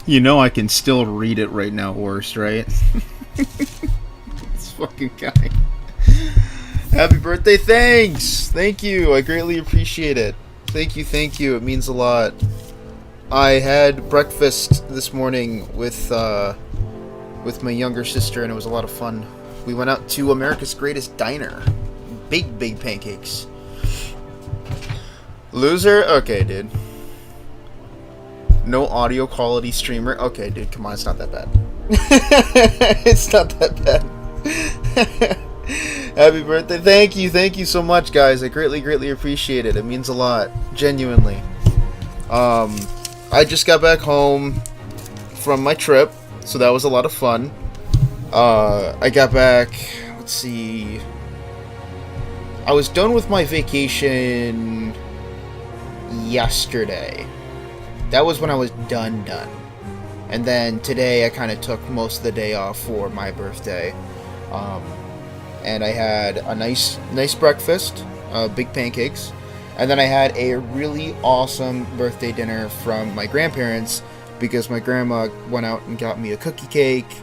You know I can still read it right now, Horst, right? This fucking guy. Happy birthday, thanks! Thank you, I greatly appreciate it. Thank you, it means a lot. I had breakfast this morning with my younger sister, and it was a lot of fun. We went out to America's Greatest Diner. Big pancakes. Loser? Okay, dude. No audio quality streamer? Okay, dude, come on, it's not that bad. It's not that bad. Happy birthday. Thank you so much, guys. I greatly appreciate it. It means a lot. Genuinely. I just got back home from my trip, so that was a lot of fun. I got back, let's see, I was done with my vacation yesterday. That was when I was done. And then today I kind of took most of the day off for my birthday. And I had a nice breakfast, big pancakes. And then I had a really awesome birthday dinner from my grandparents because my grandma went out and got me a cookie cake.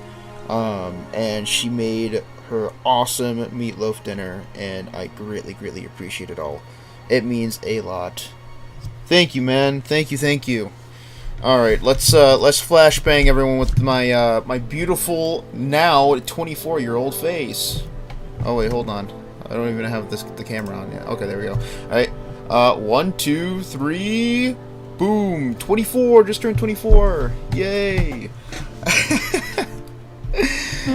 And she made her awesome meatloaf dinner, and I greatly appreciate it all. It means a lot. Thank you, man. Thank you. All right, let's flashbang everyone with my my beautiful now 24-year-old face. Oh wait, hold on. I don't even have the camera on yet. Okay, there we go. All right, 1, 2, 3, boom, 24. Just turned 24. Yay!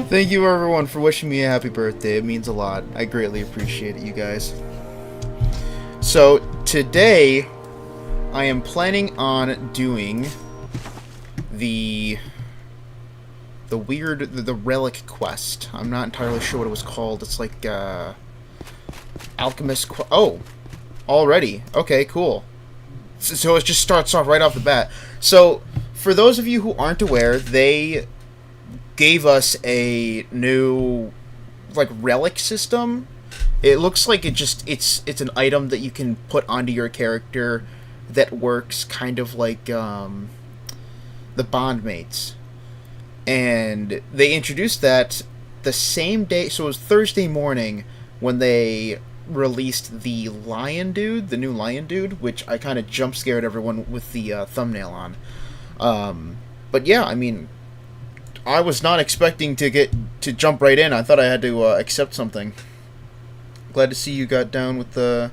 Thank you everyone for wishing me a happy birthday. It means a lot. I greatly appreciate it, you guys. So today I am planning on doing the relic quest. I'm not entirely sure what it was called. It's like alchemist oh, already. Okay, cool. So it just starts off right off the bat. So for those of you who aren't aware, they gave us a new like relic system. It looks like it's an item that you can put onto your character that works kind of like the bondmates. And they introduced that the same day, so it was Thursday morning when they released the lion dude, the new lion dude, which I kind of jump scared everyone with the thumbnail on. But yeah, I mean, I was not expecting to jump right in. I thought I had to accept something. Glad to see you got down with the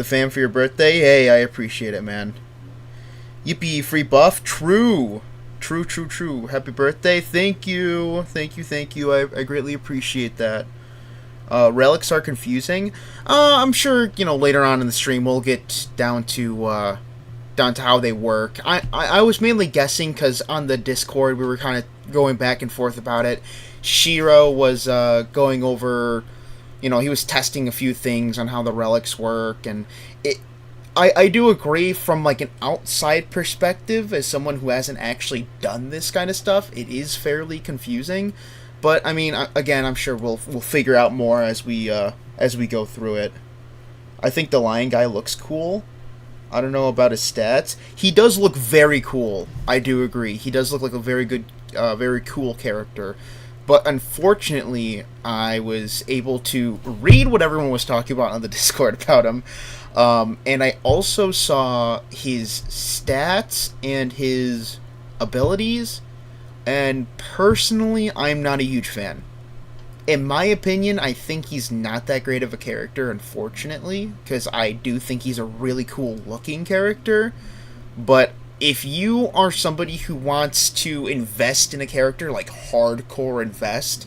fam for your birthday. Hey, I appreciate it, man. Yippee, free buff. True. Happy birthday. Thank you. I greatly appreciate that. Relics are confusing. I'm sure, later on in the stream we'll get down to how they work. I was mainly guessing because on the Discord we were kind of going back and forth about it. Shiro was going over, he was testing a few things on how the relics work, and I do agree from like an outside perspective, as someone who hasn't actually done this kind of stuff, it is fairly confusing. But I mean, again, I'm sure we'll figure out more as we go through it. I think the lion guy looks cool. I don't know about his stats. He does look very cool. I do agree. He does look like a very good, very cool character. But unfortunately, I was able to read what everyone was talking about on the Discord about him. And I also saw his stats and his abilities. And personally, I'm not a huge fan. In my opinion, I think he's not that great of a character, unfortunately, because I do think he's a really cool looking character. But if you are somebody who wants to invest in a character, like hardcore invest,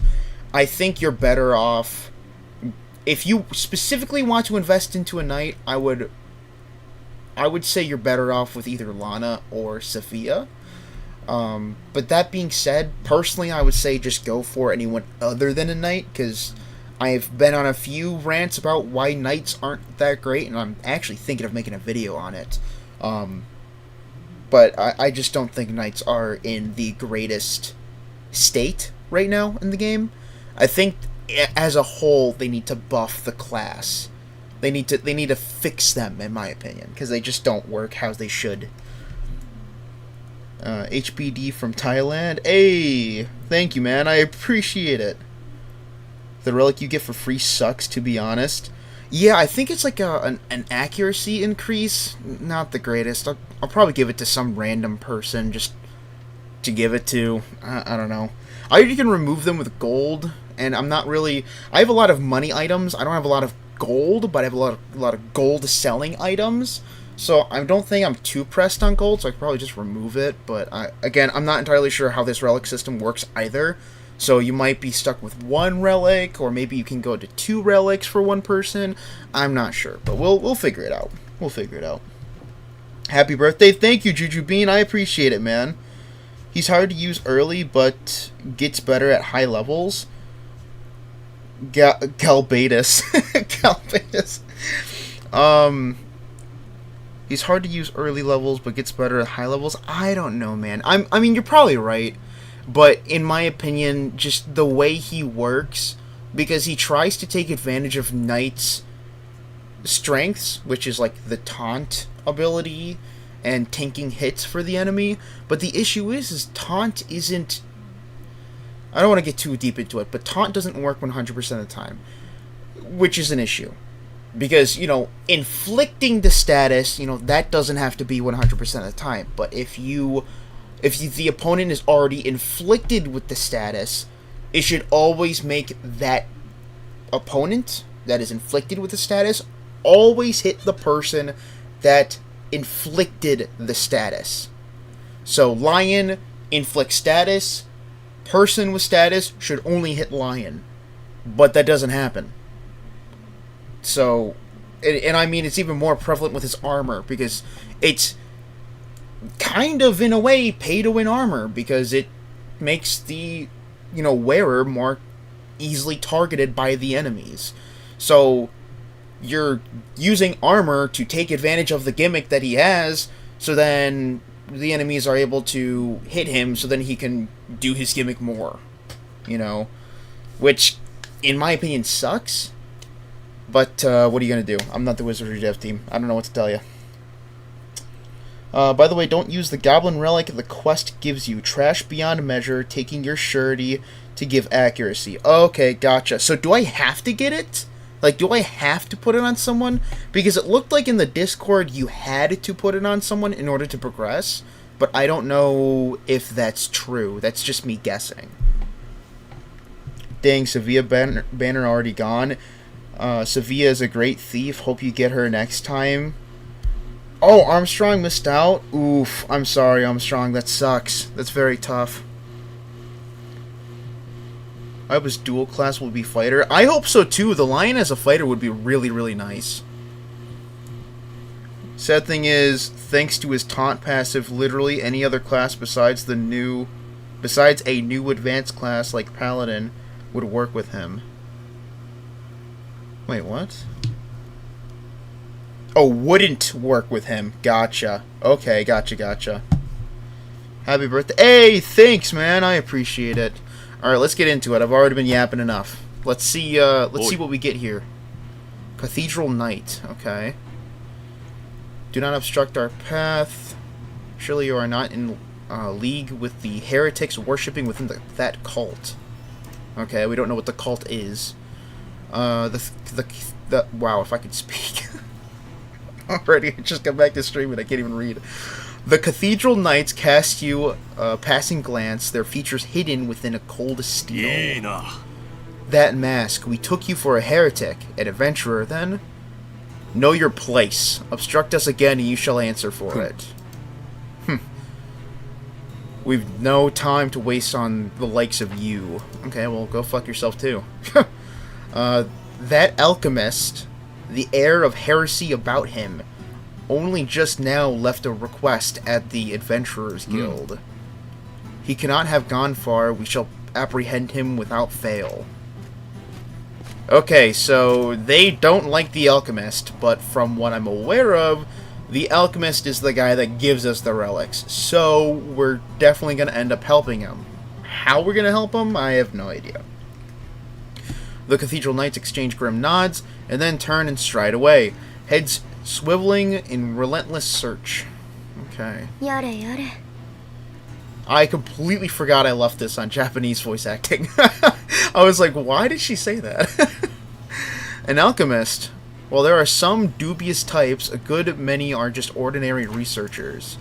I think you're better off. If you specifically want to invest into a knight, I would say you're better off with either Lana or Sophia. But that being said, personally, I would say just go for anyone other than a knight, because I've been on a few rants about why knights aren't that great, and I'm actually thinking of making a video on it. But I just don't think knights are in the greatest state right now in the game. I think as a whole they need to buff the class. They need to fix them, in my opinion, because they just don't work how they should. HBD from Thailand. Hey, thank you, man. I appreciate it. The relic you get for free sucks, to be honest. Yeah, I think it's like an accuracy increase. Not the greatest. I'll probably give it to some random person just to give it to. I don't know. You can remove them with gold, and I'm not really... I have a lot of money items. I don't have a lot of gold, but I have a lot of gold selling items. So I don't think I'm too pressed on gold, so I could probably just remove it. But again, I'm not entirely sure how this relic system works either. So you might be stuck with one relic, or maybe you can go to 2 relics for one person. I'm not sure, but we'll figure it out. We'll figure it out. Happy birthday. Thank you, Juju Bean. I appreciate it, man. He's hard to use early, but gets better at high levels. Galbatus. Galbatus. He's hard to use early levels, but gets better at high levels. I don't know, man. I mean, you're probably right. But in my opinion, just the way he works, because he tries to take advantage of Knight's strengths, which is like the taunt ability and tanking hits for the enemy. But the issue is taunt isn't... I don't want to get too deep into it, but taunt doesn't work 100% of the time, which is an issue. Because, inflicting the status, that doesn't have to be 100% of the time. But if the opponent is already inflicted with the status, it should always make that opponent that is inflicted with the status always hit the person that inflicted the status. So Lion inflicts status, person with status should only hit Lion. But that doesn't happen. So, and I mean, it's even more prevalent with his armor, because it's kind of, in a way, pay-to-win armor, because it makes the, wearer more easily targeted by the enemies. So, you're using armor to take advantage of the gimmick that he has, so then the enemies are able to hit him, so then he can do his gimmick more. Which, in my opinion, sucks. But, what are you going to do? I'm not the Wizardry dev team. I don't know what to tell you. By the way, don't use the Goblin Relic the quest gives you. Trash beyond measure, taking your surety to give accuracy. Okay, gotcha. So do I have to get it? Like, do I have to put it on someone? Because it looked like in the Discord you had to put it on someone in order to progress. But I don't know if that's true. That's just me guessing. Dang, Sevilla banner already gone. Sevilla is a great thief. Hope you get her next time. Oh, Armstrong missed out? Oof, I'm sorry, Armstrong. That sucks. That's very tough. I hope his dual class will be fighter. I hope so, too. The Lion as a fighter would be really, really nice. Sad thing is, thanks to his taunt passive, literally any other class besides a new advanced class like Paladin would work with him. Wait, what? Oh, wouldn't work with him. Gotcha. Okay, gotcha. Happy birthday. Hey, thanks, man. I appreciate it. Alright, let's get into it. I've already been yapping enough. Let's see what we get here. Cathedral Knight. Okay. Do not obstruct our path. Surely you are not in league with the heretics worshipping within that cult. Okay, we don't know what the cult is. Wow, if I could speak. Already, I just got back to stream and I can't even read. The Cathedral Knights cast you a passing glance, their features hidden within a cold steel. That mask, we took you for a heretic, an adventurer then? Know your place. Obstruct us again and you shall answer for it. We've no time to waste on the likes of you. Okay, well, go fuck yourself too. That alchemist, the air of heresy about him, only just now left a request at the Adventurers Guild. He cannot have gone far. We shall apprehend him without fail. Okay, so they don't like the alchemist, but from what I'm aware of, the alchemist is the guy that gives us the relics. So we're definitely going to end up helping him. How we're going to help him, I have no idea. The Cathedral Knights exchange grim nods, and then turn and stride away, heads swiveling in relentless search. Okay. I completely forgot I left this on Japanese voice acting. I was like, why did she say that? An alchemist. While there are some dubious types, a good many are just ordinary researchers.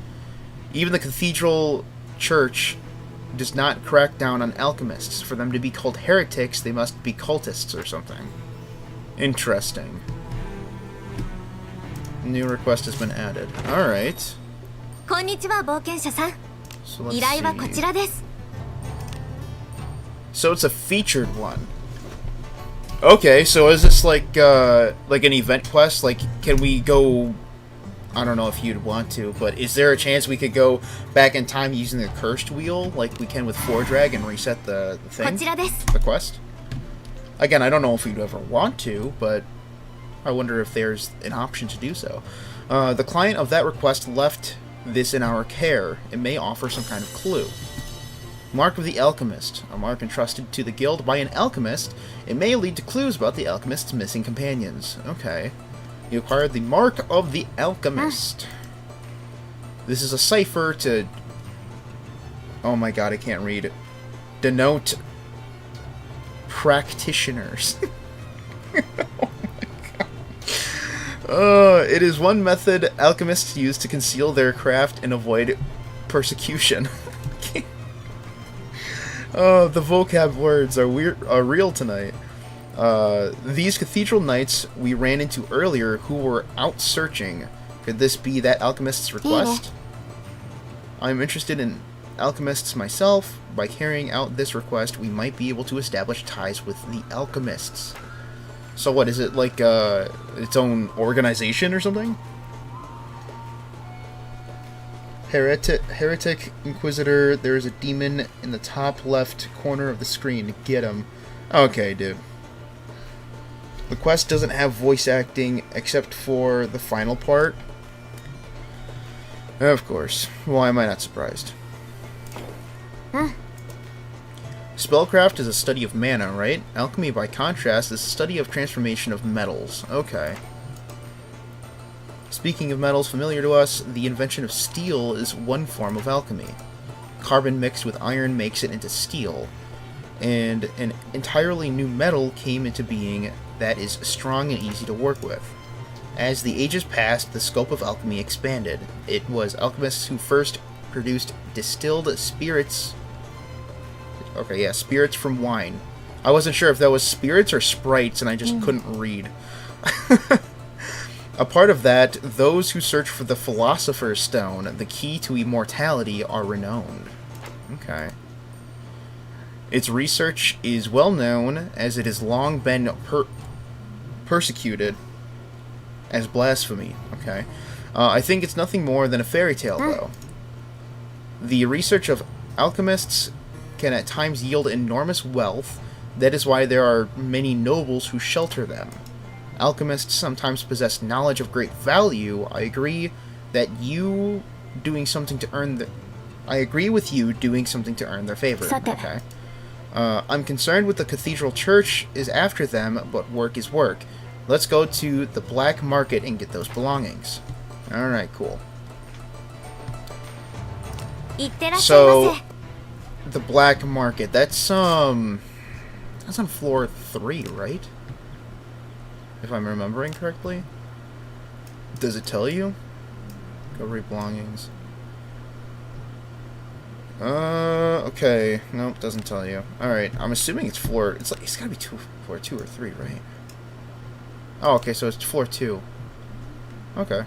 Even the cathedral church does not crack down on alchemists. For them to be called heretics, they must be cultists or something. Interesting. New request has been added. Alright. こんにちは、冒険者さん。 So let's 依頼はこ see. ちらです。 So it's a featured one. Okay, so is this like an event quest? Like, can we go... I don't know if you'd want to, but is there a chance we could go back in time using the cursed wheel, like we can with Foredrag, and reset the thing? こちらです。 The quest? Again, I don't know if we'd ever want to, but I wonder if there's an option to do so. The client of that request left this in our care. It may offer some kind of clue. Mark of the Alchemist. A mark entrusted to the guild by an alchemist. It may lead to clues about the alchemist's missing companions. Okay. You acquired the Mark of the Alchemist. This is a cipher to... Oh my god, I can't read. Denote... practitioners. Oh my god. It is one method alchemists use to conceal their craft and avoid persecution. Oh, the vocab words are real tonight. These cathedral knights we ran into earlier who were out searching. Could this be that alchemist's request? I'm interested in alchemists myself. By carrying out this request, we might be able to establish ties with the alchemists. So what, is it like its own organization or something? Heretic Inquisitor, there's a demon in the top left corner of the screen. Get him. Okay, dude. The quest doesn't have voice acting except for the final part. Of course. Why am I not surprised? Spellcraft is a study of mana, right? Alchemy, by contrast, is a study of transformation of metals. Okay. Speaking of metals familiar to us, the invention of steel is one form of alchemy. Carbon mixed with iron makes it into steel, and an entirely new metal came into being that is strong and easy to work with. As the ages passed, the scope of alchemy expanded. It was alchemists who first produced distilled spirits. Okay, yeah, spirits from wine. I wasn't sure if that was spirits or sprites, and I just couldn't read. A part of that, those who search for the Philosopher's Stone, the key to immortality, are renowned. Okay. Its research is well known, as it has long been persecuted as blasphemy. Okay. I think it's nothing more than a fairy tale, though. The research of alchemists can at times yield enormous wealth. That is why there are many nobles who shelter them. Alchemists sometimes possess knowledge of great value. I agree that you doing something to earn the... I agree with you doing something to earn their favor. Okay. I'm concerned with the cathedral church is after them, but work is work. Let's go to the black market and get those belongings. Alright, cool. So, the black market, that's on floor 3, right? If I'm remembering correctly. Does it tell you? Go read belongings. Okay. Nope, doesn't tell you. Alright, I'm assuming it's floor... It's gotta be floor 2 or 3, right? Oh, okay, so it's floor 2. Okay.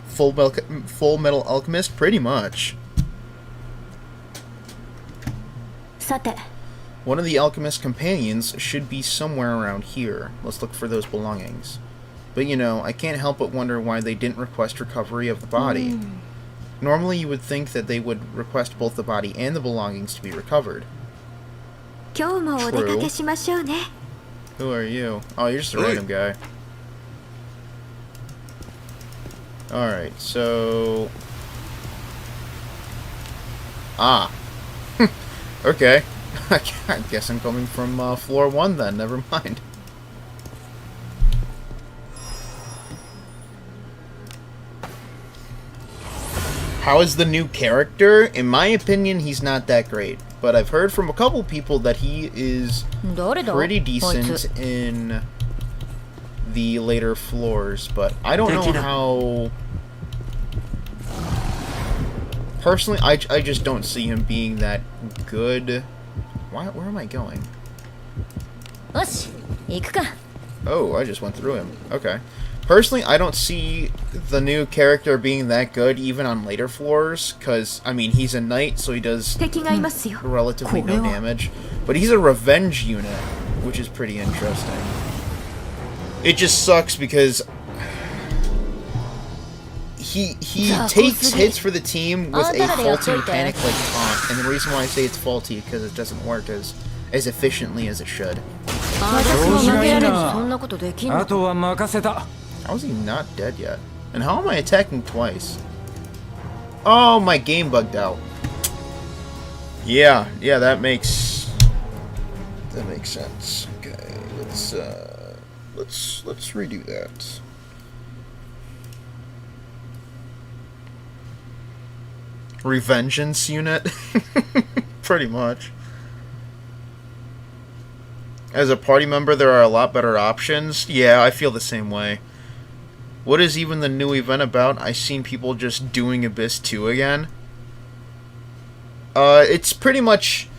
Full Metal Alchemist? Pretty much. One of the alchemist's companions should be somewhere around here. Let's look for those belongings. But you know, I can't help but wonder why they didn't request recovery of the body. Normally you would think that they would request both the body and the belongings to be recovered. True. Who are you? Oh, you're just a random guy. Alright, so... Ah. Okay. I guess I'm coming from floor 1 then, never mind. How is the new character? In my opinion, he's not that great. But I've heard from a couple people that he is pretty decent in the later floors. But I don't know how... Personally, I just don't see him being that good. Where am I going? Oh, I just went through him. Okay. Personally, I don't see the new character being that good even on later floors, because, I mean, he's a knight, so he does relatively no damage. But he's a revenge unit, which is pretty interesting. It just sucks because he takes hits for the team with a faulty mechanic like taunt, and the reason why I say it's faulty is because it doesn't work as efficiently as it should. How is he not dead yet? And how am I attacking twice? Oh, my game bugged out. Yeah, that makes sense. Okay, let's redo that. Revengeance unit? Pretty much. As a party member, there are a lot better options. Yeah, I feel the same way. What is even the new event about? I've seen people just doing Abyss 2 again. It's pretty much,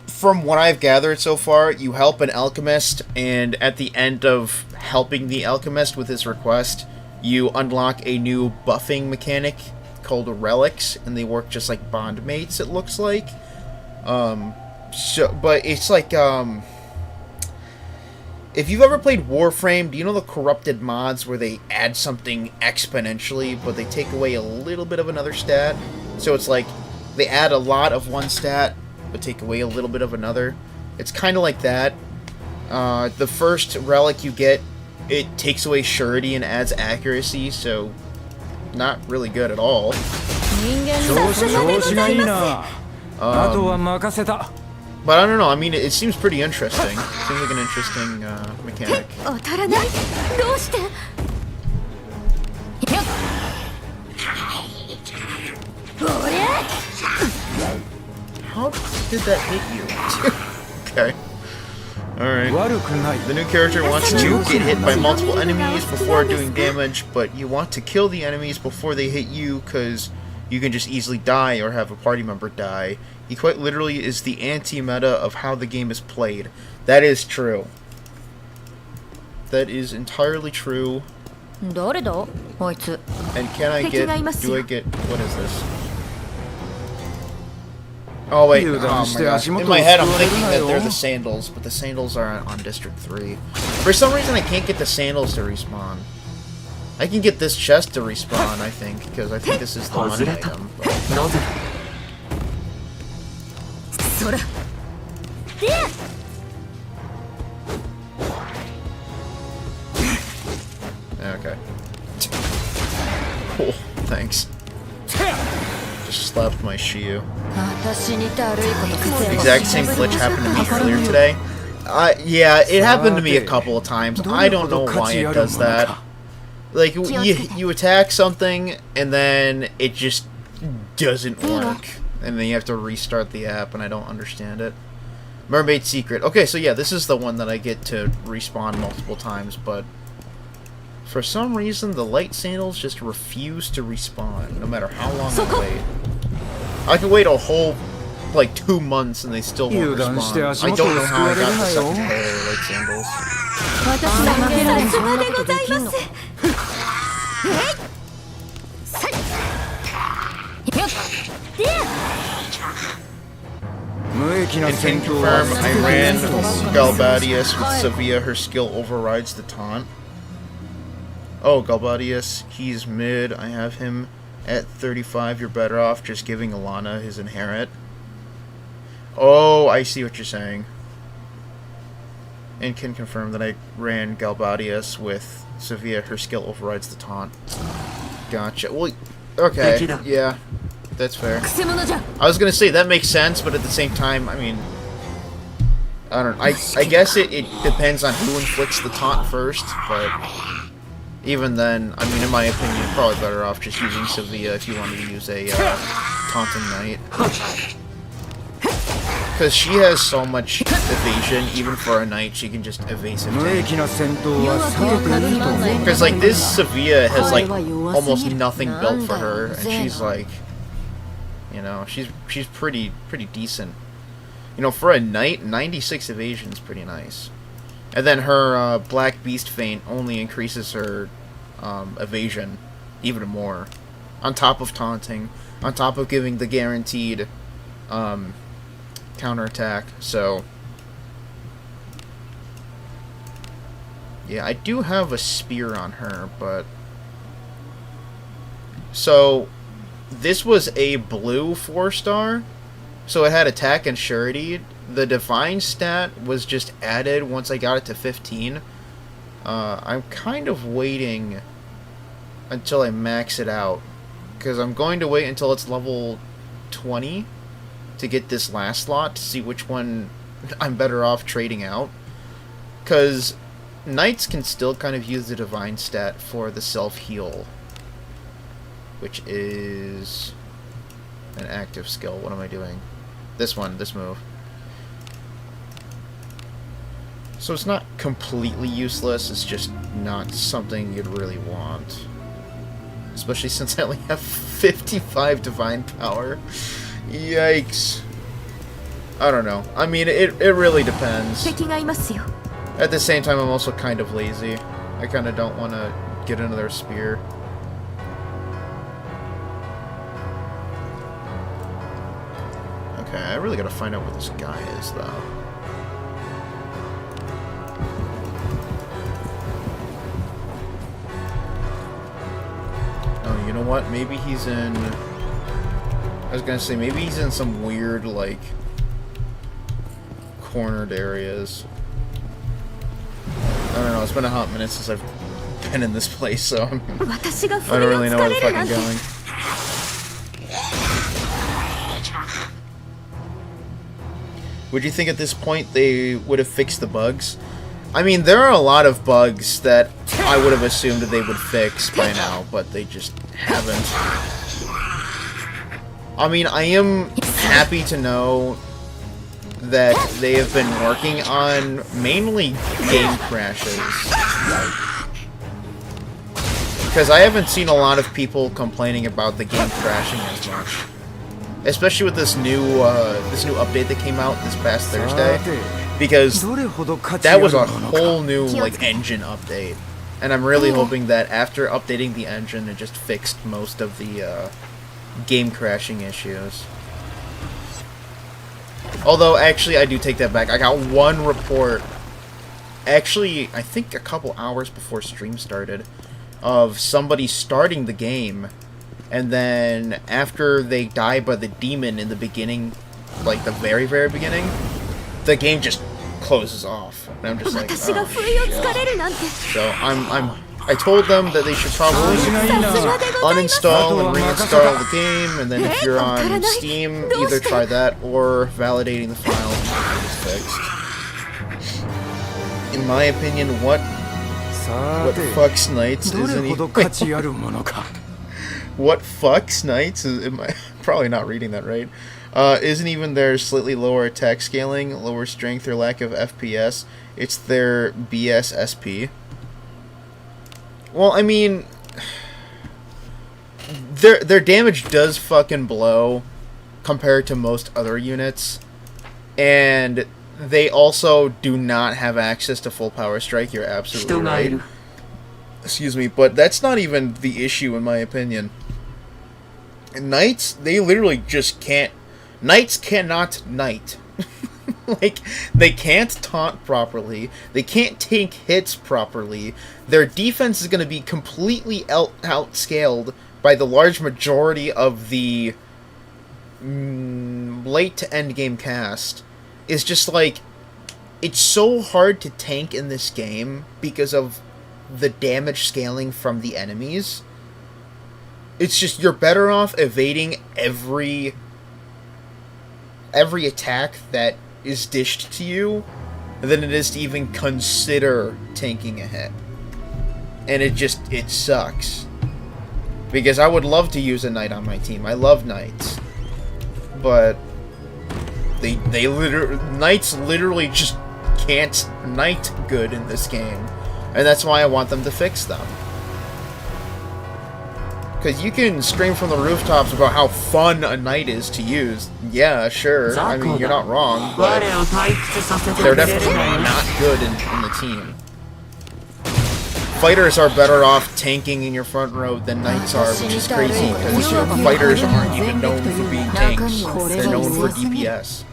from what I've gathered so far, you help an alchemist, and at the end of helping the alchemist with his request, you unlock a new buffing mechanic called relics, and they work just like bond mates, it looks like. But it's like, if you've ever played Warframe, do you know the corrupted mods where they add something exponentially, but they take away a little bit of another stat? So it's like, they add a lot of one stat, but take away a little bit of another. It's kind of like that. The first relic you get, it takes away surety and adds accuracy, so not really good at all. But I don't know, I mean, it seems pretty interesting. Seems like an interesting mechanic. How did that hit you? Okay. Alright. The new character wants to get hit by multiple enemies before doing damage, but you want to kill the enemies before they hit you, because you can just easily die or have a party member die. He quite literally is the anti-meta of how the game is played. That is true. That is entirely true. And can I get... do I get... what is this? Oh wait, oh my gosh. In my head I'm thinking that they're the sandals, but the sandals are on District 3. For some reason I can't get the sandals to respawn. I can get this chest to respawn, I think, because I think this is the money item. Okay. Cool, thanks. Just slapped my Shiyu. The exact same glitch happened to me earlier today. Yeah, it happened to me a couple of times. I don't know why it does that. Like, you attack something, and then it just doesn't work. And then you have to restart the app, and I don't understand it. Mermaid Secret. Okay, so yeah, this is the one that I get to respawn multiple times, but for some reason, the light sandals just refuse to respawn, no matter how long I wait. I can wait a whole, like, 2 months, and they still won't respawn. I don't know how I got the second pair of light sandals. And can confirm I ran Galbadius with Sevilla, her skill overrides the taunt. Oh, Galbadius, he's mid, I have him at 35, you're better off just giving Alana his inherit. Oh, I see what you're saying. And can confirm that I ran Galbadius with Sevilla, her skill overrides the taunt. Gotcha. Well, okay, yeah, that's fair. I was gonna say, that makes sense, but at the same time, I mean, I don't know. I guess it depends on who inflicts the taunt first, but Even then, I mean, in my opinion, you're probably better off just using Sevilla if you wanted to use a taunting knight. Because she has so much evasion, even for a knight, she can just evasive tank. Because, like, this Sevilla has, like, almost nothing built for her, and she's, like, you know, she's pretty decent. You know, for a knight, 96 evasion is pretty nice. And then her Black Beast feint only increases her evasion even more. On top of taunting, on top of giving the guaranteed counterattack. So, yeah, I do have a spear on her, but... So, this was a blue 4-star, so it had attack and surety. The divine stat was just added once I got it to 15. I'm kind of waiting until I max it out, because I'm going to wait until it's level 20 to get this last slot to see which one I'm better off trading out. Because knights can still kind of use the divine stat for the self-heal, which is an active skill. What am I doing? This one, this move. So it's not completely useless, it's just not something you'd really want. Especially since I only have 55 divine power. Yikes. I don't know. I mean, it really depends. At the same time, I'm also kind of lazy. I kind of don't want to get another spear. Okay, I really gotta find out what this guy is, though. Oh, you know what? Maybe he's in... I was gonna say, maybe he's in some weird, like, cornered areas. I don't know, it's been a hot minute since I've been in this place, so I don't really know where the fuck I'm going. Would you think at this point they would have fixed the bugs? I mean, there are a lot of bugs that I would have assumed that they would fix by now, but they just haven't. I mean, I am happy to know that they have been working on mainly game crashes. Because I haven't seen a lot of people complaining about the game crashing as much. Especially with this new update that came out this past Thursday. Because that was a whole new, like, engine update. And I'm really hoping that after updating the engine, it just fixed most of the game crashing issues. Although, actually, I do take that back. I got one report, actually, I think a couple hours before stream started, of somebody starting the game, and then after they die by the demon in the beginning, like the very, very beginning, the game just closes off. And I'm just like, oh, shit. So I told them that they should probably uninstall and reinstall the game, and then if you're on Steam, either try that or validating the file until it's fixed. In my opinion, what fucks Knights isn't even... What fucks Knights is... Am I probably not reading that right? Isn't even their slightly lower attack scaling, lower strength, or lack of FPS. It's their BS SP. Well, I mean, their damage does fucking blow compared to most other units, and they also do not have access to full power strike. You're absolutely right. Excuse me, but that's not even the issue in my opinion. Knights, they literally just can't. Knights cannot knight. Like, they can't taunt properly, they can't take hits properly, their defense is going to be completely outscaled by the large majority of the late to end game cast. It's just like, it's so hard to tank in this game because of the damage scaling from the enemies. It's just, you're better off evading every attack that is dished to you than it is to even consider tanking a hit. and it sucks. Because I would love to use a knight on my team. I love knights. But knights literally just can't knight good in this game. And that's why I want them to fix them. Because you can scream from the rooftops about how fun a knight is to use. Yeah, sure. I mean, you're not wrong, but they're definitely not good in the team. Fighters are better off tanking in your front row than knights are, which is crazy, because fighters aren't even known for being tanks. They're known for DPS.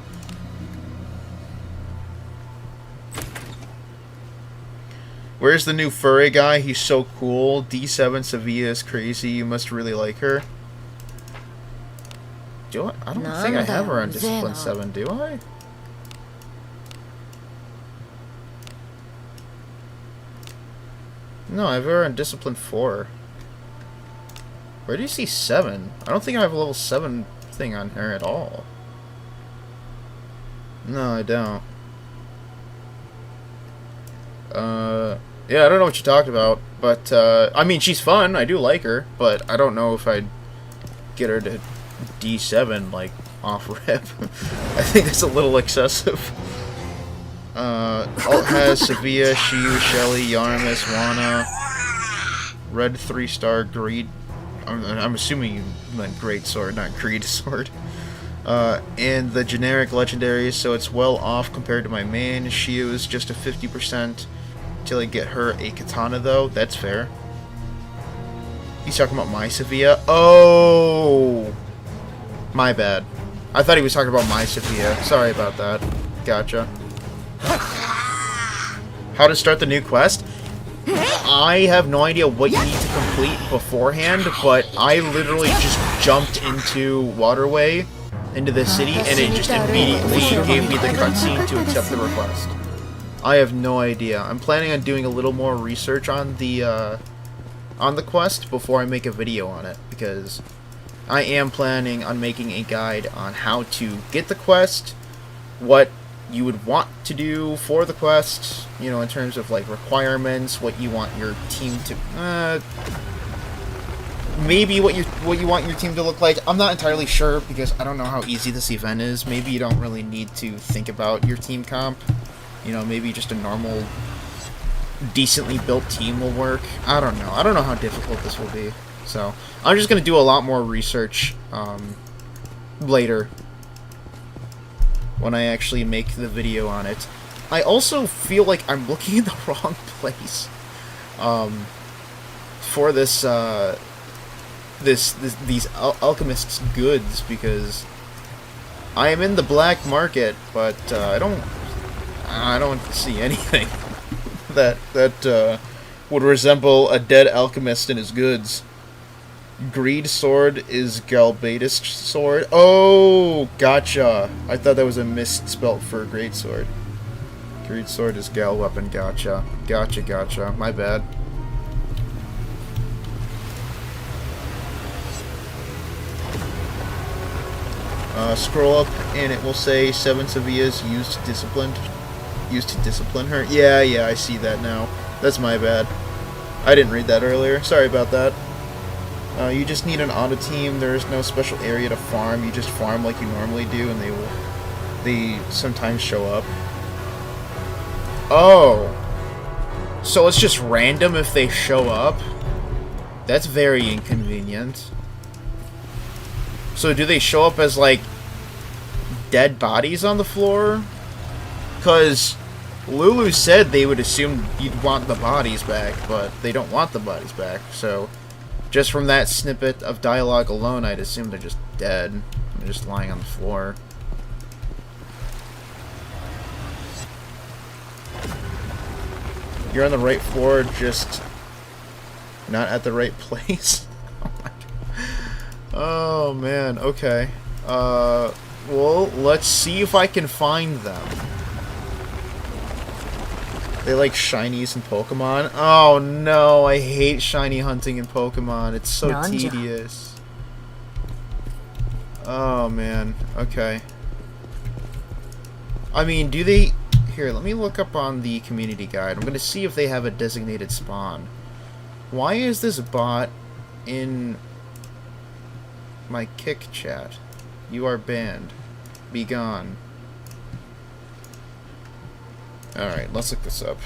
Where's the new furry guy? He's so cool. D7 Sevilla is crazy. You must really like her. Do I don't think I have her on Discipline 7, do I? No, I have her on Discipline 4. Where do you see 7? I don't think I have a level 7 thing on her at all. No, I don't. Yeah, I don't know what you talked about, but, I mean, she's fun, I do like her, but I don't know if I'd get her to D7, like, off-rip. I think that's a little excessive. Alt has Sevilla, Shiyu, Shelly, Yarmus, Wana, Red 3-star, Greed. I'm assuming you meant Greatsword, not Greed Sword. And the generic legendaries, so it's well off compared to my main. Shiyu is just a 50% till I get her a katana, though. That's fair. He's talking about my Sevilla. Oh! My bad. I thought he was talking about my Sevilla. Sorry about that. Gotcha. How to start the new quest? I have no idea what you need to complete beforehand, but I literally just jumped into Waterway, into the city, and it just immediately gave me the cutscene to accept the request. I have no idea. I'm planning on doing a little more research on the quest before I make a video on it, because I am planning on making a guide on how to get the quest, what you would want to do for the quest, you know, in terms of like requirements, what you want your team to maybe what you want your team to look like. I'm not entirely sure because I don't know how easy this event is. Maybe you don't really need to think about your team comp. You know, maybe just a normal decently built team will work. I don't know. I don't know how difficult this will be. So, I'm just going to do a lot more research later when I actually make the video on it. I also feel like I'm looking in the wrong place for this these alchemists' goods, because I am in the black market, but I don't see anything that would resemble a dead alchemist and his goods. Greed sword is Galbatus sword. Oh, gotcha. I thought that was a misspelt for great sword. Greed sword is Gal weapon. Gotcha. Gotcha. My bad. Scroll up and it will say 7 Sevillas used to discipline her. Yeah, I see that now. That's my bad. I didn't read that earlier. Sorry about that. You just need an auto team. There is no special area to farm. You just farm like you normally do, and they sometimes show up. Oh, so it's just random if they show up? That's very inconvenient. So do they show up as like dead bodies on the floor? Because Lulu said they would assume you'd want the bodies back, but they don't want the bodies back, so just from that snippet of dialogue alone, I'd assume they're just dead. They're just lying on the floor. You're on the right floor, just not at the right place. Oh my God. Oh man, okay. Well, let's see if I can find them. They like shinies in Pokemon. Oh no, I hate shiny hunting in Pokemon. It's so tedious. Oh man, okay. I mean, do they... Here, let me look up on the community guide. I'm gonna see if they have a designated spawn. Why is this bot in my kick chat? You are banned. Be gone. Alright, let's look this up.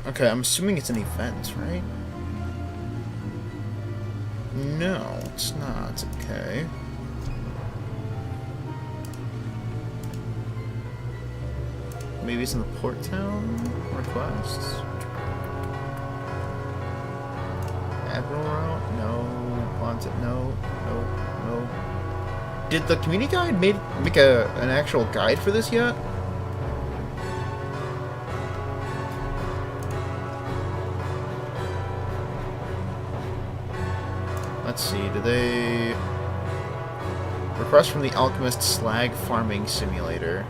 Okay, I'm assuming it's an event, right? No, it's not. Okay. Maybe it's in the Port Town requests? Admiral Route? No. Quantum? No. No. Did the community guide make an actual guide for this yet? Let's see, do they... Request from the Alchemist Slag Farming Simulator.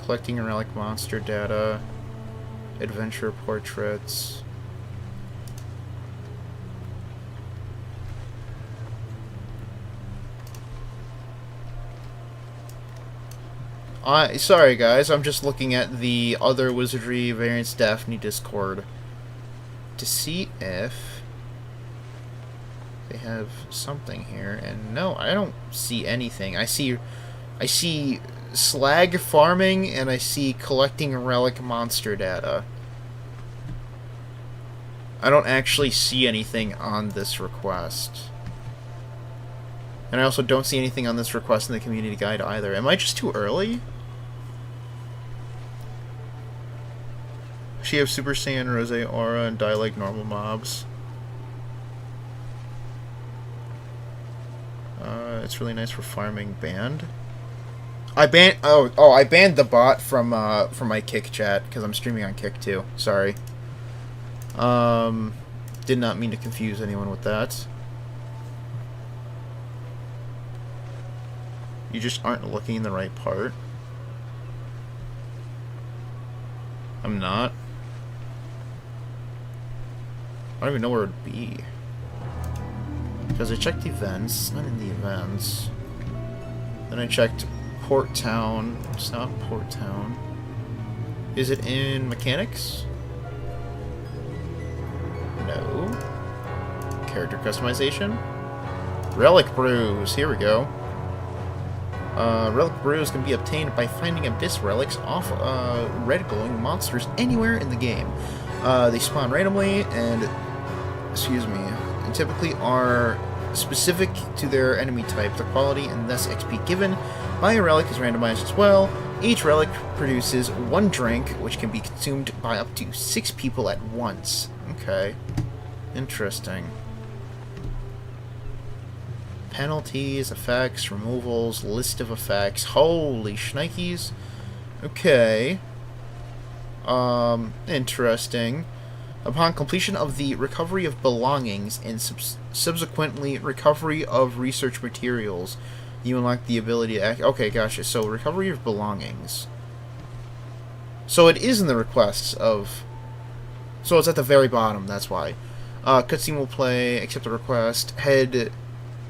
Collecting relic monster data. Adventure portraits. Sorry guys, I'm just looking at the other Wizardry Variants Daphne Discord to see if they have something here, and no, I don't see anything. I see slag farming, and I see collecting relic monster data. I don't actually see anything on this request. And I also don't see anything on this request in the community guide either. Am I just too early? She have Super Saiyan, Rose Aura, and die like normal mobs. It's really nice for farming. Banned. I banned. I banned the bot from my Kick chat because I'm streaming on Kick too. Sorry. Did not mean to confuse anyone with that. You just aren't looking in the right part. I'm not. I don't even know where it would be. Because I checked events, it's not in the events. Then I checked Port Town, it's not Port Town. Is it in mechanics? No. Character customization? Relic brews, here we go. Relic brews can be obtained by finding abyss relics off red glowing monsters anywhere in the game. They spawn randomly and, and typically are specific to their enemy type. The quality and thus XP given by a relic is randomized as well. Each relic produces one drink, which can be consumed by up to 6 people at once. Okay. Interesting. Penalties, effects, removals, list of effects. Holy shnikes. Okay. Interesting. Upon completion of the recovery of belongings and subsequently recovery of research materials, you unlock the ability to act. Okay, gotcha. So, recovery of belongings. So, it is in the requests of. So, it's at the very bottom, that's why. Cutscene will play, accept the request, head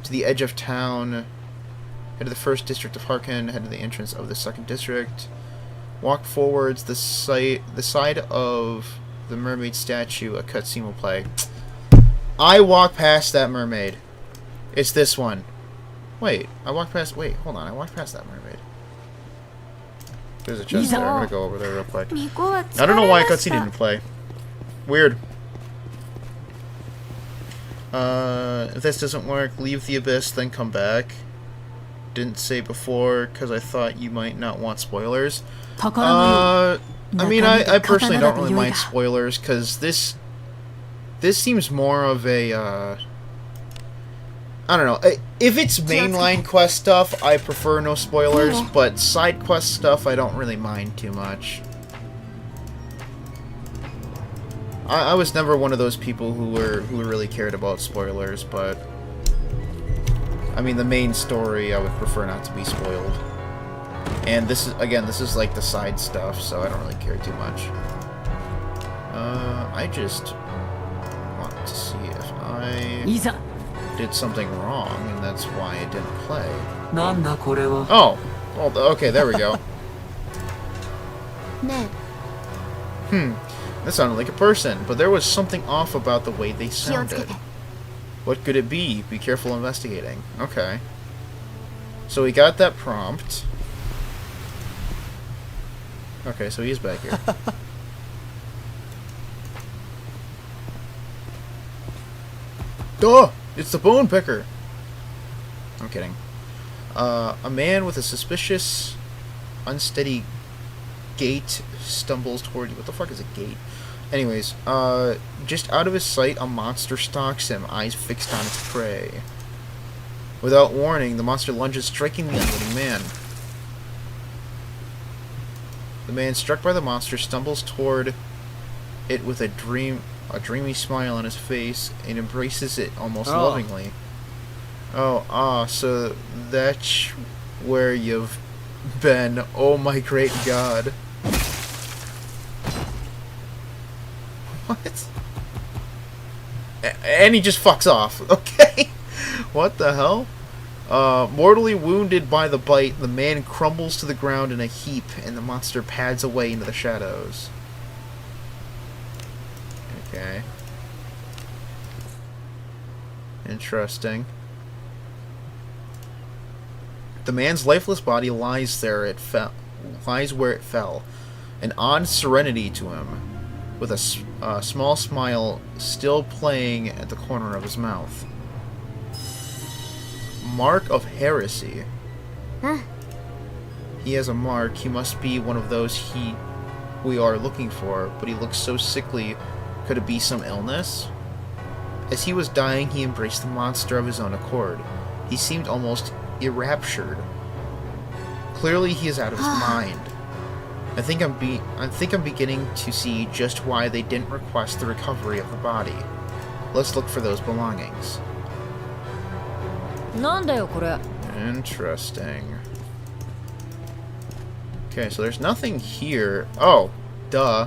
to the edge of town, head to the first district of Harkin, head to the entrance of the second district, walk forwards the side of the mermaid statue, a cutscene will play. I walk past that mermaid. It's this one. Wait, I walked past that mermaid. There's a chest there, I'm gonna go over there real quick. I don't know why a cutscene didn't play. Weird. If this doesn't work, leave the abyss, then come back. Didn't say before, because I thought you might not want spoilers. I mean, I personally don't really mind spoilers, because this seems more of a, I don't know. If it's mainline quest stuff, I prefer no spoilers, but side quest stuff, I don't really mind too much. I was never one of those people who really cared about spoilers, but I mean the main story I would prefer not to be spoiled. And this is like the side stuff, so I don't really care too much. I just want to see if I いざ did something wrong, and that's why it didn't play. なんだこれは Oh, well, okay, there we go. ね That sounded like a person, but there was something off about the way they え気をつけ sounded. て What could it be? Be careful investigating. Okay. So we got that prompt. Okay, so he's back here. Duh! It's the bone picker! I'm kidding. A man with a suspicious, unsteady gait stumbles toward you. What the fuck is a gait? Anyways, just out of his sight, a monster stalks him, eyes fixed on its prey. Without warning, the monster lunges, striking the unwitting man. The man struck by the monster stumbles toward it with a dreamy smile on his face and embraces it almost lovingly. Oh, so that's where you've been. Oh my great god. What? And he just fucks off. Okay. What the hell? Mortally wounded by the bite, the man crumbles to the ground in a heap, and the monster pads away into the shadows. Okay. Interesting. The man's lifeless body lies where it fell, an odd serenity to him, with a small smile still playing at the corner of his mouth. Mark of heresy. He has a mark. He must be one of those we are looking for, but he looks so sickly. Could it be some illness? As he was dying, he embraced the monster of his own accord. He seemed almost enraptured. Clearly, he is out of his mind. I think I'm beginning to see just why they didn't request the recovery of the body. Let's look for those belongings. なんだよこれ Interesting. Okay, so there's nothing here. Oh, duh.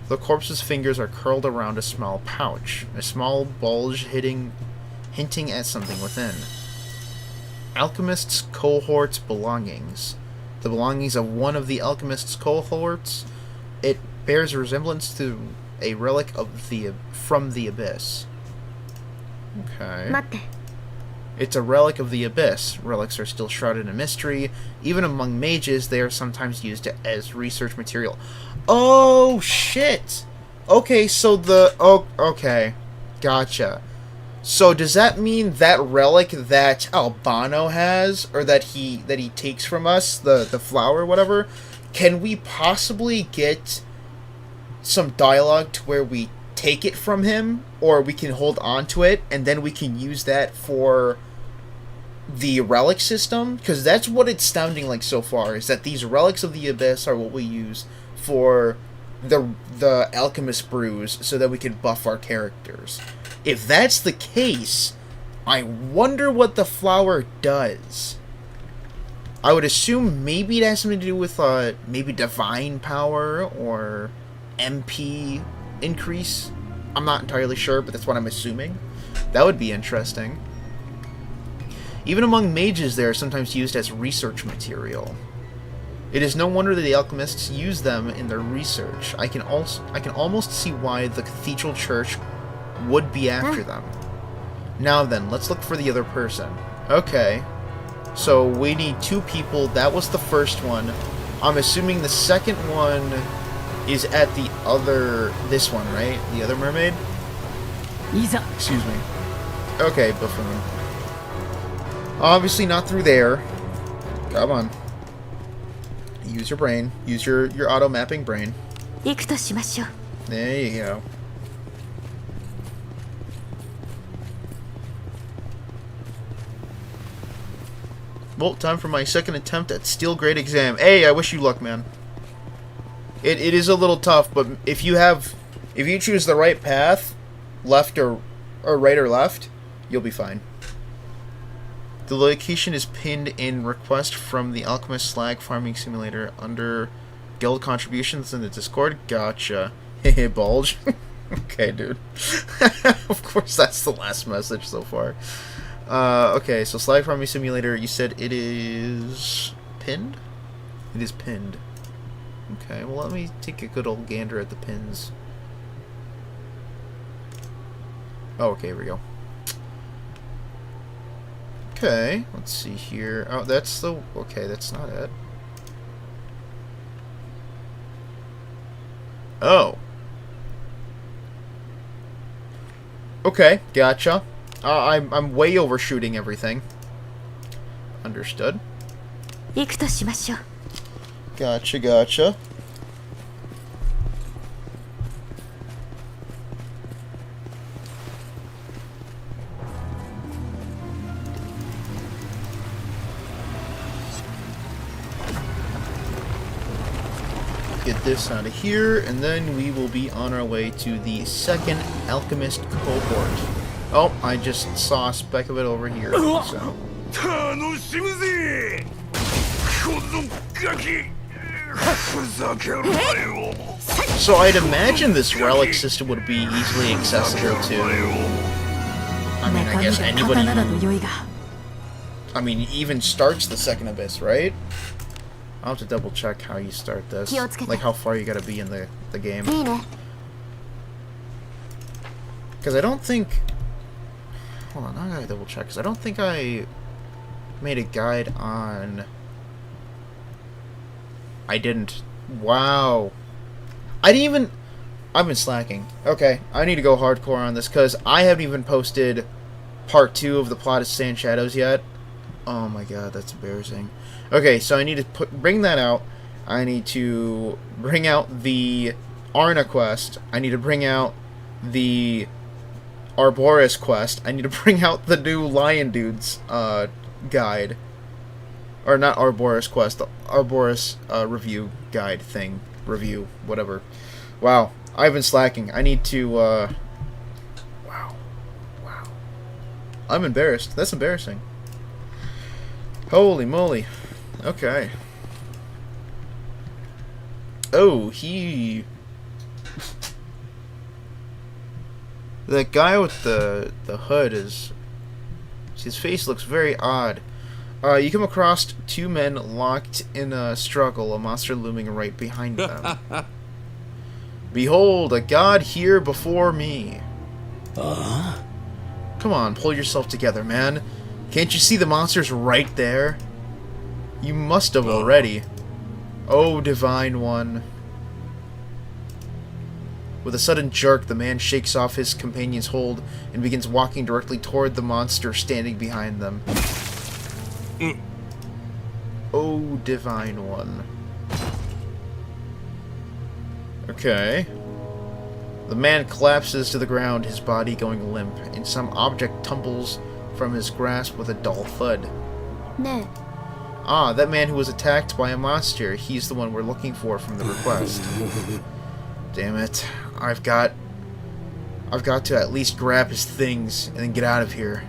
The corpse's fingers are curled around a small pouch, a small bulge hinting at something within. Alchemist's cohort's belongings. The belongings of one of the alchemist's cohorts. It bears a resemblance to a relic from the abyss. Okay. 待って It's a relic of the abyss. Relics are still shrouded in mystery. Even among mages, they are sometimes used as research material. Oh, shit! Okay, so okay. Gotcha. So does that mean that relic that Albano has, or that he takes from us, the flower or whatever, can we possibly get some dialogue to where we take it from him, or we can hold on to it, and then we can use that for the relic system? Because that's what it's sounding like so far, is that these relics of the abyss are what we use for the alchemist brews, so that we can buff our characters. If that's the case, I wonder what the flower does. I would assume maybe it has something to do with maybe divine power or MP increase. I'm not entirely sure, but that's what I'm assuming. That would be interesting. Even among mages, they are sometimes used as research material. It is no wonder that the alchemists use them in their research. I can almost see why the cathedral church would be after them. Now then, let's look for the other person. Okay. So we need two people. That was the first one. I'm assuming the second one is at this one, right? The other mermaid? いざ Excuse me. Okay, buffoon. Obviously not through there. Come on. Use your brain. Use your auto-mapping brain. 行くとしましょう There you go. Well, time for my second attempt at Steel Grade exam. Hey, I wish you luck, man. It is a little tough, but if you choose the right path, left or right or left, you'll be fine. The location is pinned in request from the Alchemist Slag Farming Simulator under guild contributions in the Discord. Gotcha. Hehe, bulge. Okay, dude. Of course, that's the last message so far. Okay, so Slide Farming Simulator, you said it is pinned? It is pinned. Okay, well, let me take a good old gander at the pins. Oh, okay, here we go. Okay, let's see here. Oh, that's the... Okay, that's not it. Oh. Okay, gotcha. I'm way overshooting everything. Understood. 行くとしましょう。 Gotcha, gotcha. Get this out of here, and then we will be on our way to the second Alchemist cohort. Oh, I just saw a speck of it over here. So. 楽しむぜ小僧ガキふざけるなよ So I'd imagine this relic system would be easily accessible to, I mean, I guess anybody who, I mean, even starts the second abyss, right? I'll have to double check how you start this, like how far you gotta be in the game. いいね。 Because I don't think, hold on, I gotta double check, because I don't think I made a guide on, I didn't, wow. I didn't even... I've been slacking. Okay, I need to go hardcore on this, because I haven't even posted part 2 of the Plot of Sand Shadows yet. Oh my god, that's embarrassing. Okay, so I need to bring that out. I need to bring out the Arna quest. I need to bring out the Arboris quest. I need to bring out the new Lion Dudes guide. Or not Arboris quest, the Arboris review guide thing. Review, whatever. Wow, I've been slacking. I need to, wow. I'm embarrassed. That's embarrassing. Holy moly. Okay. Oh, he... That guy with the hood is... His face looks very odd. You come across 2 men locked in a struggle, a monster looming right behind them. Behold, a god here before me. Come on, pull yourself together, man. Can't you see the monsters right there? You must have already. Oh, divine one. With a sudden jerk, the man shakes off his companion's hold and begins walking directly toward the monster standing behind them. Oh, divine one. Okay. The man collapses to the ground, his body going limp, and some object tumbles from his grasp with a dull thud. ね Ah, that man who was attacked by a monster. He's the one we're looking for from the request. Damn it. I've got to at least grab his things and then get out of here.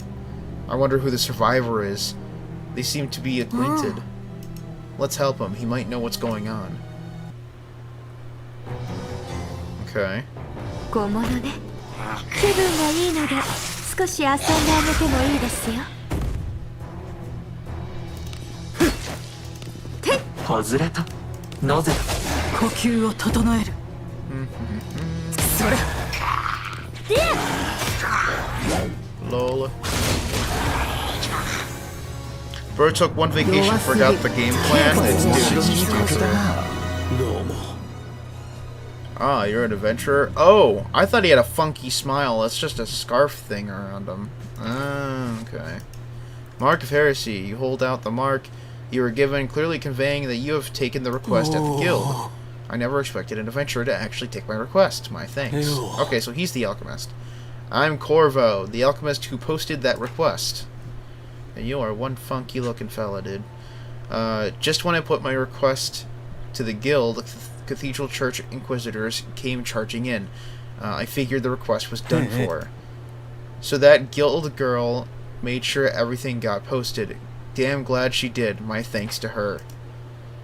I wonder who the survivor is. They seem to be acquainted. Let's help him. He might know what's going on. Okay. 小物ね。気分がいいので少し遊んであげてもいいですよ。 外れた。なぜだ。呼吸を整える。それ。Lol. Bro took one vacation, forgot the game plan. Ah, you're an adventurer? Oh, I thought he had a funky smile. That's just a scarf thing around him. Ah, okay. Mark of Heresy. You hold out the mark you were given, clearly conveying that you have taken the request at the guild. I never expected an adventurer to actually take my request. My thanks. Okay, so he's the alchemist. I'm Corvo, the alchemist who posted that request. And you are one funky looking fella, dude. Just when I put my request to the guild, the Cathedral Church Inquisitors came charging in. I figured the request was done for. So that guild girl made sure everything got posted. Damn glad she did. My thanks to her.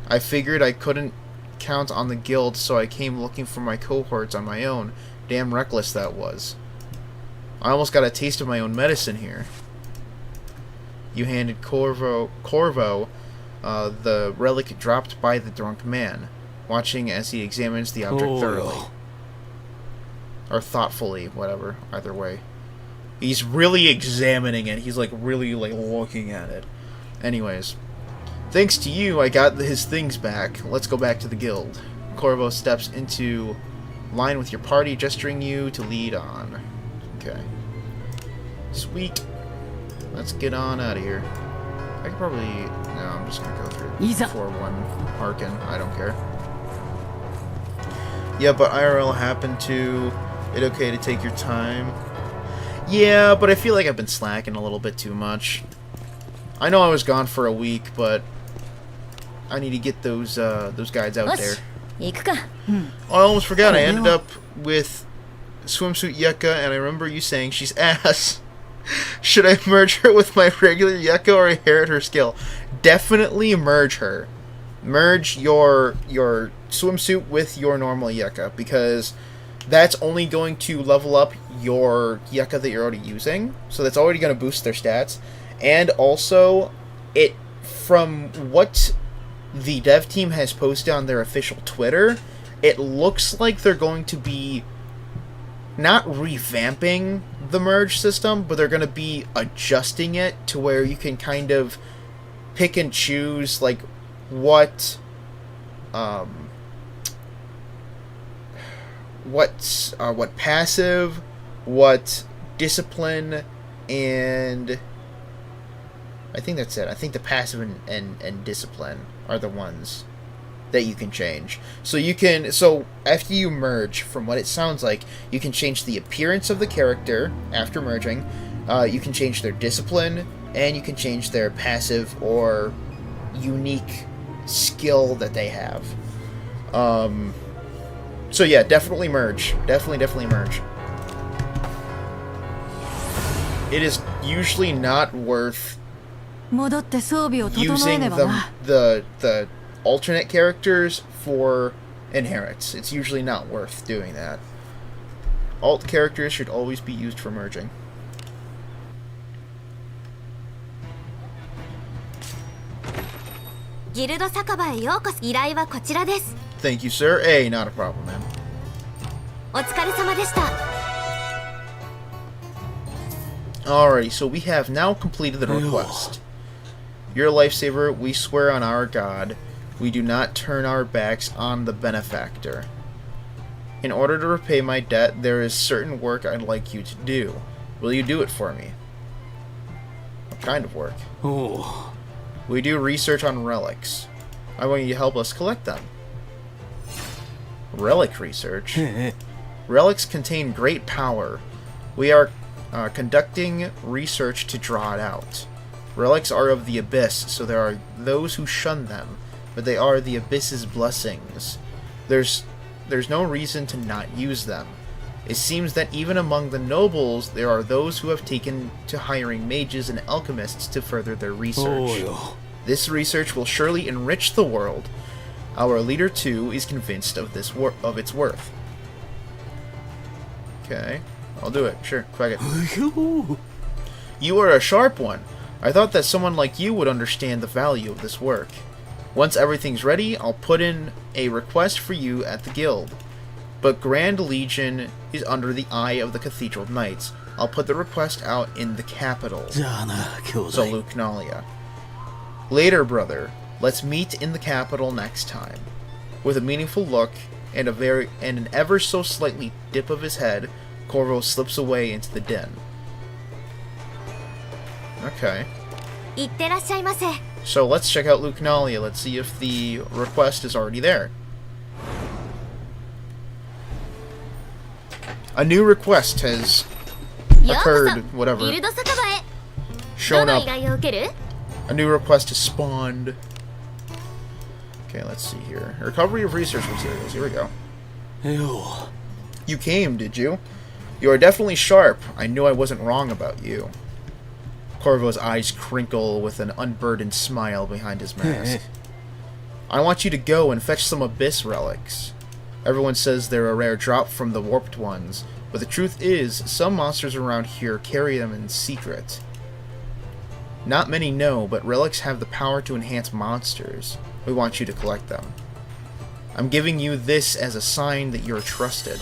I figured I couldn't count on the guild, so I came looking for my cohorts on my own. Damn reckless that was. I almost got a taste of my own medicine here. You handed Corvo the relic dropped by the drunk man, watching as he examines the object thoroughly. Or thoughtfully, whatever, either way. He's really examining it. He's like really like looking at it. Anyways, thanks to you, I got his things back. Let's go back to the guild. Corvo steps into line with your party, gesturing you to lead on. Okay. Sweet. Let's get on out of here. I could probably... No, I'm just gonna go through 4-1 Harkin. I don't care. Yeah, but IRL happened to... It okay to take your time? Yeah, but I feel like I've been slacking a little bit too much. I know I was gone for a week, but I need to get those guides out there. Oh, I almost forgot. I ended up with Swimsuit Yucca, and I remember you saying she's ass. Should I merge her with my regular Yucca or inherit her skill? Definitely merge her. Merge your swimsuit with your normal Yucca, because that's only going to level up your Yucca that you're already using. So that's already going to boost their stats. And also, it from what the dev team has posted on their official Twitter, it looks like they're going to be not revamping the merge system, but they're going to be adjusting it to where you can kind of pick and choose like what passive, what discipline, and I think that's it. I think the passive and discipline are the ones that you can change. So after you merge, from what it sounds like, you can change the appearance of the character after merging, you can change their discipline, and you can change their passive or unique skill that they have. So yeah, definitely merge. Definitely merge. It is usually not worth using the alternate characters for inherits. It's usually not worth doing that. Alt characters should always be used for merging. Thank you, sir. Hey, not a problem, man. Alrighty, so we have now completed the request. You're a lifesaver. We swear on our God, we do not turn our backs on the benefactor. In order to repay my debt, there is certain work I'd like you to do. Will you do it for me? What kind of work? Oh. We do research on relics. I want you to help us collect them. Relic research? Relics contain great power. We are conducting research to draw it out. Relics are of the Abyss, so there are those who shun them, but they are the Abyss's blessings. There's no reason to not use them. It seems that even among the nobles, there are those who have taken to hiring mages and alchemists to further their research. This research will surely enrich the world. Our leader, too, is convinced of its worth. Okay, I'll do it. Sure, quack it. You are a sharp one. I thought that someone like you would understand the value of this work. Once everything's ready, I'll put in a request for you at the guild. But Grand Legion is under the eye of the Cathedral Knights. I'll put the request out in the capital. Salute Nalia. Later, brother. Let's meet in the capital next time. With a meaningful look and an ever so slightly dip of his head, Corvo slips away into the den. Okay. So let's check out Lucanalia. Let's see if the request is already there. A new request has occurred, whatever. Shown up. A new request has spawned. Okay, let's see here. Recovery of research materials. Here we go. You came, did you? You are definitely sharp. I knew I wasn't wrong about you. Corvo's eyes crinkle with an unburdened smile behind his mask. I want you to go and fetch some Abyss relics. Everyone says they're a rare drop from the warped ones, but the truth is, some monsters around here carry them in secret. Not many know, but relics have the power to enhance monsters. We want you to collect them. I'm giving you this as a sign that you're trusted.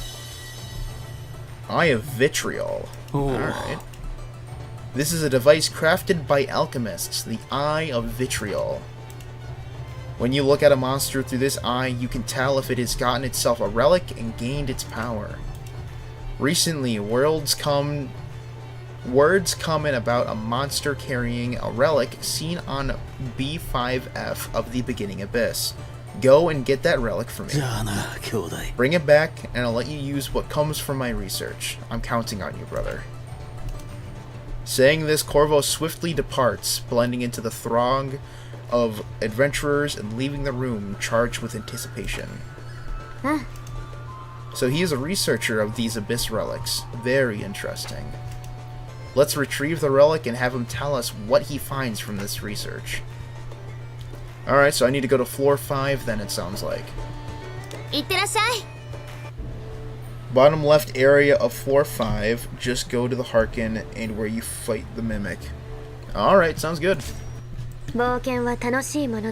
Eye of Vitriol. Alright. This is a device crafted by alchemists, the Eye of Vitriol. When you look at a monster through this eye, you can tell if it has gotten itself a relic and gained its power. Recently, words come in about a monster carrying a relic seen on B5F of the Beginning Abyss. Go and get that relic for me. Bring it back, and I'll let you use what comes from my research. I'm counting on you, brother. Saying this, Corvo swiftly departs, blending into the throng of adventurers and leaving the room charged with anticipation. So he is a researcher of these Abyss relics. Very interesting. Let's retrieve the relic and have him tell us what he finds from this research. Alright, so I need to go to floor 5 then, it sounds like. Bottom left area of floor 5, just go to the Harkin and where you fight the Mimic. Alright, sounds good.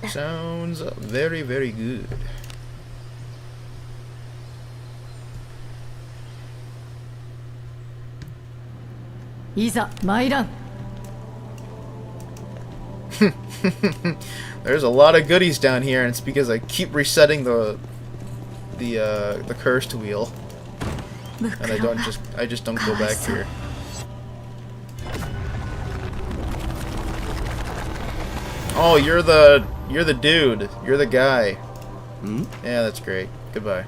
Sounds very, very good. There's a lot of goodies down here, and it's because I keep resetting the cursed wheel, and I just don't go back here. Oh, you're the dude. You're the guy. Yeah, that's great. Goodbye.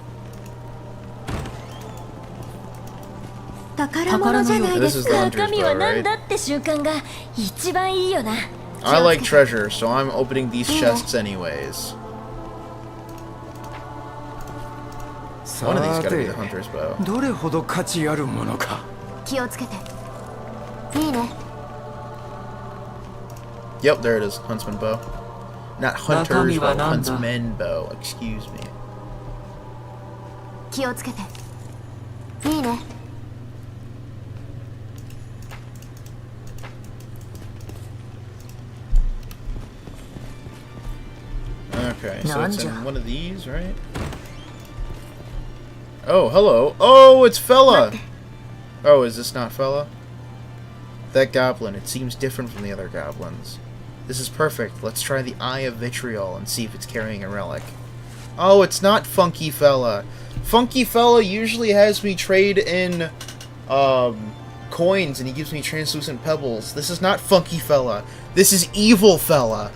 This is the hunter's bow, right? I like treasure, so I'm opening these chests anyways. One of these gotta be the hunter's bow. Yep, there it is. Huntsman bow. Not hunter's bow, huntsman bow. Excuse me. Okay, so it's in one of these, right? Oh, hello. Oh, it's Fella! Oh, is this not Fella? That goblin, it seems different from the other goblins. This is perfect. Let's try the Eye of Vitriol and see if it's carrying a relic. Oh, it's not Funky Fella. Funky Fella usually has me trade in coins and he gives me translucent pebbles. This is not Funky Fella. This is Evil Fella.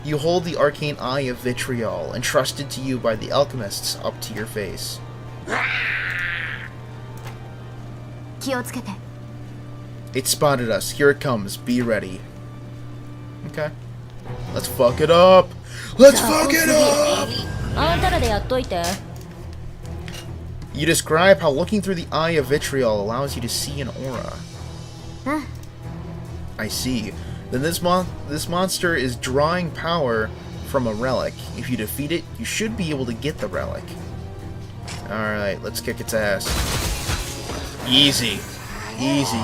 You hold the arcane Eye of Vitriol, entrusted to you by the alchemists up to your face. It spotted us. Here it comes. Be ready. Okay. Let's fuck it up. Let's fuck it up! You describe how looking through the Eye of Vitriol allows you to see an aura. I see. Then this monster is drawing power from a relic. If you defeat it, you should be able to get the relic. Alright, let's kick its ass. Easy. Easy.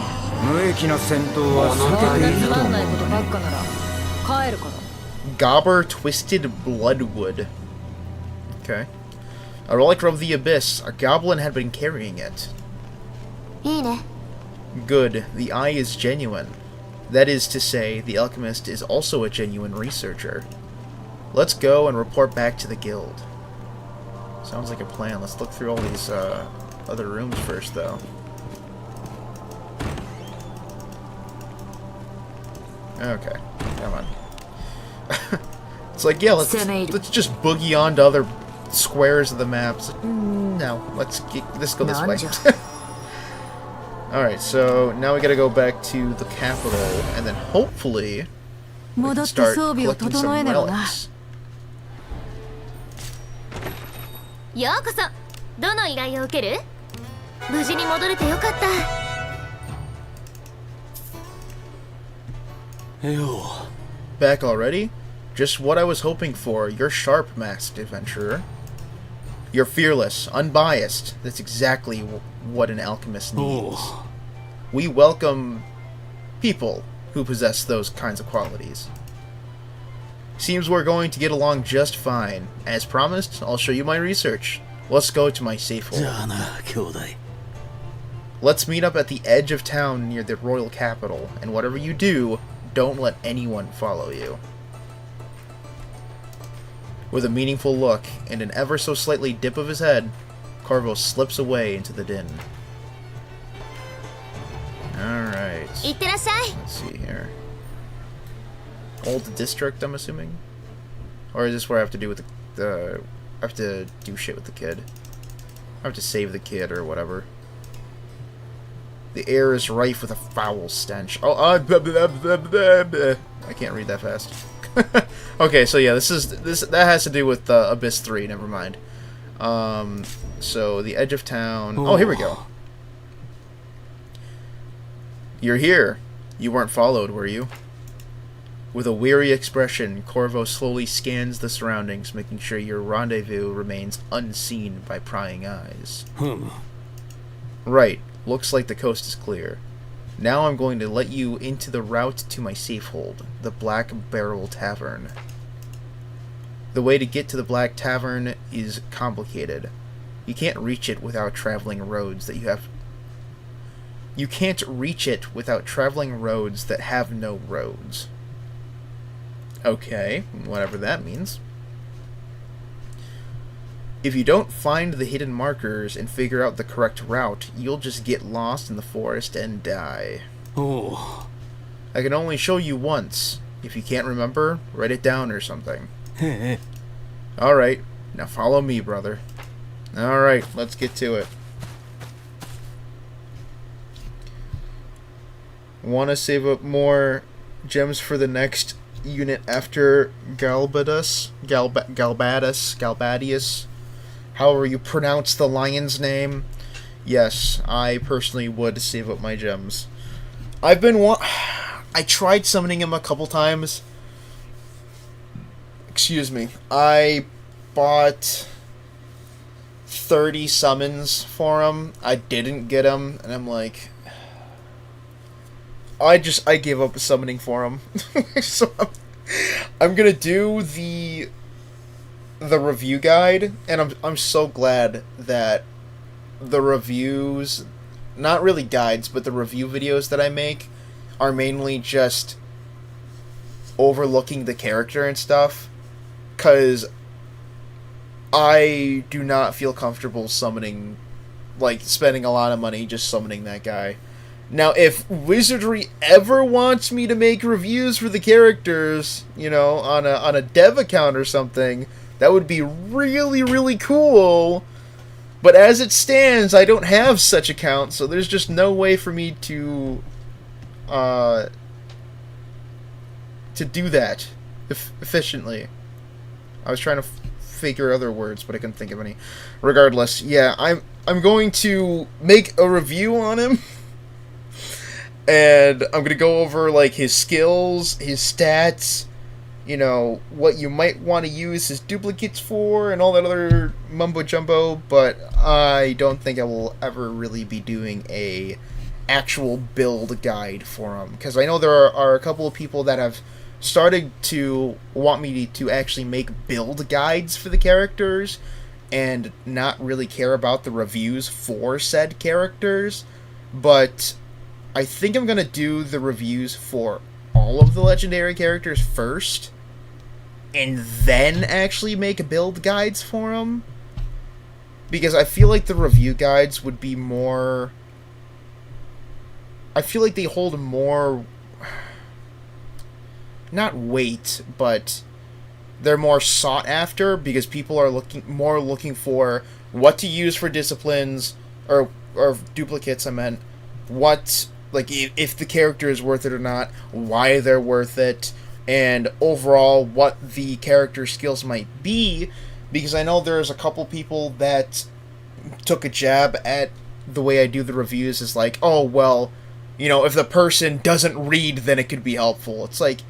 Gobber Twisted Bloodwood. Okay. A relic of the Abyss. A goblin had been carrying it. Good. The eye is genuine. That is to say, the alchemist is also a genuine researcher. Let's go and report back to the guild. Sounds like a plan. Let's look through all these other rooms first, though. Okay, come on. It's like, yeah, let's just boogie on to other squares of the maps. No, let's go this way. Alright, so now we gotta go back to the capital, and then hopefully we can start collecting some relics. Back already? Just what I was hoping for. You're sharp, masked adventurer. You're fearless, unbiased. That's exactly what an alchemist needs. Oh. We welcome people who possess those kinds of qualities. Seems we're going to get along just fine. As promised, I'll show you my research. Let's go to my safe hold. じゃあな、兄弟。 Let's meet up at the edge of town near the royal capital, and whatever you do, don't let anyone follow you. With a meaningful look and an ever so slightly dip of his head, Corvo slips away into the din. Alright. いってらっしゃい。 Let's see here. Old district, I'm assuming? Or is this where I have to do with the I have to do shit with the kid? I have to save the kid or whatever. The air is rife with a foul stench. Oh, blah, blah, blah, blah, blah. I can't read that fast. Okay, so yeah, that has to do with Abyss 3. Never mind. So the edge of town. Oh, here we go. You're here. You weren't followed, were you? With a weary expression, Corvo slowly scans the surroundings, making sure your rendezvous remains unseen by prying eyes. Right. Looks like the coast is clear. Now I'm going to let you into the route to my safe hold, the Black Barrel Tavern. The way to get to the Black Tavern is complicated. You can't reach it without traveling roads that You can't reach it without traveling roads that have no roads. Okay, whatever that means. If you don't find the hidden markers and figure out the correct route, you'll just get lost in the forest and die. Oh. I can only show you once. If you can't remember, write it down or something. Alright, now follow me, brother. Alright, let's get to it. Want to save up more gems for the next unit after Galbadius? However you pronounce the lion's name. Yes, I personally would save up my gems. I tried summoning him a couple times. Excuse me. I bought 30 summons for him. I didn't get him, and I'm like, I gave up summoning for him. So I'm gonna do the review guide, and I'm so glad that the reviews, not really guides, but the review videos that I make are mainly just overlooking the character and stuff, because I do not feel comfortable summoning, like, spending a lot of money just summoning that guy. Now, if Wizardry ever wants me to make reviews for the characters, you know, on a dev account or something, that would be really, really cool. But as it stands, I don't have such account, so there's just no way for me to do that efficiently. I was trying to figure other words, but I couldn't think of any. Regardless, yeah, I'm going to make a review on him. And I'm going to go over, like, his skills, his stats, you know, what you might want to use his duplicates for, and all that other mumbo-jumbo, but I don't think I will ever really be doing a actual build guide for him, because I know there are a couple of people that have started to want me to actually make build guides for the characters, and not really care about the reviews for said characters, but I think I'm going to do the reviews for all of the legendary characters first, and then actually make build guides for them. Because I feel like the review guides would be more... I feel like they hold more... not weight, but they're more sought after, because people are looking for what to use for disciplines, or duplicates, I meant. What... like, if the character is worth it or not, why they're worth it, and overall what the character skills might be, because I know there's a couple people that took a jab at the way I do the reviews, is like, oh, well, you know, if the person doesn't read, then it could be helpful. It's like,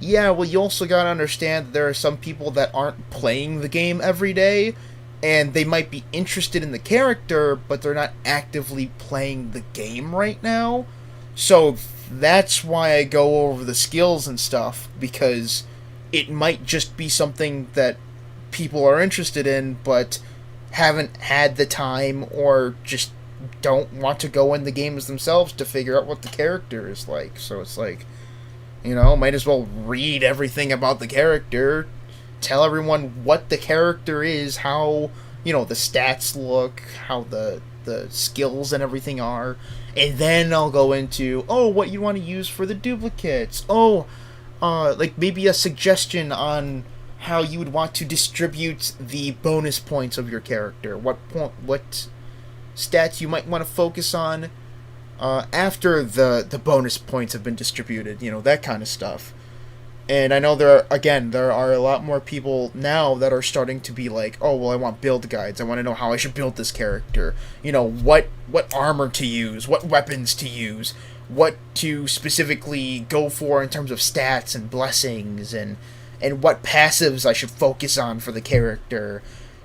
Yeah, well, you also gotta understand that there are some people that aren't playing the game every day, and they might be interested in the character, but they're not actively playing the game right now. So that's why I go over the skills and stuff, because it might just be something that people are interested in, but haven't had the time or just don't want to go in the games themselves to figure out what the character is like. So it's like, might as well read everything about the character, tell everyone what the character is, how, the stats look, how the skills and everything are, and then I'll go into, what you want to use for the duplicates. Like maybe a suggestion on how you would want to distribute the bonus points of your character. What stats you might want to focus on after the bonus points have been distributed, that kind of stuff. And I know there are a lot more people now that are starting to be like, oh, well, I want build guides. I want to know how I should build this character. What armor to use, what weapons to use, what to specifically go for in terms of stats and blessings, and what passives I should focus on for the character.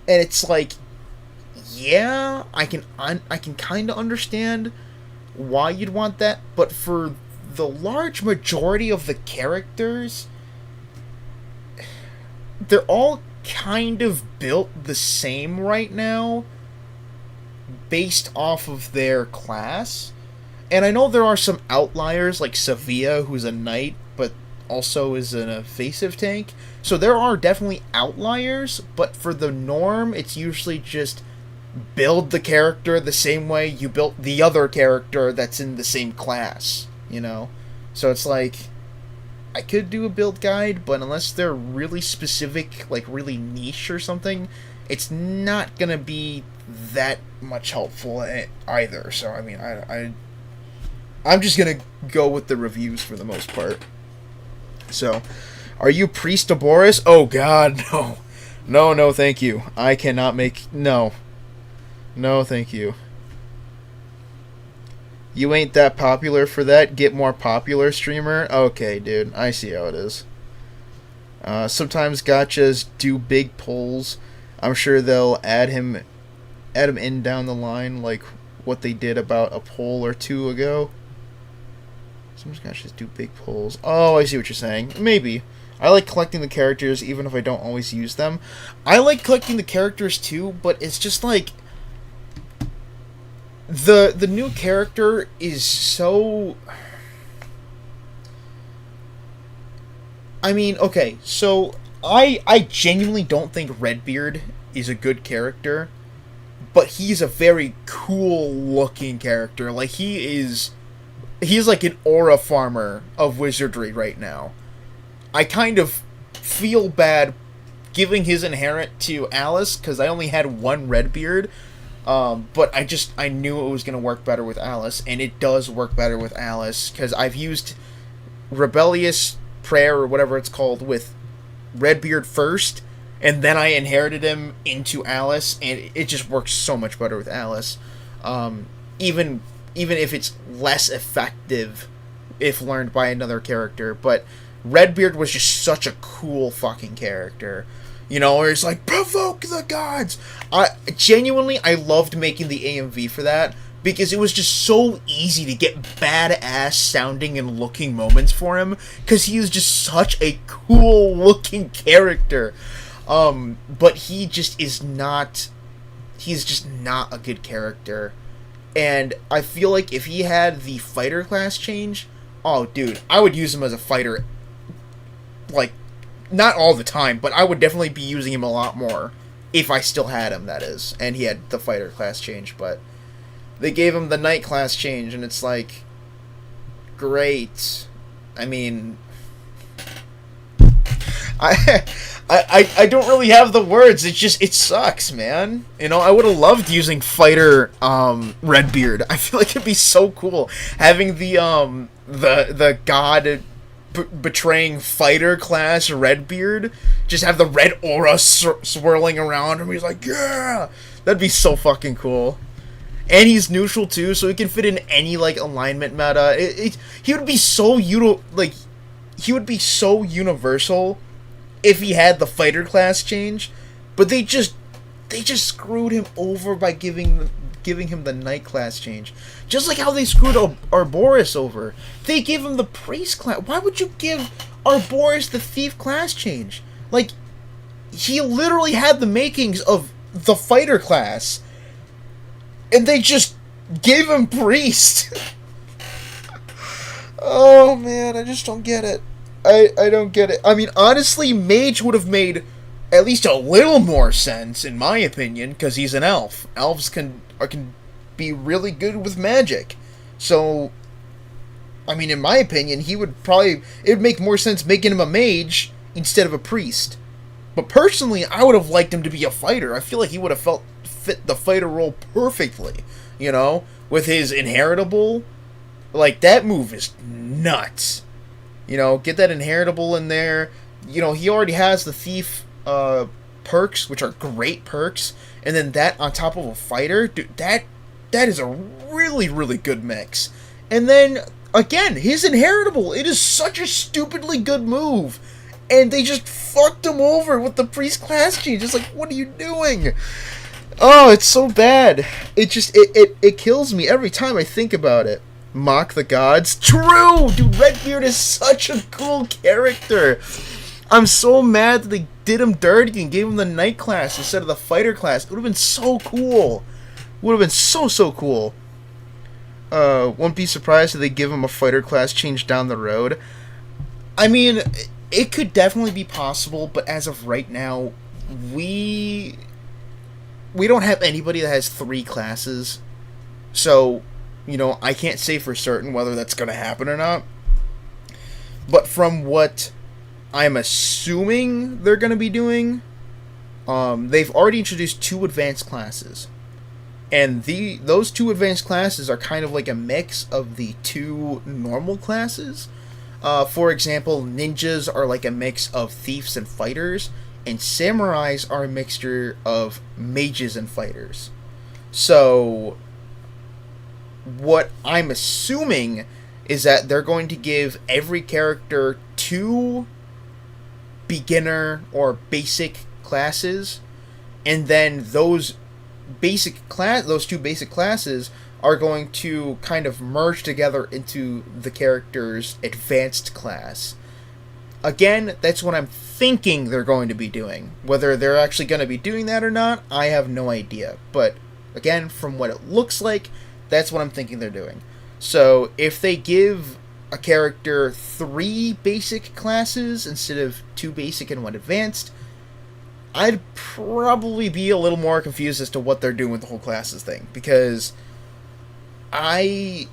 And it's like, yeah, I can kind of understand why you'd want that, but for the large majority of the characters, they're all kind of built the same right now based off of their class. And I know there are some outliers, like Sevilla, who's a knight, but also is an evasive tank. So there are definitely outliers, but for the norm, it's usually just build the character the same way you built the other character that's in the same class, So it's like, I could do a build guide, but unless they're really specific, like really niche or something, it's not gonna be that much helpful either. So I mean, I'm just gonna go with the reviews for the most part. So, are you Priest of Boris? Oh God, no. No, thank you. I cannot make... No, thank you. You ain't that popular for that? Get more popular, streamer? Okay, dude. I see how it is. Sometimes gachas do big pulls. I'm sure they'll add him in down the line, like what they did about a poll or two ago. Sometimes gachas do big pulls. Oh, I see what you're saying. Maybe. I like collecting the characters even if I don't always use them. I like collecting the characters too, but it's just like... The new character is so... I mean, okay, so I genuinely don't think Redbeard is a good character, but he's a very cool looking character. Like, he's like an aura farmer of Wizardry right now. I kind of feel bad giving his inherent to Alice, because I only had one Redbeard. But I knew it was going to work better with Alice, and it does work better with Alice, because I've used Rebellious Prayer, or whatever it's called, with Redbeard first, and then I inherited him into Alice, and it just works so much better with Alice. Even if it's less effective if learned by another character, but Redbeard was just such a cool fucking character. Where it's like, provoke the gods! I loved making the AMV for that, because it was just so easy to get badass sounding and looking moments for him, because he is just such a cool looking character. But he just is not... He's just not a good character. And I feel like if he had the fighter class change, oh dude, I would use him as a fighter, like, not all the time, but I would definitely be using him a lot more if I still had him, that is. And he had the fighter class change, but they gave him the knight class change, and it's like, great. I mean, I don't really have the words. It sucks, man. I would have loved using fighter Redbeard. I feel like it'd be so cool having the god betraying fighter class Redbeard just have the red aura swirling around him. He's like, yeah, that'd be so fucking cool. And he's neutral too, so he can fit in any like alignment meta. He would be so he would be so universal if he had the fighter class change, but they just screwed him over by giving him the knight class change. Just like how they screwed Arboris over. They gave him the priest class. Why would you give Arboris the thief class change? Like, he literally had the makings of the fighter class, and they just gave him priest. Oh man, I just don't get it. I don't get it. I mean, honestly, mage would have made at least a little more sense, in my opinion, because he's an elf. Elves can be really good with magic. So, I mean, in my opinion, it'd make more sense making him a mage instead of a priest. But personally, I would have liked him to be a fighter. I feel like he would have fit the fighter role perfectly, you know? With his inheritable. Like, that move is nuts. You know, get that inheritable in there. You know, he already has the thief perks, which are great perks. And then that on top of a fighter, dude, that is a really, really good mix. And then, again, his inheritable. It is such a stupidly good move. And they just fucked him over with the priest class change. It's like, what are you doing? Oh, it's so bad. It kills me every time I think about it. Mock the gods. True! Dude, Redbeard is such a cool character. I'm so mad that they did him dirty and gave him the knight class instead of the fighter class. It would have been so cool. Would have been so cool. Won't be surprised if they give him a fighter class change down the road. I mean, it could definitely be possible, but as of right now, we don't have anybody that has 3 classes. So, you know, I can't say for certain whether that's going to happen or not. But from what I'm assuming they're going to be doing, they've already introduced 2 advanced classes. And those 2 advanced classes are kind of like a mix of the 2 normal classes. For example, ninjas are like a mix of thieves and fighters, and samurais are a mixture of mages and fighters. So, what I'm assuming is that they're going to give every character 2 beginner or basic classes, and then those 2 basic classes are going to kind of merge together into the character's advanced class. Again, that's what I'm thinking they're going to be doing. Whether they're actually going to be doing that or not, I have no idea. But again, from what it looks like, that's what I'm thinking they're doing. So if they give a character 3 basic classes instead of 2 basic and 1 advanced, I'd probably be a little more confused as to what they're doing with the whole classes thing. Because I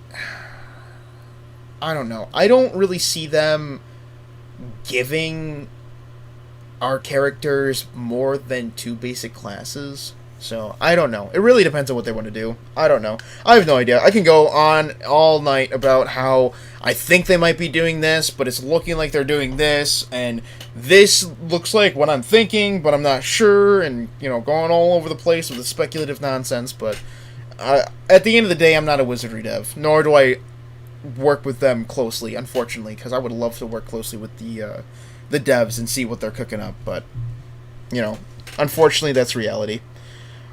don't know. I don't really see them giving our characters more than 2 basic classes. So, I don't know. It really depends on what they want to do. I don't know. I have no idea. I can go on all night about how I think they might be doing this, but it's looking like they're doing this, and this looks like what I'm thinking, but I'm not sure, and, you know, going all over the place with the speculative nonsense, but at the end of the day, I'm not a Wizardry dev, nor do I work with them closely, unfortunately, because I would love to work closely with the devs and see what they're cooking up, but, you know, unfortunately, that's reality.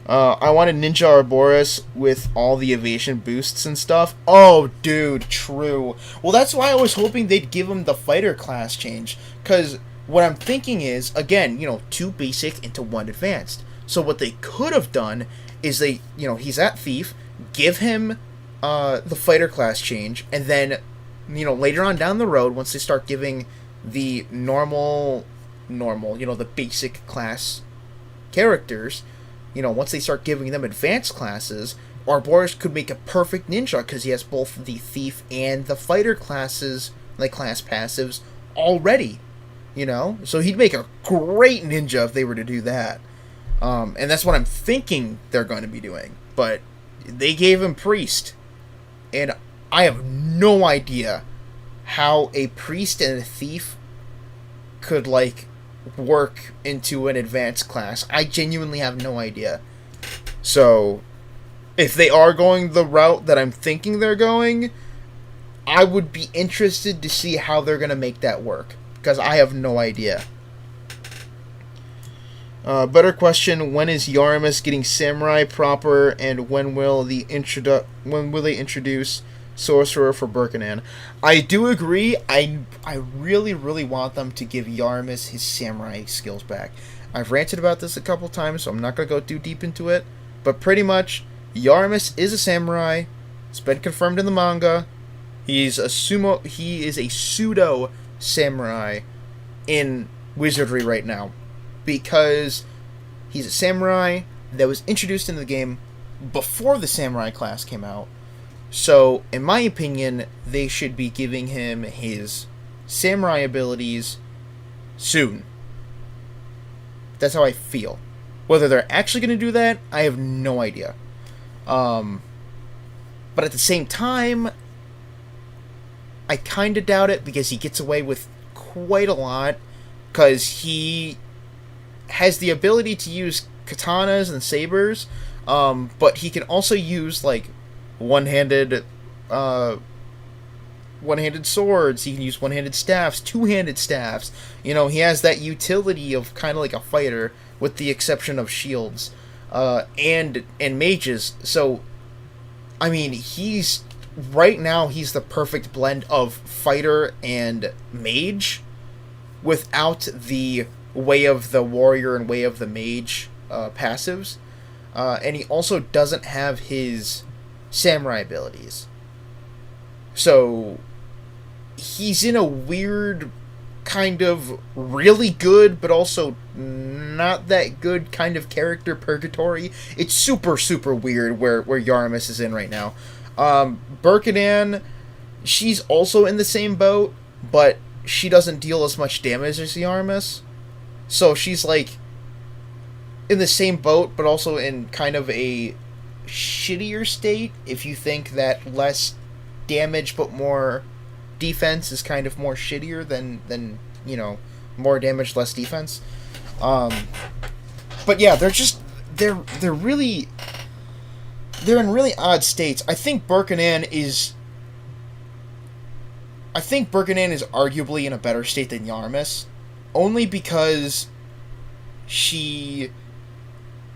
I wanted Ninja Arboris with all the evasion boosts and stuff. Oh, dude, true. Well, that's why I was hoping they'd give him the fighter class change, because what I'm thinking is, again, you know, 2 basic into 1 advanced. So what they could have done is they, you know, he's at Thief, give him the fighter class change, and then, you know, later on down the road, once they start giving the normal, you know, the basic class characters, you know, once they start giving them advanced classes, Arboris could make a perfect ninja, because he has both the Thief and the fighter classes, like class passives, already, you know? So he'd make a great ninja if they were to do that. And that's what I'm thinking they're going to be doing. But they gave him Priest, and I have no idea how a Priest and a Thief could, like, work into an advanced class. I genuinely have no idea. So, if they are going the route that I'm thinking they're going, I would be interested to see how they're going to make that work, because I have no idea. Better question, when is Yaramus getting samurai proper, and when will they introduce sorcerer for Birkanan? I do agree. I really, really want them to give Yaramus his samurai skills back. I've ranted about this a couple times, so I'm not going to go too deep into it. But pretty much, Yaramus is a samurai. It's been confirmed in the manga. He is a pseudo samurai in Wizardry right now, because he's a samurai that was introduced into the game before the samurai class came out. So, in my opinion, they should be giving him his samurai abilities soon. That's how I feel. Whether they're actually going to do that, I have no idea. But at the same time, I kind of doubt it, because he gets away with quite a lot, because he has the ability to use katanas and sabers, but he can also use, like, one-handed swords. He can use one-handed staffs, two-handed staffs. You know, he has that utility of kind of like a fighter, with the exception of shields, and mages. So, I mean, right now he's the perfect blend of fighter and mage, without the Way of the Warrior and Way of the Mage passives. And he also doesn't have his samurai abilities. So, he's in a weird kind of really good, but also not that good kind of character purgatory. It's super, super weird where Yaramus is in right now. Birkanan, she's also in the same boat, but she doesn't deal as much damage as Yaramus. So she's like in the same boat, but also in kind of a shittier state, if you think that less damage but more defense is kind of more shittier than you know, more damage, less defense. But yeah, they're in really odd states. I think Birkanan is arguably in a better state than Yaramus, only because she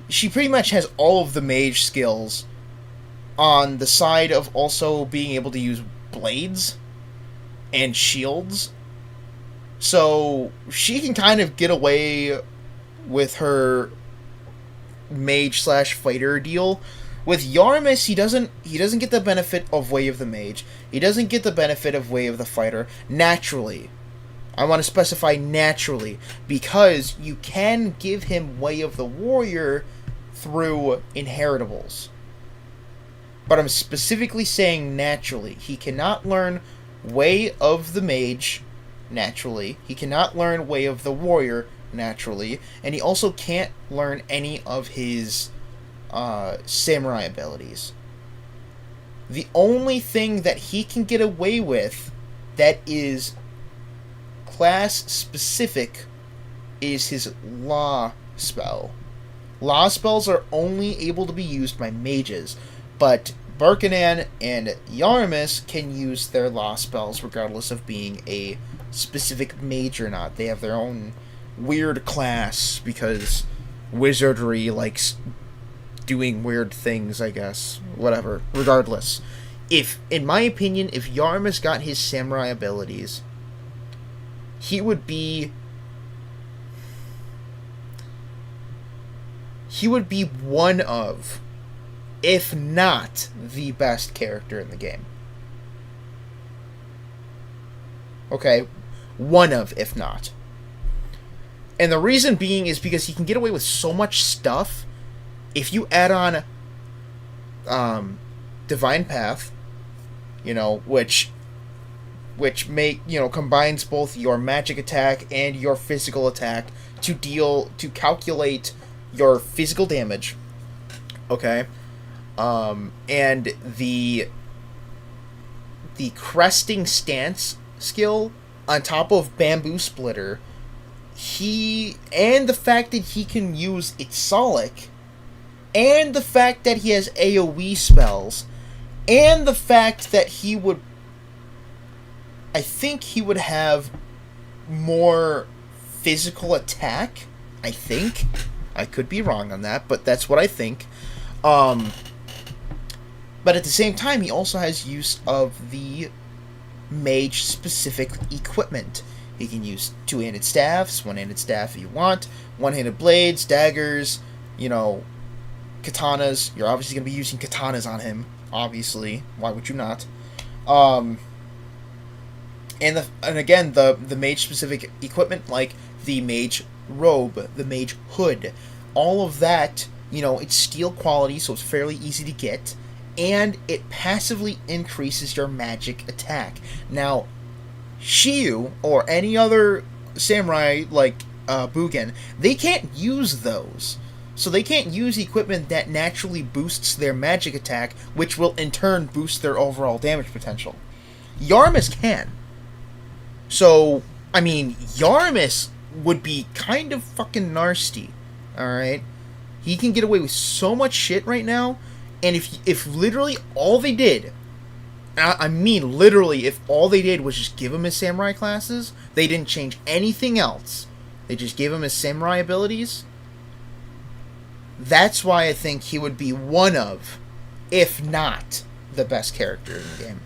pretty much has all of the mage skills on the side of also being able to use blades and shields. So she can kind of get away with her mage/fighter deal. With Yaramus, he doesn't get the benefit of Way of the Mage. He doesn't get the benefit of Way of the Fighter naturally. I want to specify naturally, because you can give him Way of the Warrior through inheritables. But I'm specifically saying naturally. He cannot learn Way of the Mage naturally. He cannot learn Way of the Warrior naturally. And he also can't learn any of his samurai abilities. The only thing that he can get away with that is class specific is his law spell. Law spells are only able to be used by mages, but Birkanan and Yaramus can use their law spells regardless of being a specific mage or not. They have their own weird class because Wizardry likes doing weird things, I guess. Whatever. Regardless. In my opinion, if Yaramus got his samurai abilities, he would be one of, if not the best character in the game. Okay? One of, if not. And the reason being is because he can get away with so much stuff. If you add on Divine Path, you know, which combines both your magic attack and your physical attack to calculate your physical damage. Okay? And the cresting stance skill on top of Bamboo Splitter, and the fact that he can use Itzalic, and the fact that he has AoE spells, and the fact that he would I think he would have more physical attack. I think. I could be wrong on that, but that's what I think. But at the same time, he also has use of the mage-specific equipment. He can use two-handed staffs, one-handed staff if you want, one-handed blades, daggers, katanas. You're obviously going to be using katanas on him, obviously. Why would you not? And again, the mage-specific equipment, like the mage robe, the mage hood, all of that, it's steel quality, so it's fairly easy to get, and it passively increases your magic attack. Now, Shiyu, or any other samurai like Bugen, they can't use those. So they can't use equipment that naturally boosts their magic attack, which will in turn boost their overall damage potential. Yaramis can. So, Yaramis would be kind of fucking nasty, alright? He can get away with so much shit right now, and if literally all they did, literally, if all they did was just give him his samurai classes, they didn't change anything else, they just gave him his samurai abilities, that's why I think he would be one of, if not, the best character in the game.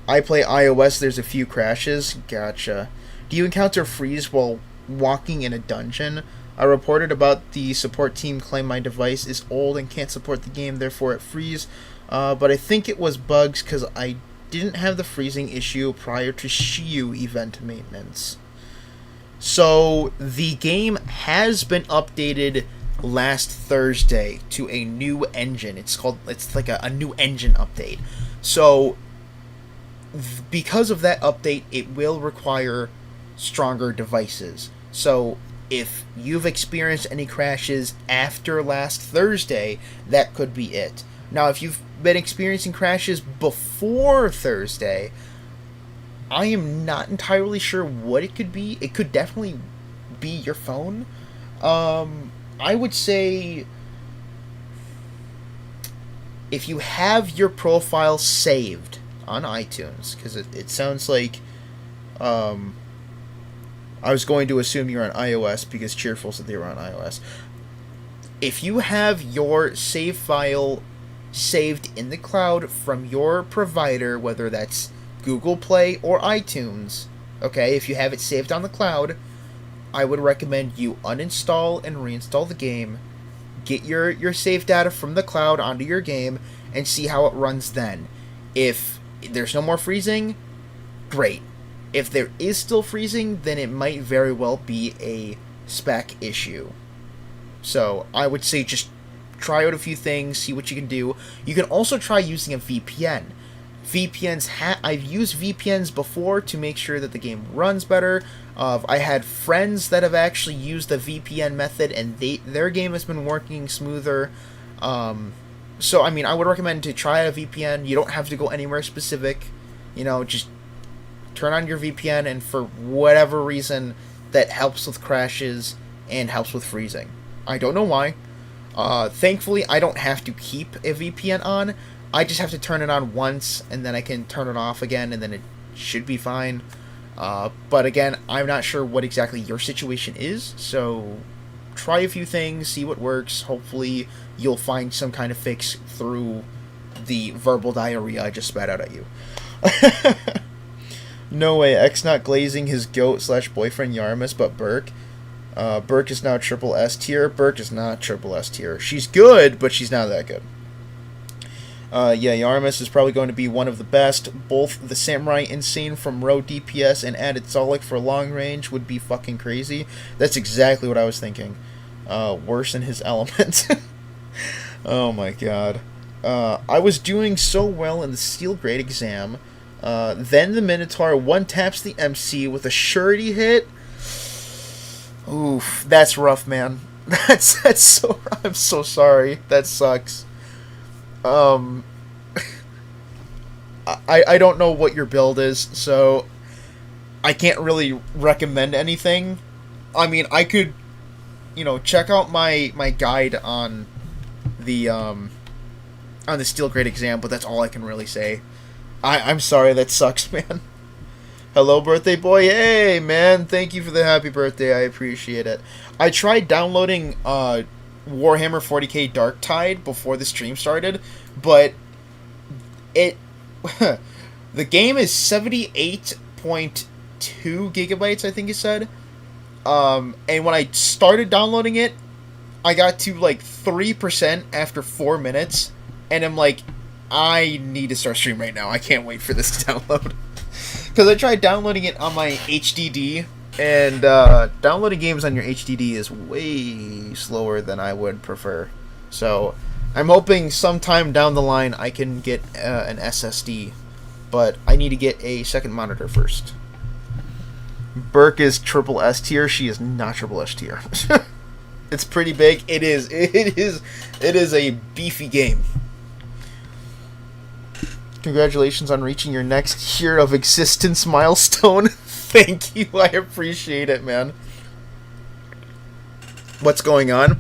I play iOS, there's a few crashes. Gotcha. Do you encounter freeze while walking in a dungeon? I reported about the support team claim my device is old and can't support the game, therefore it freeze. But I think it was bugs because I didn't have the freezing issue prior to Shiyu event maintenance. So, the game has been updated last Thursday to a new engine. It's like a new engine update. So, because of that update, it will require stronger devices. So, if you've experienced any crashes after last Thursday, that could be it. Now, if you've been experiencing crashes before Thursday, I am not entirely sure what it could be. It could definitely be your phone. I would say if you have your profile saved on iTunes, because it sounds like I was going to assume you're on iOS because Cheerful said they were on iOS. If you have your save file saved in the cloud from your provider, whether that's Google Play or iTunes, okay, if you have it saved on the cloud, I would recommend you uninstall and reinstall the game, get your save data from the cloud onto your game, and see how it runs then. If there's no more freezing, great. If there is still freezing, then it might very well be a spec issue. So, I would say just try out a few things, see what you can do. You can also try using a VPN. I've used VPNs before to make sure that the game runs better. I had friends that have actually used the VPN method, and their game has been working smoother. So, I would recommend to try a VPN. You don't have to go anywhere specific. Just turn on your VPN, and for whatever reason, that helps with crashes and helps with freezing. I don't know why. Thankfully, I don't have to keep a VPN on. I just have to turn it on once, and then I can turn it off again, and then it should be fine. But again, I'm not sure what exactly your situation is, so try a few things, see what works. Hopefully, you'll find some kind of fix through the verbal diarrhea I just spat out at you. No way, X not glazing his goat/boyfriend Yarmus, but Burke. Burke is now triple S tier. Burke is not triple S tier. She's good, but she's not that good. Yarmus is probably going to be one of the best. Both the Samurai Insane from Row DPS and added Zolik for long range would be fucking crazy. That's exactly what I was thinking. Worse in his element. Oh my god. I was doing so well in the Steel Grade exam. Then the Minotaur one-taps the MC with a surety hit. Oof, that's rough, man. That's so... I'm so sorry. That sucks. I don't know what your build is, so I can't really recommend anything. I could, check out my guide on the Steel Grade exam, but that's all I can really say. I'm sorry, that sucks, man. Hello, birthday boy. Hey, man. Thank you for the happy birthday. I appreciate it. I tried downloading Warhammer 40k Darktide before the stream started, but it the game is 78.2 gigabytes, I think you said. And when I started downloading it, I got to like 3% after 4 minutes, and I'm like, I need to start stream right now. I can't wait for this to download. Because I tried downloading it on my HDD, and downloading games on your HDD is way slower than I would prefer. So I'm hoping sometime down the line I can get an SSD, but I need to get a second monitor first. Burke is triple S tier. She is not triple S tier. It's pretty big. It is a beefy game. Congratulations on reaching your next year of existence milestone. Thank you. I appreciate it, man. What's going on?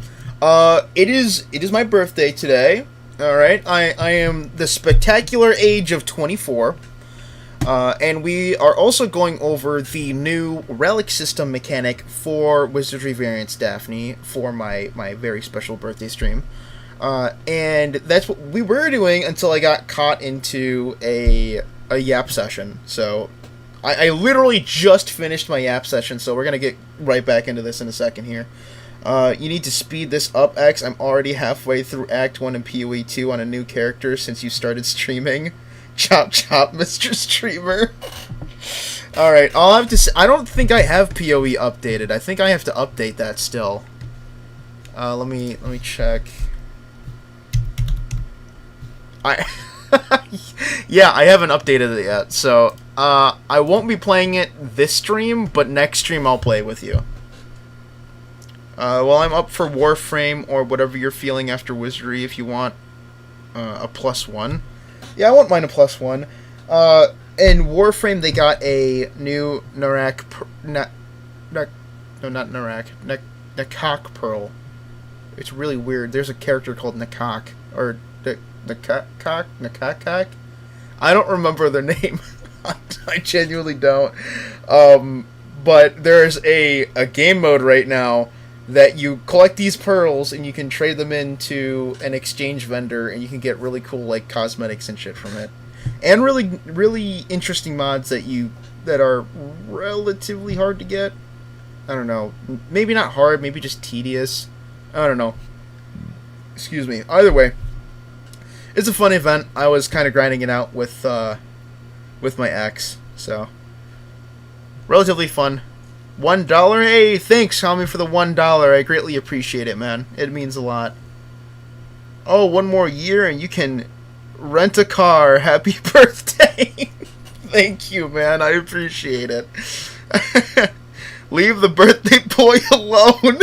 It is my birthday today. All right. I am the spectacular age of 24. And we are also going over the new relic system mechanic for Wizardry Variants Daphne for my very special birthday stream. And that's what we were doing until I got caught into a Yap session. So I literally just finished my Yap session, so we're going to get right back into this in a second here. You need to speed this up, X. I'm already halfway through Act 1 and PoE 2 on a new character since you started streaming. Chop chop, Mr. Streamer. Alright, I'll have to say, I don't think I have PoE updated. I think I have to update that still. Let me check. Yeah, I haven't updated it yet, so I won't be playing it this stream, but next stream I'll play with you. Well, I'm up for Warframe or whatever you're feeling after Wizardry if you want a +1. Yeah, I won't mind a +1. In Warframe, they got a new Narak... not Narak. Nakak Pearl. It's really weird. There's a character called Nakak. Or... Nakak? I don't remember their name. I genuinely don't. But there's a game mode right now that you collect these pearls and you can trade them into an exchange vendor and you can get really cool like cosmetics and shit from it. And really interesting mods that are relatively hard to get. I don't know. Maybe not hard, maybe just tedious. I don't know. Excuse me. Either way, it's a fun event. I was kind of grinding it out with my ex, so relatively fun. $1? Hey, thanks, homie, for the $1. I greatly appreciate it, man. It means a lot. Oh, one more year and you can rent a car. Happy birthday. Thank you, man. I appreciate it. Leave the birthday boy alone.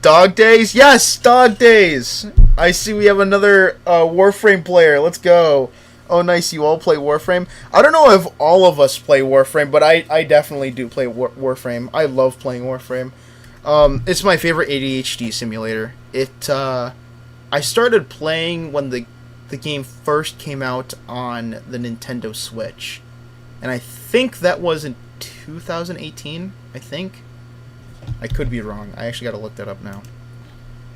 Dog days? Yes, dog days. I see we have another Warframe player. Let's go. Oh, nice. You all play Warframe? I don't know if all of us play Warframe, but I definitely do play Warframe. I love playing Warframe. It's my favorite ADHD simulator. I started playing when the game first came out on the Nintendo Switch. And I think that was in 2018, I think. I could be wrong. I actually gotta look that up now.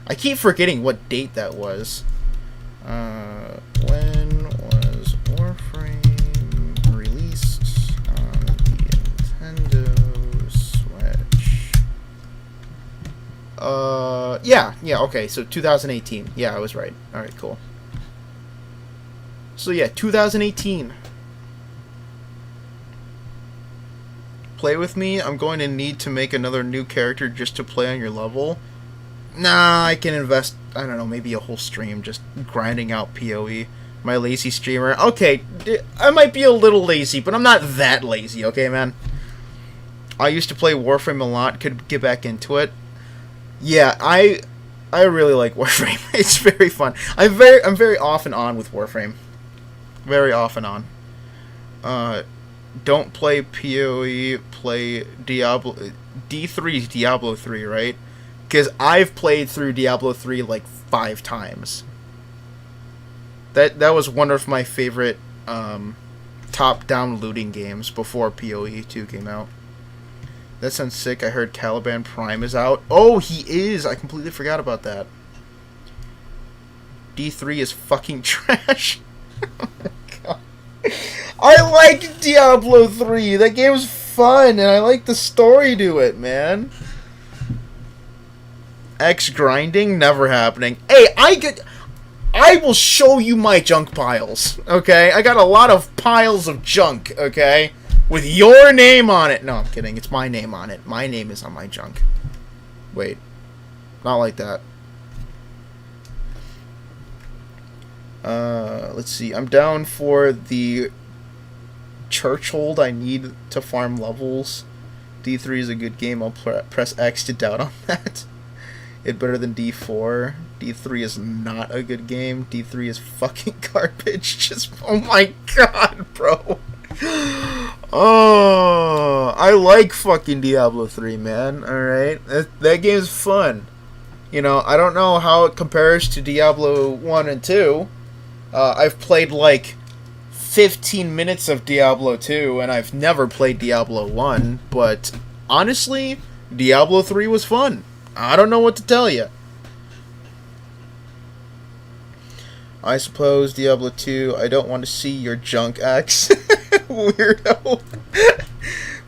I keep forgetting what date that was. When was Warframe released on the Nintendo Switch? Yeah, okay, so 2018. Yeah, I was right. Alright, cool. So yeah, 2018. Play with me? I'm going to need to make another new character just to play on your level. Nah, I can invest, I don't know, maybe a whole stream just grinding out PoE. My lazy streamer. Okay, I might be a little lazy, but I'm not that lazy, okay, man? I used to play Warframe a lot, could get back into it. Yeah, I really like Warframe. It's very fun. I'm very off and on with Warframe. Very off and on. Don't play PoE, play Diablo... D3 is Diablo 3, right? Because I've played through Diablo 3 like 5 times. That was one of my favorite top-down looting games before PoE 2 came out. That sounds sick. I heard Caliban Prime is out. Oh, he is! I completely forgot about that. D3 is fucking trash. Oh my god. I like Diablo 3. That game's fun, and I like the story to it, man. X grinding, never happening. Hey, I will show you my junk piles, okay? I got a lot of piles of junk, okay? With your name on it. No, I'm kidding. It's my name on it. My name is on my junk. Wait. Not like that. Let's see. I'm down for the church hold I need to farm levels. D3 is a good game. I'll press X to doubt on that. It better than D4. D3 is not a good game. D3 is fucking garbage. Just, oh my god, bro. Oh, I like fucking Diablo 3, man. Alright? That game's fun. You know, I don't know how it compares to Diablo 1 and 2. I've played like 15 minutes of Diablo 2, and I've never played Diablo 1, but honestly, Diablo 3 was fun. I don't know what to tell you. I suppose Diablo 2, I don't want to see your junk X. Weirdo.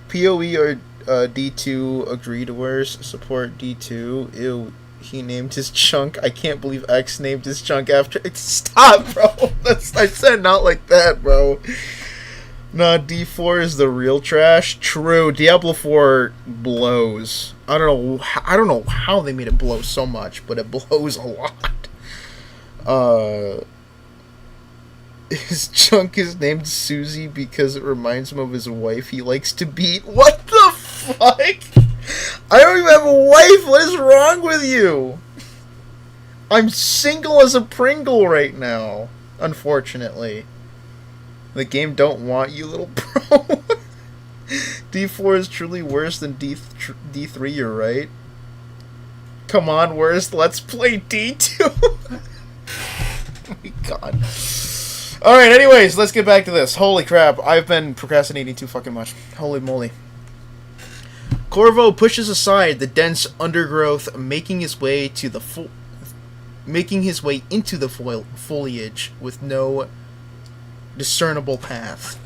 PoE or D2 agree to worse. Support D2. Ew. He named his chunk. I can't believe X named his chunk after. Stop, bro. I said not like that, bro. Nah, D4 is the real trash. True. Diablo 4 blows. I don't know how they made it blow so much, but it blows a lot. His chunk is named Susie because it reminds him of his wife he likes to beat. What the fuck? I don't even have a wife. What is wrong with you? I'm single as a Pringle right now. Unfortunately. The game don't want you, little bro. D4 is truly worse than D3, you're right. Come on, worst. Let's play D2. Oh my god. Alright, anyways, let's get back to this. Holy crap, I've been procrastinating too fucking much. Holy moly. Corvo pushes aside the dense undergrowth, making his way into the foliage with no discernible path.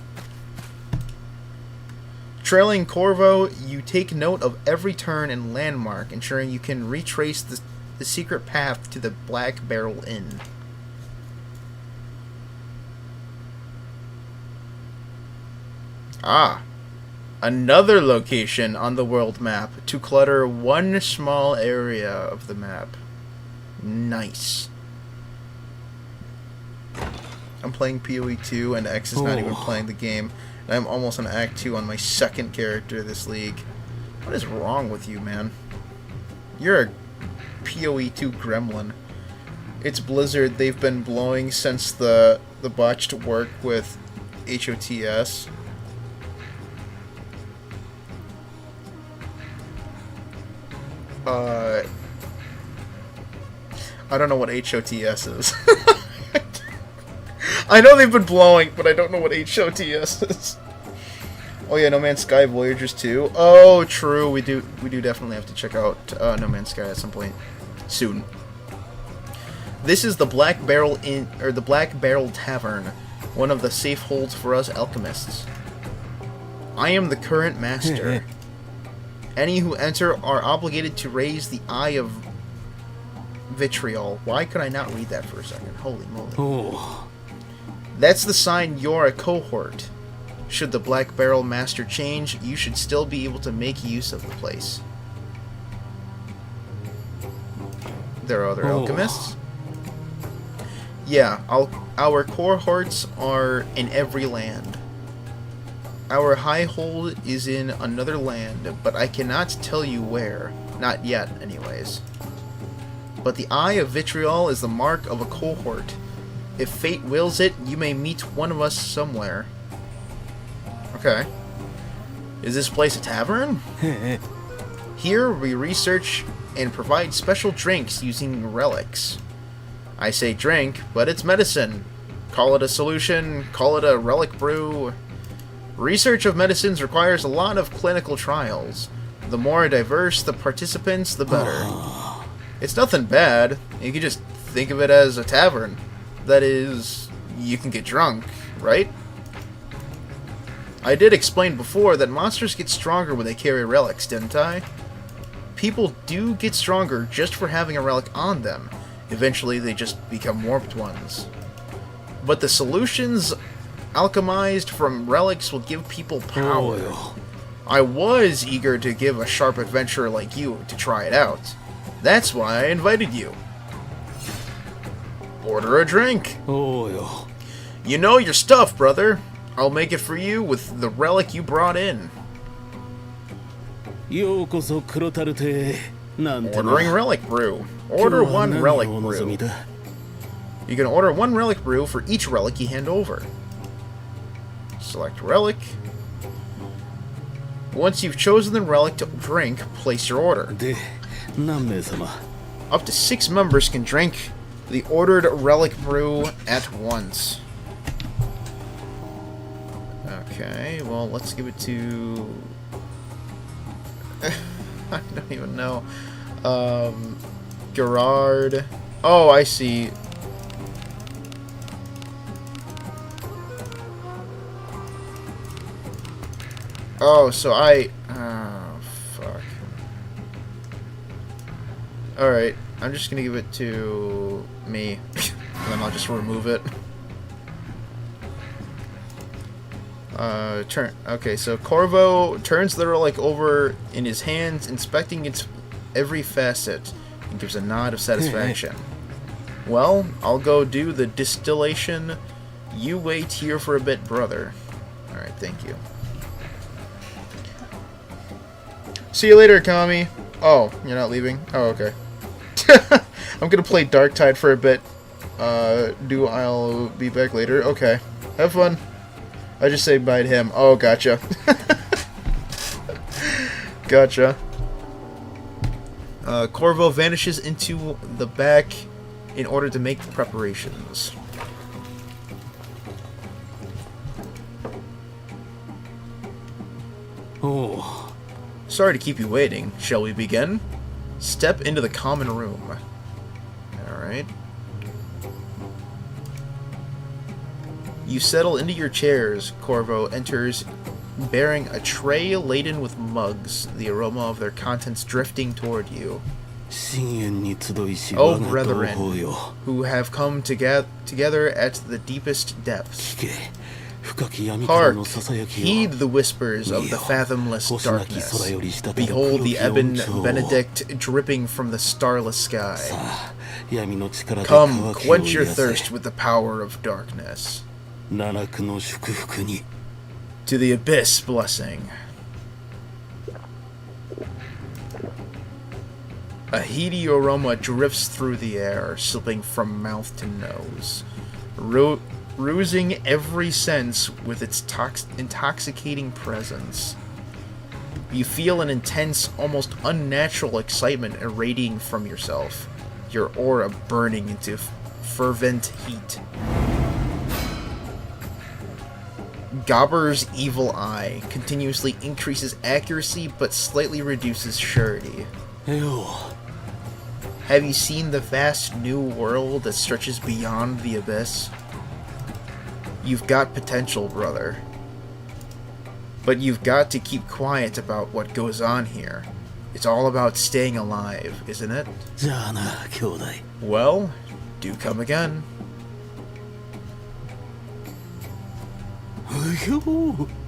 Trailing Corvo, you take note of every turn and landmark, ensuring you can retrace the secret path to the Black Barrel Inn. Ah. Another location on the world map to clutter one small area of the map. Nice. I'm playing PoE 2 and X is not even playing the game. And I'm almost on Act 2 on my second character this league. What is wrong with you, man? You're a PoE 2 gremlin. It's Blizzard. They've been blowing since the botched work with HOTS. I don't know what HOTS is. I know they've been blowing, but I don't know what HOTS is. Oh yeah, No Man's Sky Voyagers 2. Oh, true. We do definitely have to check out No Man's Sky at some point soon. This is the Black Barrel Inn, or the Black Barrel Tavern, one of the safe holds for us alchemists. I am the current master. Any who enter are obligated to raise the Eye of Vitriol. Why could I not read that for a second? Holy moly. Oh. That's the sign you're a cohort. Should the Black Barrel Master change, you should still be able to make use of the place. There are other alchemists? Yeah, our cohorts are in every land. Our high hold is in another land, but I cannot tell you where. Not yet, anyways. But the Eye of Vitriol is the mark of a cohort. If fate wills it, you may meet one of us somewhere. Okay. Is this place a tavern? Here we research and provide special drinks using relics. I say drink, but it's medicine. Call it a solution, call it a relic brew. Research of medicines requires a lot of clinical trials. The more diverse the participants, the better. It's nothing bad. You can just think of it as a tavern. That is, you can get drunk, right? I did explain before that monsters get stronger when they carry relics, didn't I? People do get stronger just for having a relic on them. Eventually, they just become warped ones. But the solutions alchemized from relics will give people power. I was eager to give a sharp adventurer like you to try it out. That's why I invited you. Order a drink. You know your stuff, brother. I'll make it for you with the relic you brought in. Ordering relic brew. Order one relic brew. You can order one relic brew for each relic you hand over. Select relic. Once you've chosen the relic to drink, place your order. Up to 6 members can drink the ordered relic brew at once. Okay, well, let's give it to... I don't even know. Gerard. Oh, I see. Oh, so I... Oh, fuck. Alright, I'm just gonna give it to me. And then I'll just remove it. Okay, so Corvo turns the relic over in his hands, inspecting its every facet, and gives a nod of satisfaction. Well, I'll go do the distillation. You wait here for a bit, brother. Alright, thank you. See you later, Kami. Oh, you're not leaving? Oh, okay. I'm gonna play Darktide for a bit. I'll be back later. Okay. Have fun. I just say bye to him. Oh, gotcha. Gotcha. Corvo vanishes into the back in order to make the preparations. Oh. Sorry to keep you waiting. Shall we begin? Step into the common room. Alright. You settle into your chairs. Corvo enters bearing a tray laden with mugs, the aroma of their contents drifting toward you. O brethren, who have come together at the deepest depths. Hark! Heed the whispers of the fathomless darkness. Behold the Ebon Benedict dripping from the starless sky. Come, quench your thirst with the power of darkness. To the Abyss blessing. A heady aroma drifts through the air, slipping from mouth to nose, rousing every sense with its intoxicating presence. You feel an intense, almost unnatural excitement irradiating from yourself, your aura burning into fervent heat. Gobber's evil eye continuously increases accuracy but slightly reduces surety. Ew. Have you seen the vast new world that stretches beyond the abyss? You've got potential, brother. But you've got to keep quiet about what goes on here. It's all about staying alive, isn't it? Well, do come again.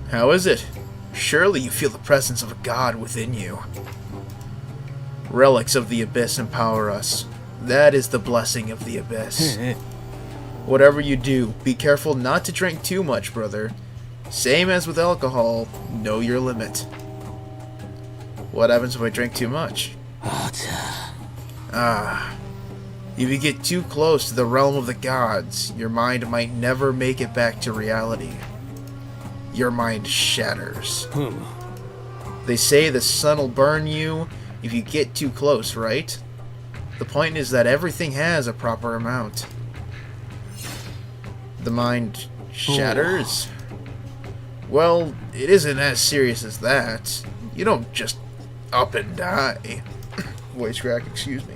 How is it? Surely you feel the presence of a god within you. Relics of the Abyss empower us. That is the blessing of the Abyss. Whatever you do, be careful not to drink too much, brother. Same as with alcohol, know your limit. What happens if I drink too much? If you get too close to the realm of the gods, your mind might never make it back to reality. Your mind shatters. They say the sun will burn you if you get too close, right? The point is that everything has a proper amount. The mind shatters? Well, it isn't as serious as that. You don't just up and die. Voice crack, excuse me.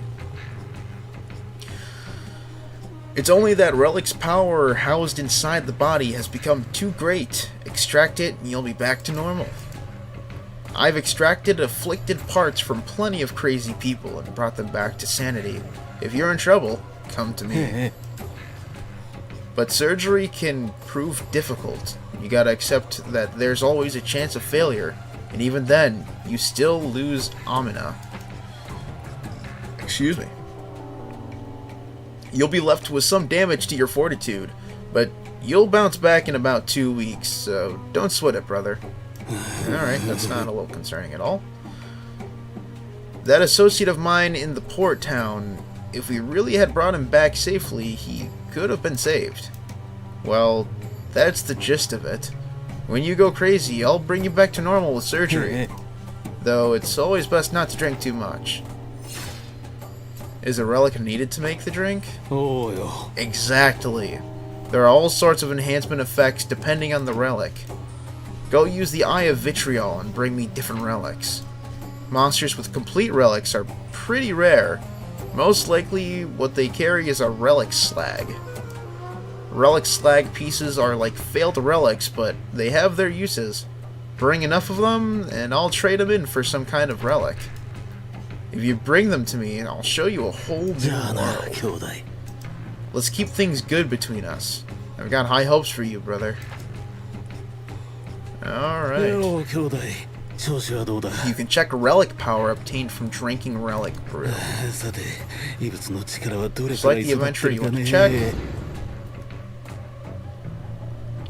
It's only that Relic's power housed inside the body has become too great. Extract it and you'll be back to normal. I've extracted afflicted parts from plenty of crazy people and brought them back to sanity. If you're in trouble, come to me. But surgery can prove difficult. You gotta accept that there's always a chance of failure, and even then, you still lose Amina. Excuse me. You'll be left with some damage to your fortitude, but you'll bounce back in about 2 weeks, so don't sweat it, brother. Alright, that's not a little concerning at all. That associate of mine in the port town, if we really had brought him back safely, he could have been saved. Well, that's the gist of it. When you go crazy, I'll bring you back to normal with surgery. Though it's always best not to drink too much. Is a relic needed to make the drink? Oh, exactly. There are all sorts of enhancement effects depending on the relic. Go use the Eye of Vitriol and bring me different relics. Monsters with complete relics are pretty rare. Most likely, what they carry is a relic slag. Relic slag pieces are like failed relics, but they have their uses. Bring enough of them, and I'll trade them in for some kind of relic. If you bring them to me, I'll show you a whole new world. Let's keep things good between us. I've got high hopes for you, brother. Alright. You can check relic power obtained from drinking relic brew. Select the adventure you want to check.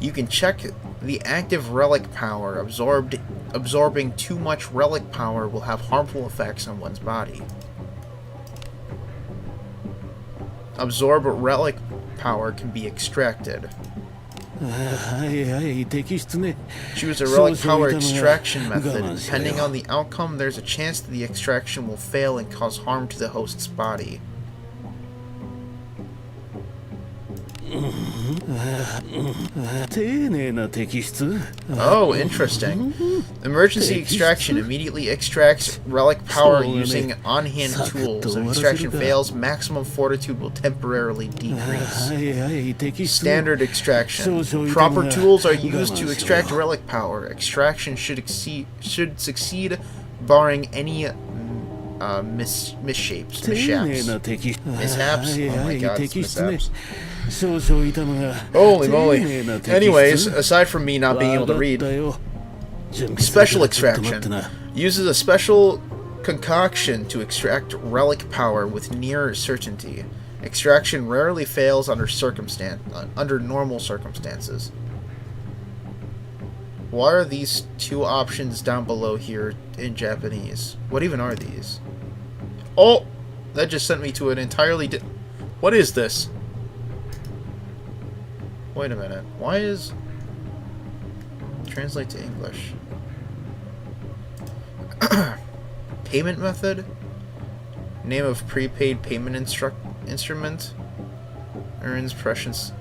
You can check the active relic power. Absorbing too much relic power will have harmful effects on one's body. Absorb relic power can be extracted. Choose a relic power extraction method. Depending on the outcome, there's a chance that the extraction will fail and cause harm to the host's body. Oh, interesting. Emergency extraction immediately extracts relic power using on-hand tools. If extraction fails, maximum fortitude will temporarily decrease. Standard extraction. Proper tools are used to extract relic power. Extraction should succeed barring any mishaps. Mishaps? Oh my god, it's mishaps. Holy moly. Anyways, aside from me not being able to read, special extraction uses a special concoction to extract relic power with near certainty. Extraction rarely fails under normal circumstances. Why are these two options down below here in Japanese? What even are these? Oh! That just sent me to an entirely what is this? Wait a minute. Why is... Translate to English. Payment method? Name of prepaid payment instrument? Aaron's precious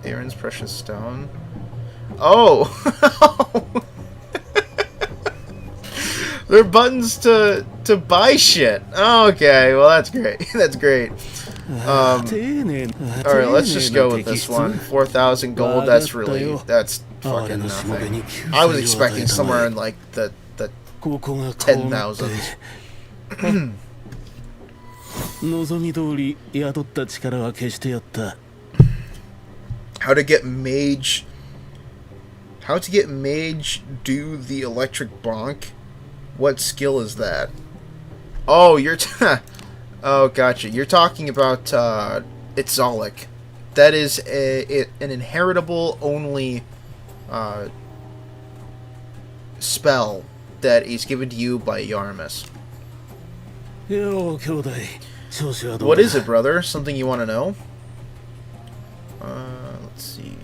stone. Oh! They're buttons to buy shit. Okay, well that's great. That's great. Alright, let's just go with this one. 4,000 gold, that's fucking nothing. I was expecting somewhere in like the 10,000s. How to get mage do the electric bonk? What skill is that? Oh, oh, gotcha. You're talking about Itzalik. That is an inheritable only spell that is given to you by Yaramis. What is it, brother? Something you want to know? Let's see.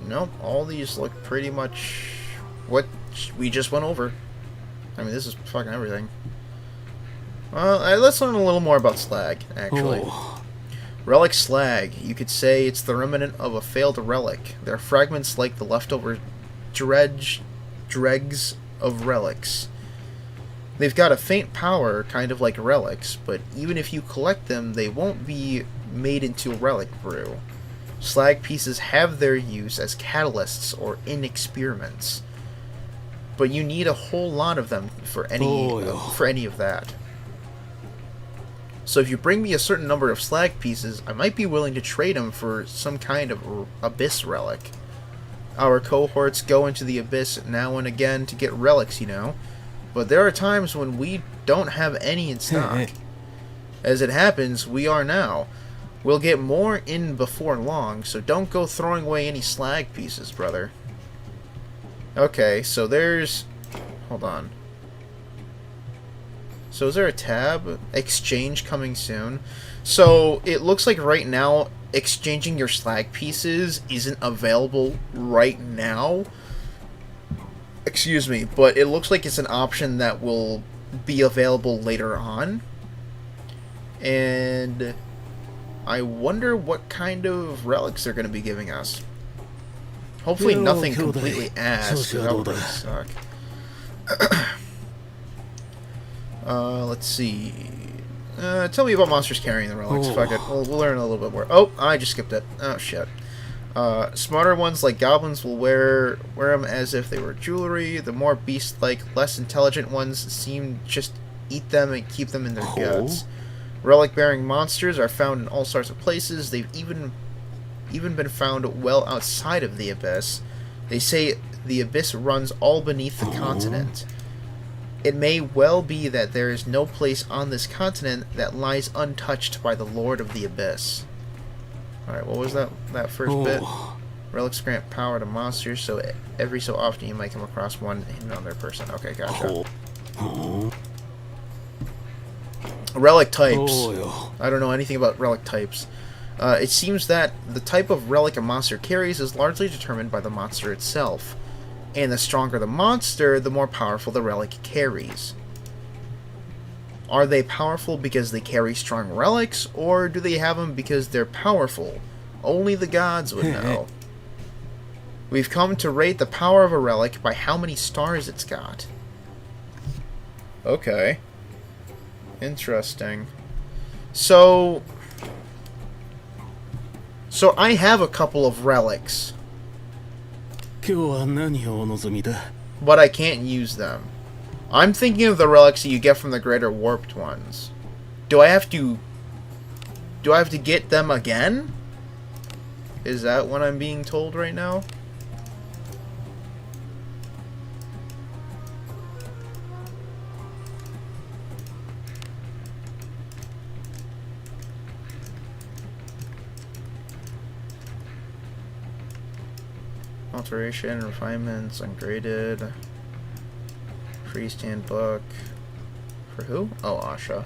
Nope, all these look pretty much what we just went over. I mean, this is fucking everything. Well, let's learn a little more about slag, actually. Relic slag. You could say it's the remnant of a failed relic. They're fragments like the leftover dregs of relics. They've got a faint power, kind of like relics, but even if you collect them, they won't be made into relic brew. Slag pieces have their use as catalysts or in experiments, but you need a whole lot of them for any of that. So if you bring me a certain number of slag pieces, I might be willing to trade them for some kind of abyss relic. Our cohorts go into the abyss now and again to get relics, you know, but there are times when we don't have any in stock. As it happens, we are now. We'll get more in before long, so don't go throwing away any slag pieces, brother. Okay, so there's... Hold on. So is there a tab? Exchange coming soon. So it looks like right now exchanging your slag pieces isn't available right now. Excuse me, but it looks like it's an option that will be available later on. And I wonder what kind of relics they're going to be giving us. Hopefully nothing completely ass, 'cause that would really suck. Let's see. Tell me about monsters carrying the relics. Fuck it. We'll learn a little bit more. Oh, I just skipped it. Oh, shit. Smarter ones like goblins will wear them as if they were jewelry. The more beast-like, less intelligent ones seem just eat them and keep them in their guts. Relic-bearing monsters are found in all sorts of places. They've even been found well outside of the abyss. They say the abyss runs all beneath the continent. It may well be that there is no place on this continent that lies untouched by the Lord of the Abyss. Alright, what was that first bit? Relics grant power to monsters, so every so often you might come across one hidden on their person. Okay, gotcha. Relic types. I don't know anything about relic types. It seems that the type of relic a monster carries is largely determined by the monster itself. And the stronger the monster, the more powerful the relic carries. Are they powerful because they carry strong relics, or do they have them because they're powerful? Only the gods would know. We've come to rate the power of a relic by how many stars it's got. Okay. Interesting. So I have a couple of relics, but I can't use them. I'm thinking of the relics that you get from the Greater Warped ones. Do I have to get them again? Is that what I'm being told right now? Alteration, refinements, ungraded. Priest handbook. For who? Oh, Asha.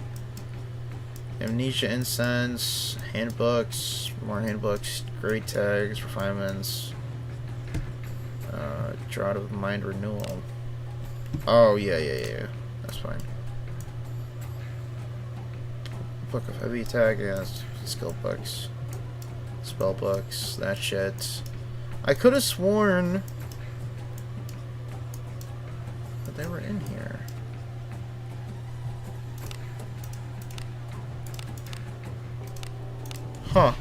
Amnesia incense, handbooks, more handbooks, grade tags, refinements. Drought of mind renewal. Oh, yeah. That's fine. Book of heavy attack, yeah, skill books. Spell books, that shit. I could have sworn that they were in here. Huh.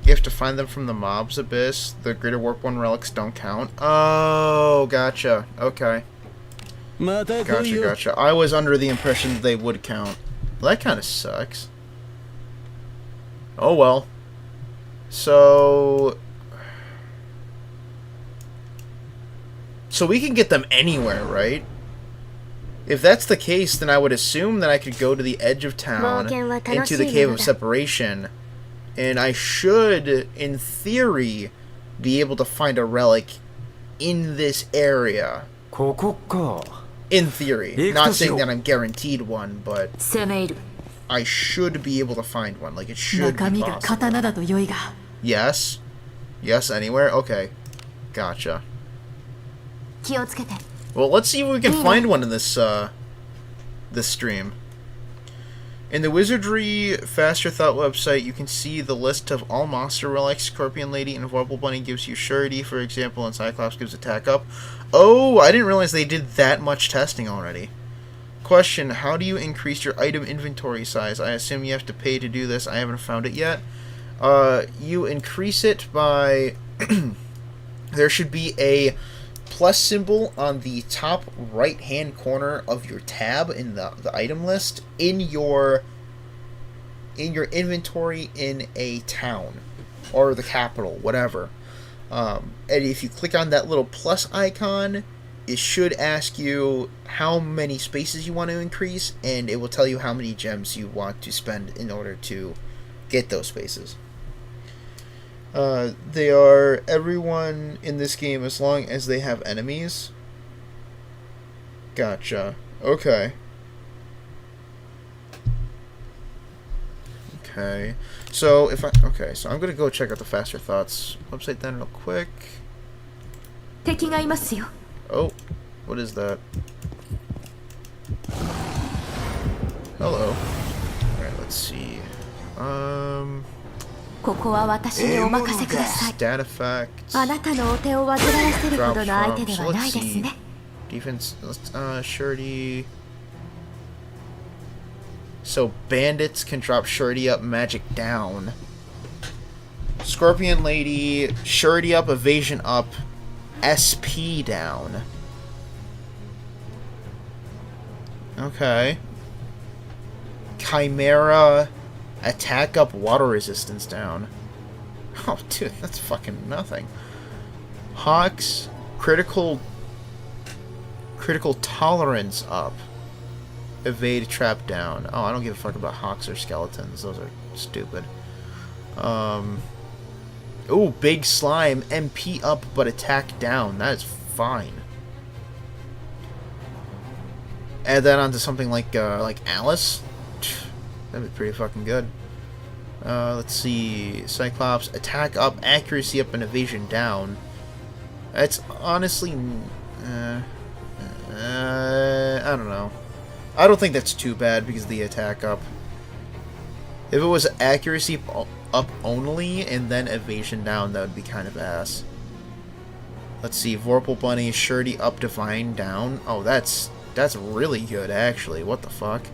You have to find them from the mob's abyss. The Greater Warp 1 relics don't count. Oh, gotcha. Okay. Gotcha. I was under the impression they would count. Well, that kind of sucks. Oh well. So we can get them anywhere, right? If that's the case, then I would assume that I could go to the edge of town, into the Cave of Separation, and I should, in theory, be able to find a relic in this area. In theory. Not saying that I'm guaranteed one, but I should be able to find one. Like, it should be possible. Yes? Yes, anywhere? Okay. Gotcha. Well, let's see if we can find one in this stream. In the Wizardry Faster Thought website, you can see the list of all monster relics. Scorpion Lady and Vorpal Bunny gives you surety, for example, and Cyclops gives attack up. Oh, I didn't realize they did that much testing already. Question, how do you increase your item inventory size? I assume you have to pay to do this. I haven't found it yet. You increase it by... there should be a plus symbol on the top right-hand corner of your tab in the item list in your inventory in a town or the capital, whatever. And if you click on that little plus icon, it should ask you how many spaces you want to increase, and it will tell you how many gems you want to spend in order to get those spaces. They are everyone in this game as long as they have enemies. Gotcha. Okay. Okay. So so I'm gonna go check out the Faster Thoughts website then real quick. 敵がいますよ Oh, what is that? Hello. Alright, let's see. ここは私にお任せください Stat effects. あなたのお手を煩わせるほどの相手ではないですね Defense, surety. So bandits can drop surety up, magic down. Scorpion Lady, surety up, evasion up, SP down. Okay. Chimera, attack up, water resistance down. Oh, dude, that's fucking nothing. Hawks, critical tolerance up. Evade trap down. Oh, I don't give a fuck about hawks or skeletons. Those are stupid. Ooh, big slime. MP up, but attack down. That is fine. Add that onto something like Alice. That'd be pretty fucking good. Let's see. Cyclops, attack up, accuracy up, and evasion down. That's honestly... I don't know. I don't think that's too bad because of the attack up. If it was accuracy up only and then evasion down, that would be kind of ass. Let's see. Vorpal Bunny, surety up, divine down. Oh, that's really good, actually. What the fuck?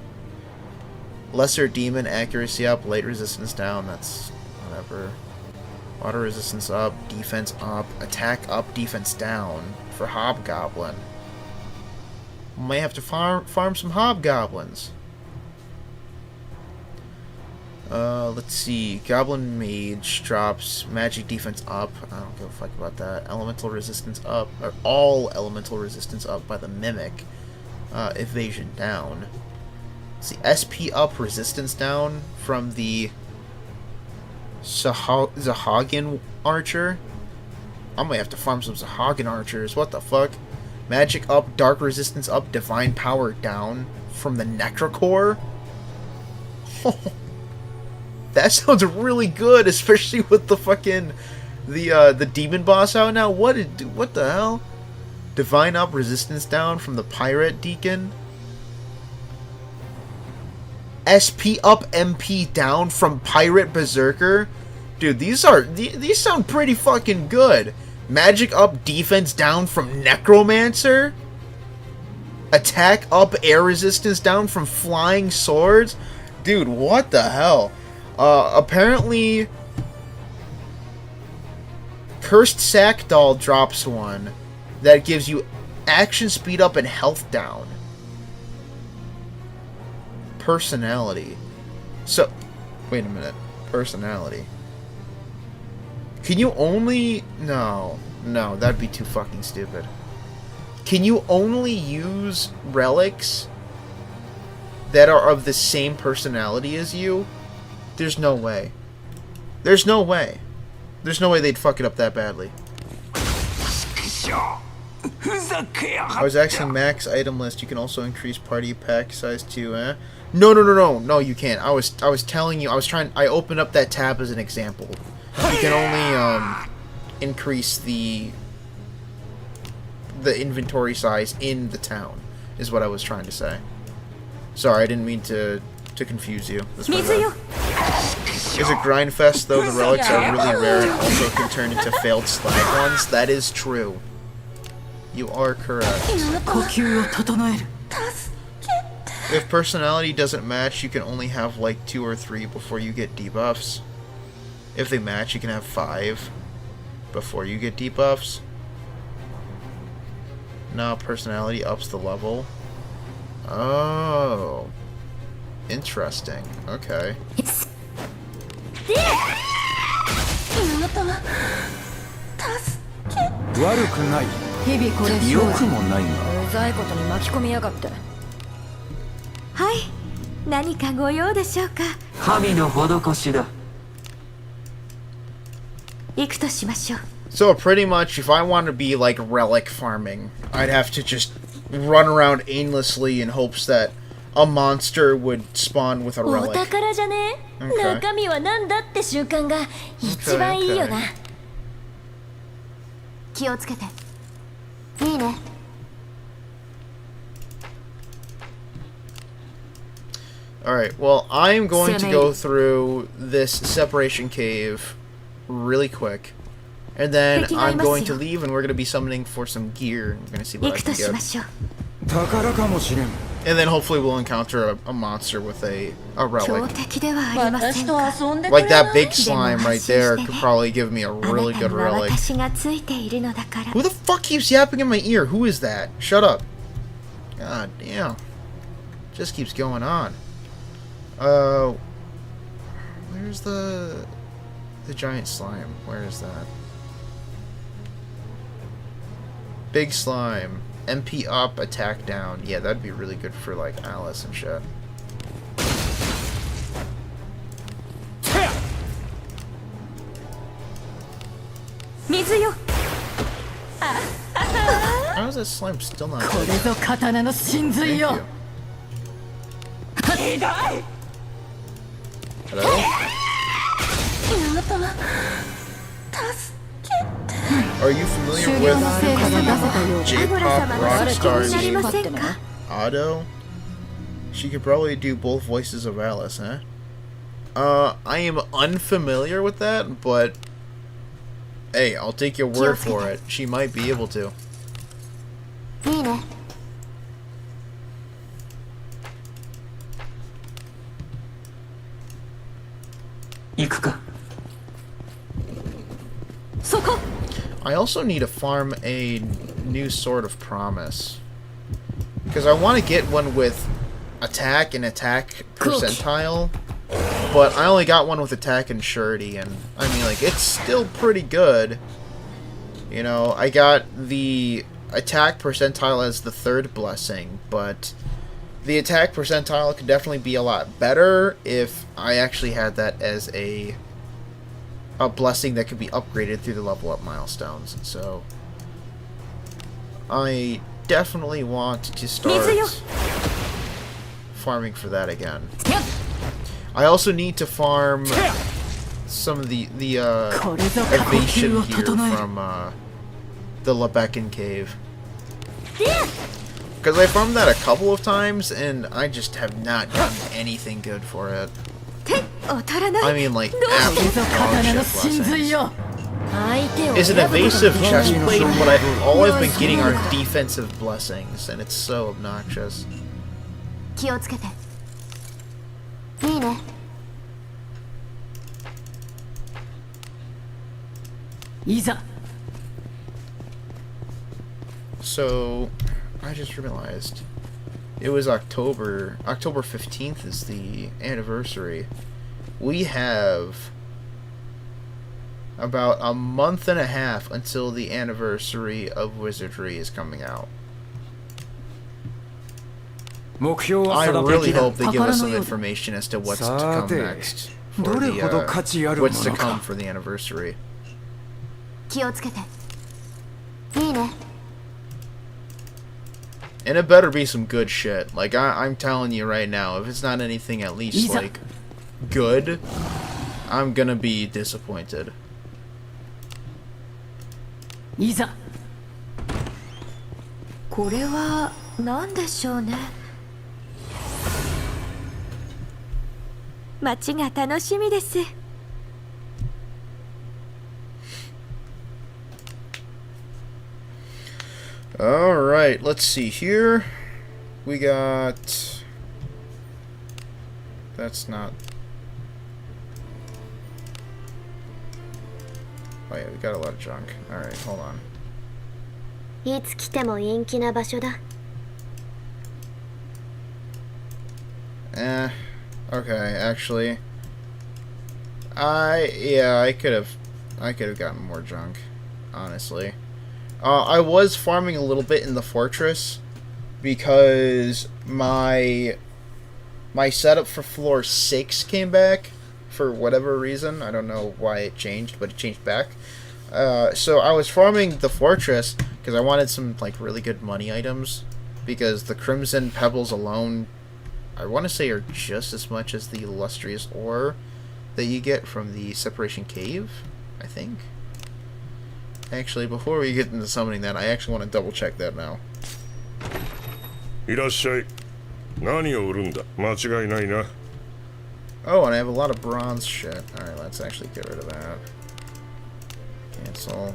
Lesser demon, accuracy up, light resistance down. That's whatever. Water resistance up, defense up, attack up, defense down for Hobgoblin. Might have to farm some hobgoblins. Let's see. Goblin Mage drops magic defense up. I don't give a fuck about that. Elemental resistance up. Or all elemental resistance up by the Mimic. Evasion down. Let's see. SP up, resistance down from the Zahagan Archer. I might have to farm some Zahagan Archers. What the fuck? Magic up, dark resistance up, divine power down from the Necrocore. That sounds really good, especially with the fucking the demon boss out now. What the hell? Divine up, resistance down from the Pirate Deacon. SP up, MP down from Pirate Berserker. Dude, these sound pretty fucking good. Magic up, defense down from Necromancer. Attack up, air resistance down from Flying Swords. Dude, what the hell? Apparently, Cursed Sackdoll drops one that gives you action speed up and health down. Personality. So, wait a minute. Personality. Can you only... No, that'd be too fucking stupid. Can you only use relics that are of the same personality as you? There's no way. There's no way. There's no way they'd fuck it up that badly. I was asking max item list. You can also increase party pack size to, No, you can't. I was telling you, I opened up that tab as an example. You can only increase the inventory size in the town, is what I was trying to say. Sorry, I didn't mean to to confuse you. That's my 水 bad. よ Is a grind fest, though the relics are really rare and also can turn into failed slag ones. That is true. You are correct. 呼吸を整える If personality doesn't match, you can only have like 2 or 3 before you get debuffs. If they match, you can have 5 before you get debuffs. Now personality ups the level. Oh. Interesting. Okay. 悪くない日々これ良くもないがうざいことに巻き込みやがって。はい何かご用でしょうか神の施しだ。行くとしましょう So pretty much, if I want to be like relic farming, I'd have to just run around aimlessly in hopes that a monster would spawn with a お Oh, relic. 宝じゃね Okay. 中身は何だって瞬間が一番いいよな Okay. 気をつけていいね Alright, well, I'm going to go through this separation cave really quick. And then I'm going to leave and we're going to be summoning for some gear. I'm going to see 行 what I くと can しま get. しょう 宝かもしれん And then hopefully we'll encounter a monster with a 強 relic. 敵ではありません私とか遊んでく Like れな that い big slime right there could probably give me a あな really た good には relic. 私がついているのだから Who the fuck keeps yapping in my ear? Who is that? Shut up. God damn. Just keeps going on. Where's the giant slime? Where is that? Big slime. MP up, attack down. Yeah, that'd be really good for like Alice and shit. How is that slime still not これ dead? ぞ刀の真髄 Thank よ you. Hello? Are you familiar 修 with 行の成果が出せたようだ J-pop rock 気になり stars ませんか Otto? She could probably do both voices of Alice, huh? I am unfamiliar with that, but hey, I'll take your word for it. She might be able to. いいね 行くか。 そこ I also need to farm a new Sword of Promise. Because I want to get one with attack and attack percentile. But I only got one with attack and surety. And I mean, like, it's still pretty good. You know, I got the attack percentile as the 3rd blessing. But the attack percentile could definitely be a lot better if I actually had that as a blessing that could be upgraded through the level up milestones. So I definitely want to start farming for that again. I also need to farm some of the これぞ呼吸 evasion を gear 整える from the Lebekin cave. Because I farmed that a couple of times and I just have not gotten anything good for it. 劣らない I mean, like, これ absolute ぞ dog 刀の shit 真髄 blessings. よ It's an evasive chestplate, but all I've been getting are defensive blessings, and it's so obnoxious. 気をつけていいね いざ So, I just realized it was October 15th is the anniversary. We have about a month and a half until the anniversary of Wizardry is coming out. 目標は I 定 really 的だ hope they give us some information as to what's to come next for どれ the ほど価値あるも what's to の come か for the anniversary. 気をつけていいね And it better be some good shit. Like, I'm telling you right now, if it's not anything at least, like, good, I'm gonna be disappointed. いざこれは何でしょうね街が楽しみです。Alright, let's see here. We got... That's not... Oh yeah, we got a lot of junk. Alright, hold on. いつ来ても陰気な場所だ。Okay, actually... I could have gotten more junk, honestly. I was farming a little bit in the fortress because my setup for floor 6 came back for whatever reason. I don't know why it changed, but it changed back. So I was farming the fortress because I wanted some like really good money items, because the crimson pebbles alone, I want to say, are just as much as the illustrious ore that you get from the separation cave, I think. Actually, before we get into summoning that, I actually want to double check that now. いらっしゃい。何を売るんだ。間違いないな。 Oh, and I have a lot of bronze shit. Alright, let's actually get rid of that. Cancel.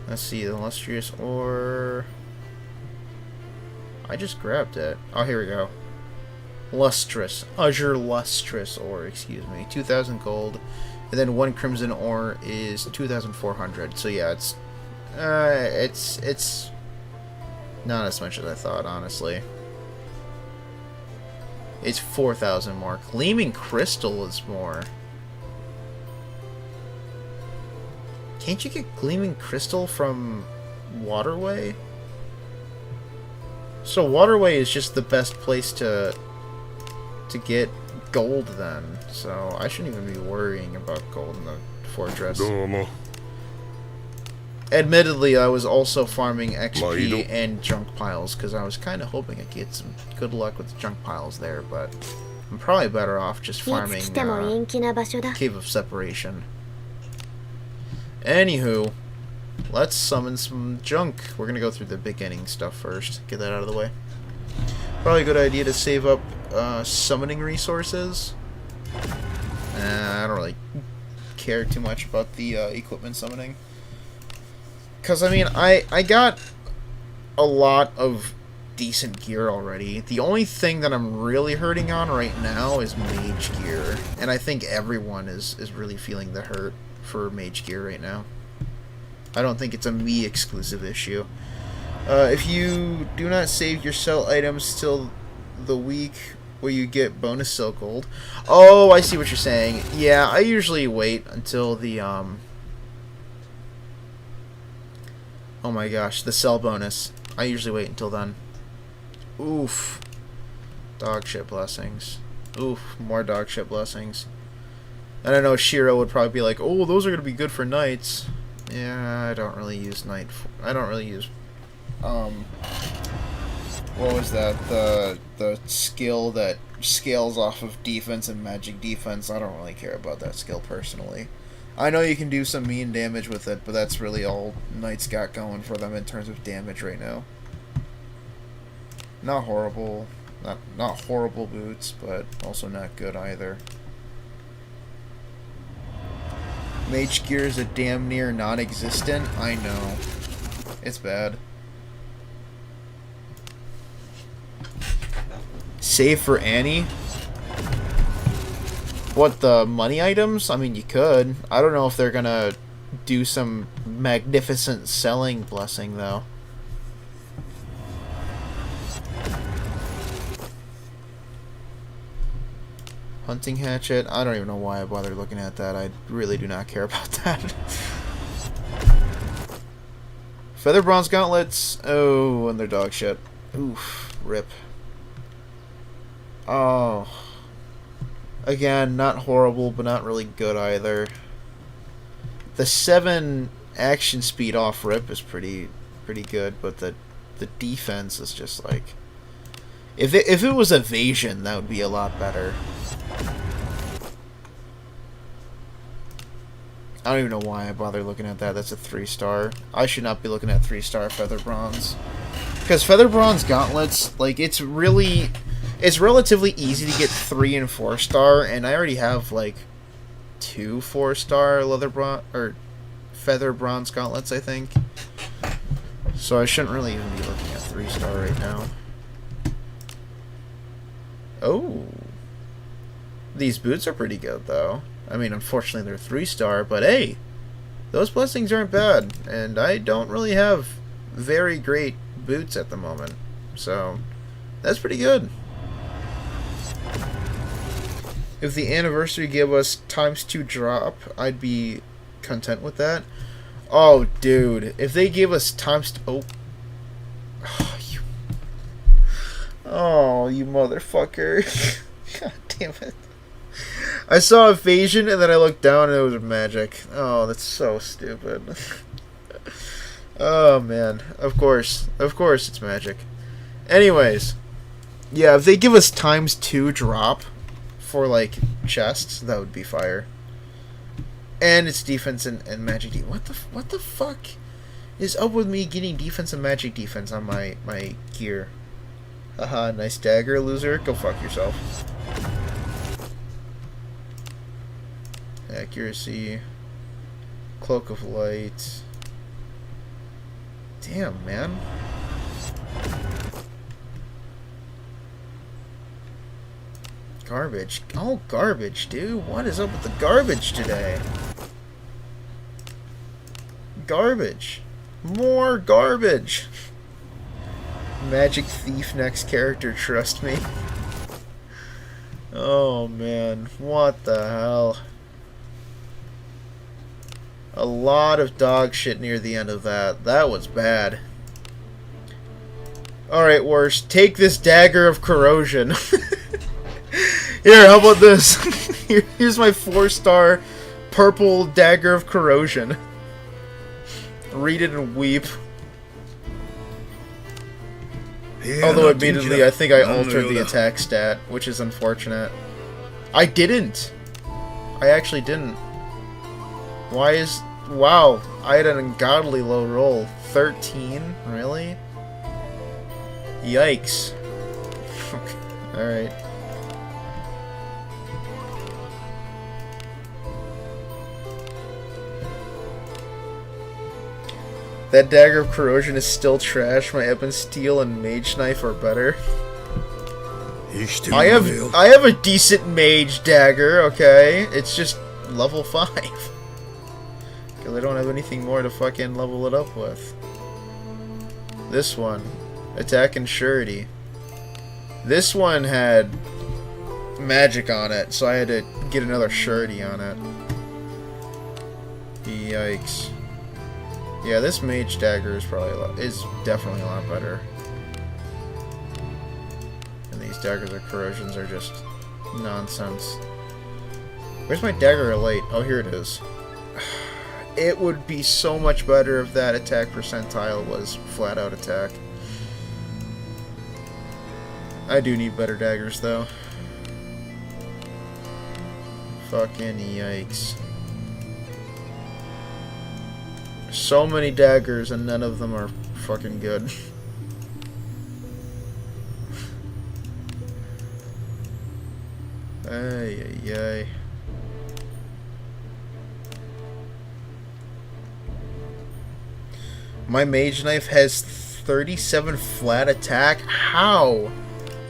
Let's see, the illustrious ore. I just grabbed it. Oh, here we go. Lustrous. Azure lustrous ore, excuse me. 2,000 gold. And then 1 crimson ore is 2,400. So yeah, it's not as much as I thought, honestly. It's 4,000 more. Gleaming crystal is more. Can't you get gleaming crystal from Waterway? So Waterway is just the best place to get gold then. So I shouldn't even be worrying about gold in the fortress. どうも。 Admittedly, I was also farming XP and junk piles because I was kind of hoping I'd get some good luck with the junk piles there, but I'm probably better off just farming Cave of Separation. Anywho, let's summon some junk. We're gonna go through the beginning stuff first. Get that out of the way. Probably a good idea to save up summoning resources. I don't really care too much about the equipment summoning. Because, I mean, I got a lot of decent gear already. The only thing that I'm really hurting on right now is mage gear. And I think everyone is really feeling the hurt for mage gear right now. I don't think it's a me exclusive issue. If you do not save your sell items till the week where you get bonus sell gold. Oh, I see what you're saying. Yeah, I usually wait until the, oh my gosh, the sell bonus. I usually wait until then. Oof. Dog shit blessings. Oof, more dog shit blessings. And I know Shiro would probably be like, oh, those are going to be good for knights. Yeah, I don't really use knight. I don't really use, what was that? The skill that scales off of defense and magic defense. I don't really care about that skill personally. I know you can do some mean damage with it, but that's really all knights got going for them in terms of damage right now. Not horrible. Not horrible boots, but also not good either. Mage gear is a damn near non-existent. I know. It's bad. Save for Annie? What, the money items? I mean, you could. I don't know if they're gonna do some magnificent selling blessing, though. Hunting hatchet? I don't even know why I bothered looking at that. I really do not care about that. Feather bronze gauntlets. Oh, and they're dog shit. Oof. Rip. Oh. Again, not horrible, but not really good either. The 7 action speed off rip is pretty good, but the defense is just like... If it was evasion, that would be a lot better. I don't even know why I bother looking at that. That's a 3-star. I should not be looking at 3-star feather bronze. Because feather bronze gauntlets, like, it's really... It's relatively easy to get 3 and 4 star, and I already have like 2 4-star leather bronze or feather bronze gauntlets, I think. So I shouldn't really even be looking at 3-star right now. Oh, these boots are pretty good though. I mean, unfortunately they're 3-star, but hey, those blessings aren't bad, and I don't really have very great boots at the moment, so that's pretty good. If the anniversary gave us ×2 drop, I'd be content with that. Oh, dude, if they gave us oh, you motherfucker. God damn it. I saw evasion and then I looked down and it was magic. Oh, that's so stupid. Oh, man. Of course it's magic. Anyways, yeah, if they give us ×2 drop for, like, chests, that would be fire. And it's defense and magic what the fuck is up with me getting defense and magic defense on my gear? Haha, nice dagger, loser. Go fuck yourself. Accuracy. Cloak of Light. Damn, man. Garbage. Oh, garbage, dude. What is up with the garbage today? Garbage. More garbage. Magic Thief next character, trust me. Oh, man. What the hell? A lot of dog shit near the end of that. That was bad. Alright, worst. Take this dagger of corrosion. Here, how about this? Here's my 4-star purple dagger of corrosion. Read it and weep. Although admittedly, I think I altered the attack stat, which is unfortunate. I didn't. I actually didn't. Wow, I had an ungodly low roll. 13? Really? Yikes. Alright. That dagger of corrosion is still trash. My ebon steel and mage knife are better. I have a decent mage dagger, okay? It's just level 5. Because I don't have anything more to fucking level it up with. This one. Attack and surety. This one had magic on it, so I had to get another surety on it. Yikes. Yeah, this mage dagger is probably definitely a lot better. And these daggers of corrosions are just nonsense. Where's my dagger of light? Oh, here it is. It would be so much better if that attack percentile was flat out attack. I do need better daggers though. Fucking yikes. So many daggers and none of them are fucking good. Ay, ay, ay. My mage knife has 37 flat attack? How?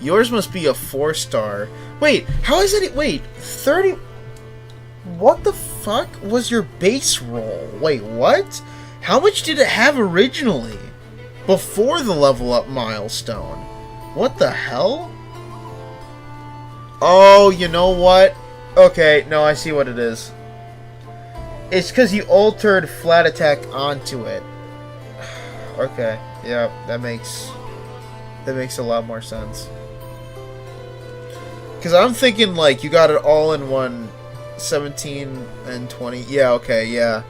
Yours must be a 4-star. Wait, how is it? Wait, 30... What the fuck was your base roll? Wait, what? How much did it have originally? Before the level up milestone? What the hell? Oh, you know what? Okay, no, I see what it is. It's because you altered flat attack onto it. Okay, yeah, that makes a lot more sense. Because I'm thinking, like, you got it all in one 17 and 20. Yeah, okay, yeah.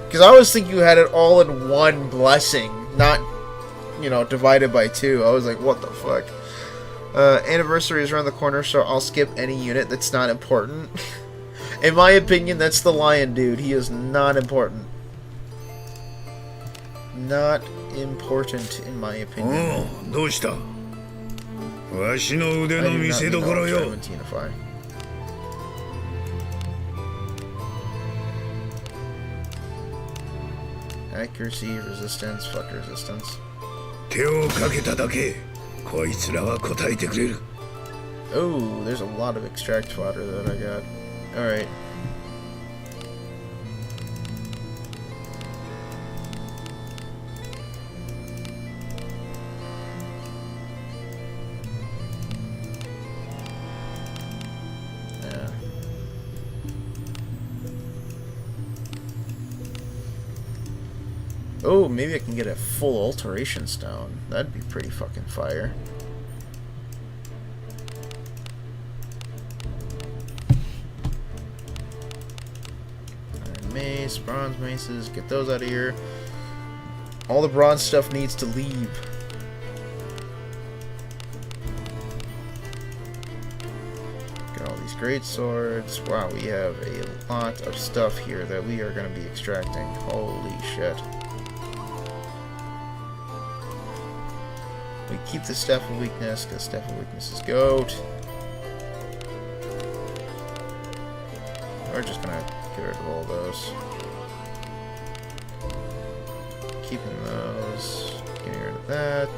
Because I was thinking you had it all in one blessing, not, you know, divided by 2. I was like, what the fuck? Anniversary is around the corner, so I'll skip any unit that's not important. In my opinion, that's the lion dude. He is not important. Not important, in my opinion. Oh, どうした?わしの腕 I の do not 見せ mean どころ to よ。 Trementinify. Accuracy, resistance, fuck resistance. 手をかけただけ、こいつらは答えてくれる。 Oh, there's a lot of extract fodder that I got. Alright. Yeah. Oh, maybe I can get a full alteration stone. That'd be pretty fucking fire. Iron mace, bronze maces, get those out of here. All the bronze stuff needs to leave. Got all these great swords. Wow, we have a lot of stuff here that we are going to be extracting. Holy shit. We keep the Staff of Weakness, because Staff of Weakness is GOAT. We're just gonna get rid of all those. Keeping those. Getting rid of that.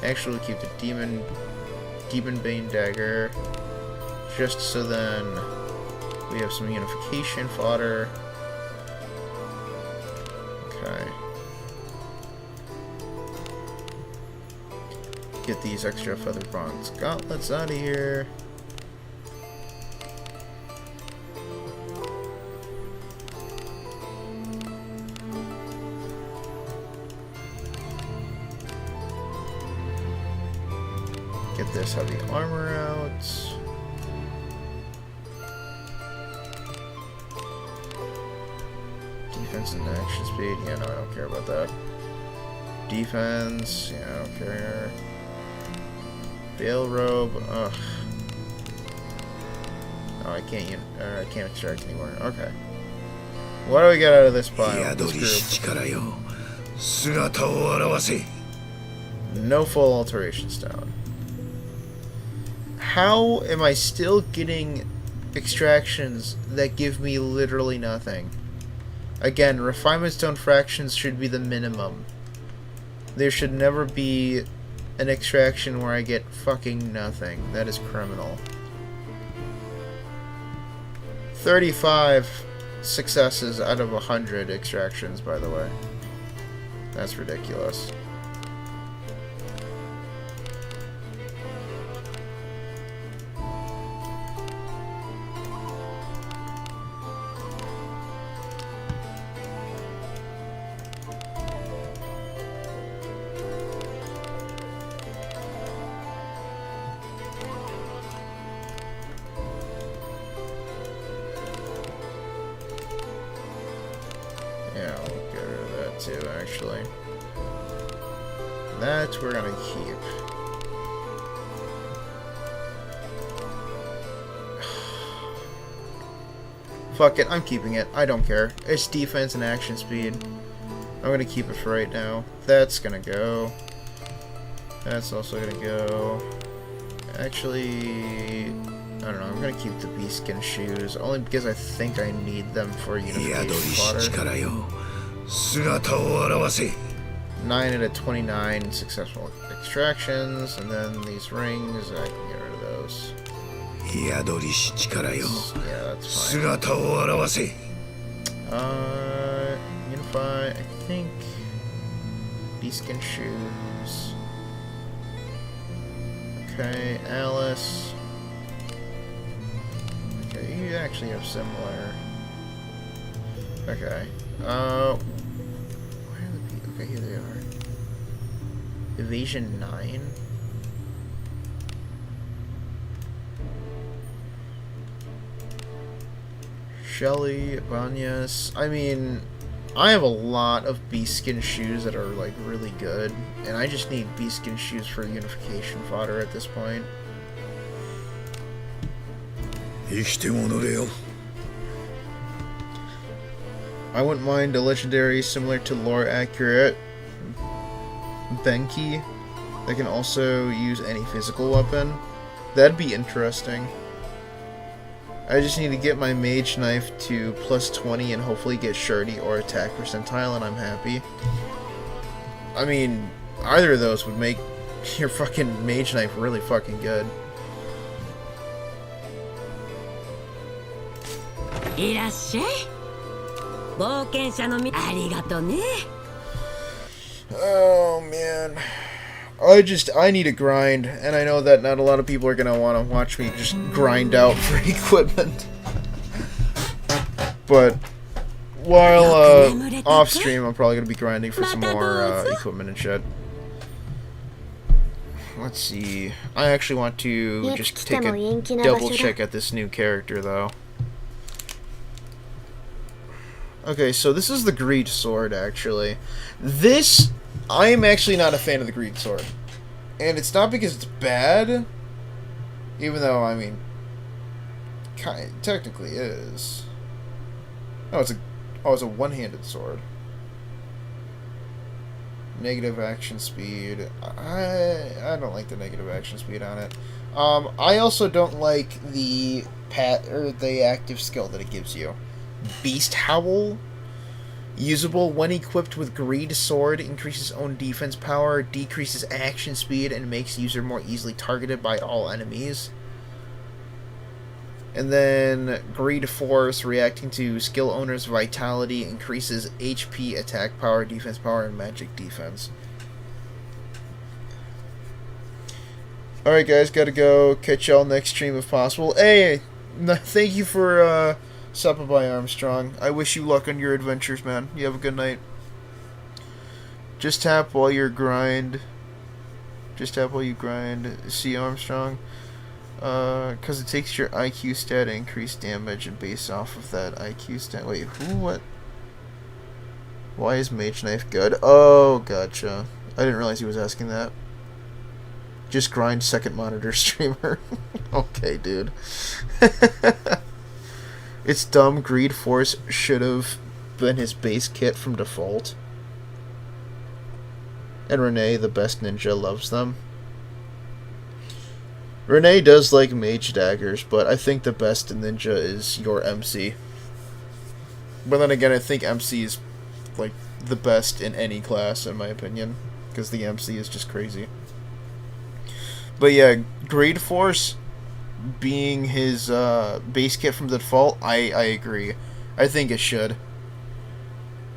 Actually, we'll keep the Demon Bane Dagger. Just so then we have some unification fodder. Okay. Get these extra feather bronze gauntlets out of here. Get this heavy armor out. Defense and action speed. Yeah, no, I don't care about that. Defense. Yeah, I don't care. Veil robe. Ugh. Oh, I can't extract anymore. Okay. What do we get out of this pile? This group? No full alteration stone. How am I still getting extractions that give me literally nothing? Again, refinement stone fractions should be the minimum. There should never be an extraction where I get fucking nothing. That is criminal. 35 successes out of 100 extractions, by the way. That's ridiculous. Yeah, I'll get rid of that too, actually. That we're gonna keep. Fuck it, I'm keeping it. I don't care. It's defense and action speed. I'm gonna keep it for right now. That's gonna go. That's also gonna go. Actually, I don't know. I'm gonna keep the beastskin shoes only because I think I need them for unification fodder. 9 out of 29 successful extractions, and then these rings, I can get rid of those. Yeah, that's fine. Unify, I think. Beastskin shoes. Okay, Alice. Okay, you actually have similar. Okay. Where are the people? Okay, here they are. Evasion 9. Shelly, Banyas. I mean, I have a lot of beastskin shoes that are like really good, and I just need beastskin shoes for unification fodder at this point. I wouldn't mind a legendary similar to lore accurate Benki. They can also use any physical weapon. That'd be interesting. I just need to get my mage knife to plus 20 and hopefully get surety or attack percentile, and I'm happy. I mean, either of those would make your fucking mage knife really fucking good. いらっしゃい冒険者のみありがとね Oh man. I need to grind, and I know that not a lot of people are gonna want to watch me just grind out for equipment. But while off stream, I'm probably gonna be grinding for some more equipment and shit. Let's see. I actually want to just take a double check at this new character, though. Okay, so this is the Greed Sword, actually. This, I am actually not a fan of the Greed Sword. And it's not because it's bad, even though, I mean, technically is. Oh, it's a one-handed sword. Negative action speed. I don't like the negative action speed on it. I also don't like the active skill that it gives you. Beast Howl. Usable when equipped with Greed Sword, increases own defense power, decreases action speed, and makes user more easily targeted by all enemies. And then Greed Force, reacting to skill owner's vitality, increases HP, attack power, defense power, and magic defense. Alright guys, gotta go. Catch y'all next stream if possible. Hey, thank you for stopping by, Armstrong. I wish you luck on your adventures, man. You have a good night. Just tap while you grind. Just tap while you grind. See, Armstrong? Because it takes your IQ stat to increase damage, and based off of that IQ stat... Wait, who? What? Why is Mage Knife good? Oh, gotcha. I didn't realize he was asking that. Just grind second monitor streamer. Okay, dude. It's dumb. Greed Force should have been his base kit from default. And Renee, the best ninja, loves them. Renee does like mage daggers, but I think the best ninja is your MC. But then again, I think MC is like the best in any class, in my opinion, because the MC is just crazy. But yeah, Greed Force being his base kit from the default, I agree. I think it should.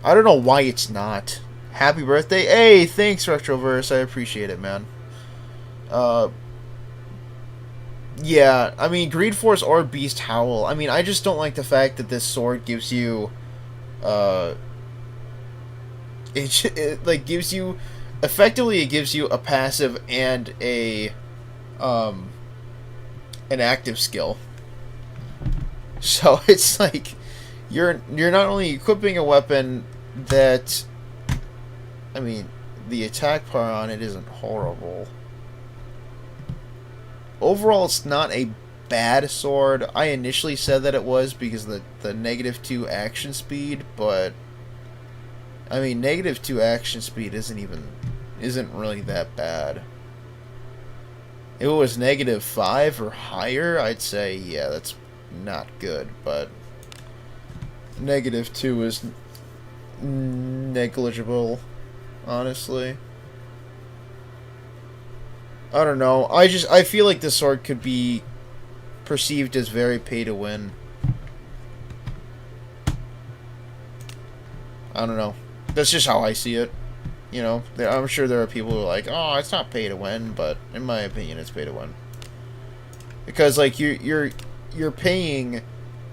I don't know why it's not. Happy birthday. Hey, thanks, Retroverse. I appreciate it, man. Yeah, I mean, Greed Force or Beast Howl. I mean, I just don't like the fact that this sword gives you, effectively it gives you a passive and an active skill. So it's like you're not only equipping a weapon that, I mean, the attack power on it isn't horrible. Overall, it's not a bad sword. I initially said that it was because of the -2 action speed, but I mean, -2 action speed isn't really that bad. If it was -5 or higher, I'd say, yeah, that's not good, but -2 is negligible, honestly. I don't know. I feel like this sword could be perceived as very pay to win. I don't know. That's just how I see it. You know, I'm sure there are people who are like, "Oh, it's not pay to win," but in my opinion, it's pay to win. Because like you're paying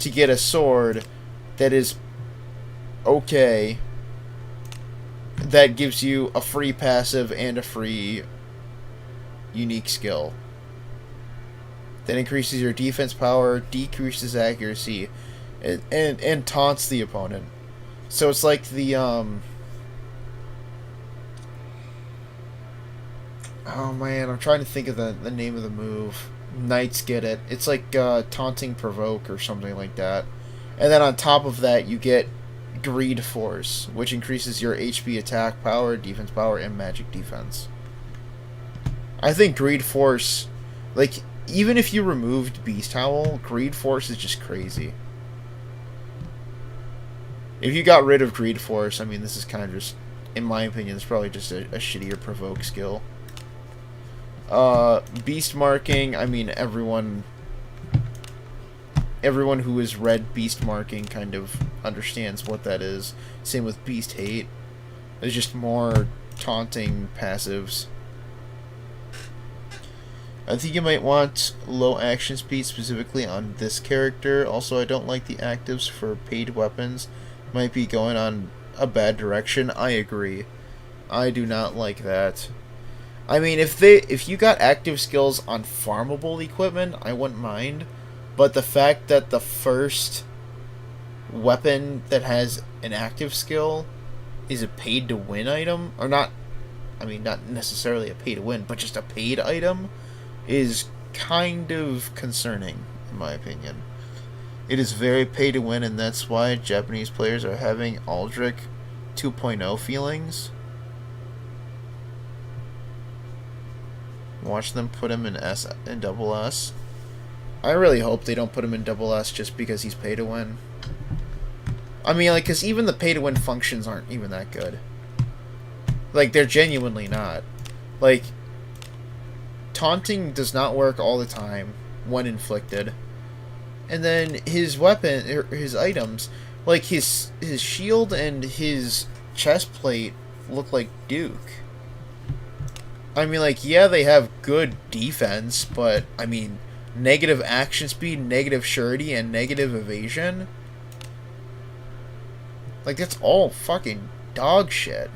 to get a sword that is okay, that gives you a free passive and a free unique skill that increases your defense power, decreases accuracy, and taunts the opponent. So it's like the oh man, I'm trying to think of the name of the move. Knights get it. It's like taunting provoke or something like that. And then on top of that, you get Greed Force, which increases your HP, attack power, defense power, and magic defense. I think Greed Force, like, even if you removed Beast Howl, Greed Force is just crazy. If you got rid of Greed Force, I mean, this is kind of just, in my opinion, it's probably just a shittier Provoke skill. Beast Marking, I mean, everyone who has read Beast Marking kind of understands what that is. Same with Beast Hate. There's just more taunting passives. I think you might want low action speed specifically on this character. Also, I don't like the actives for paid weapons. Might be going on a bad direction. I agree. I do not like that. I mean, if you got active skills on farmable equipment, I wouldn't mind. But the fact that the first weapon that has an active skill is a paid to win item, or not, I mean, not necessarily a pay to win, but just a paid item, is kind of concerning, in my opinion. It is very pay to win, and that's why Japanese players are having Aldrich 2.0 feelings. Watch them put him in double S. I really hope they don't put him in double S just because he's pay to win. I mean, like, because even the pay to win functions aren't even that good. Like, they're genuinely not. Like, taunting does not work all the time when inflicted. And then his weapon, or his items, like his shield and his chest plate look like Duke. I mean, like, yeah, they have good defense, but, I mean, negative action speed, negative surety, and negative evasion? Like, that's all fucking dog shit.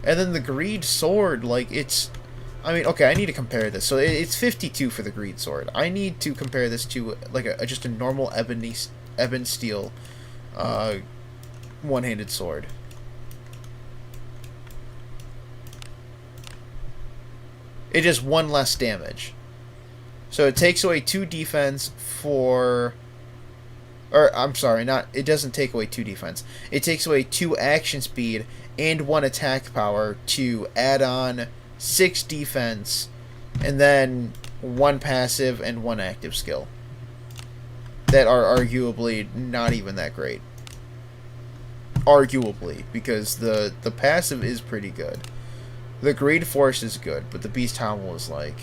And then the Greed Sword, like, it's... I mean, okay, I need to compare this. So it's 52 for the Greed Sword. I need to compare this to, like, just a normal Ebon Steel one-handed sword. It just 1 less damage. So it takes away 2 defense for... Or, I'm sorry, it doesn't take away 2 defense. It takes away 2 action speed and 1 attack power to add on 6 defense, and then 1 passive and 1 active skill. That are arguably not even that great. Arguably, because the passive is pretty good. The Greed Force is good, but the Beast Howl is like...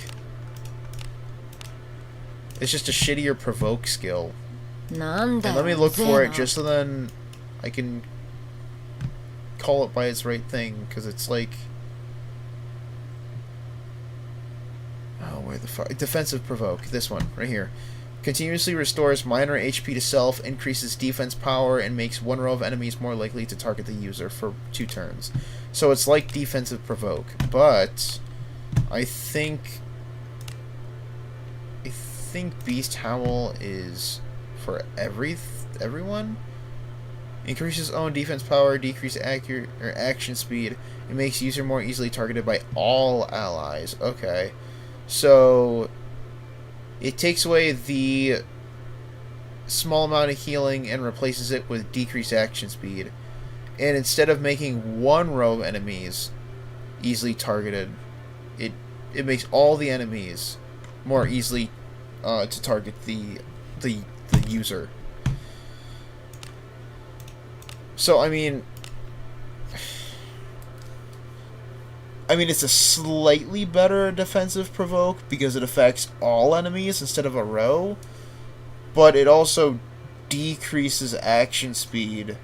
It's just a shittier Provoke skill. And let me look for it just so then I can call it by its right thing, because it's like... Oh, where the fuck? Defensive Provoke. This one, right here. Continuously restores minor HP to self, increases defense power, and makes 1 row of enemies more likely to target the user for 2 turns. So it's like Defensive Provoke, but I think Beast Howl is for everyone. Increases own defense power, decrease action speed, and makes user more easily targeted by all allies. Okay, so it takes away the small amount of healing and replaces it with decreased action speed. And instead of making 1 row of enemies easily targeted, it makes all the enemies more easily to target the user. So I mean, it's a slightly better defensive Provoke because it affects all enemies instead of a row, but it also decreases action speed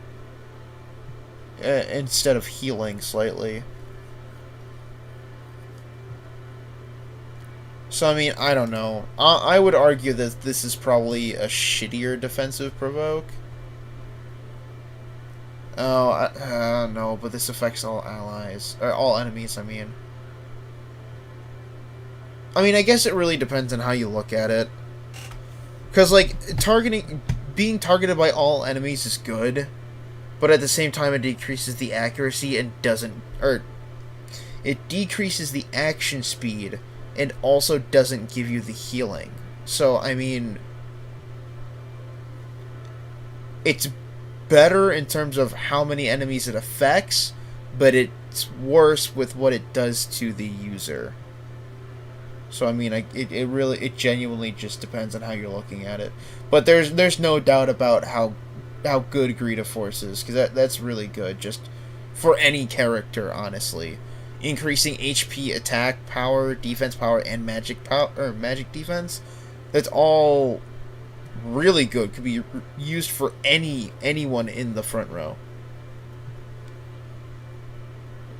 instead of healing slightly. So I mean, I don't know. I would argue that this is probably a shittier defensive Provoke. Oh, no, but this affects all allies. Or all enemies, I mean. I guess it really depends on how you look at it. Because, like, being targeted by all enemies is good, but at the same time it decreases the accuracy and it decreases the action speed and also doesn't give you the healing. So, I mean, it's better in terms of how many enemies it affects, but it's worse with what it does to the user. So I mean, it genuinely just depends on how you're looking at it. But there's no doubt about how good Greed of Force is, because that's really good just for any character, honestly. Increasing HP, attack power, defense power, and magic power or magic defense. That's all really good. Could be used for anyone in the front row.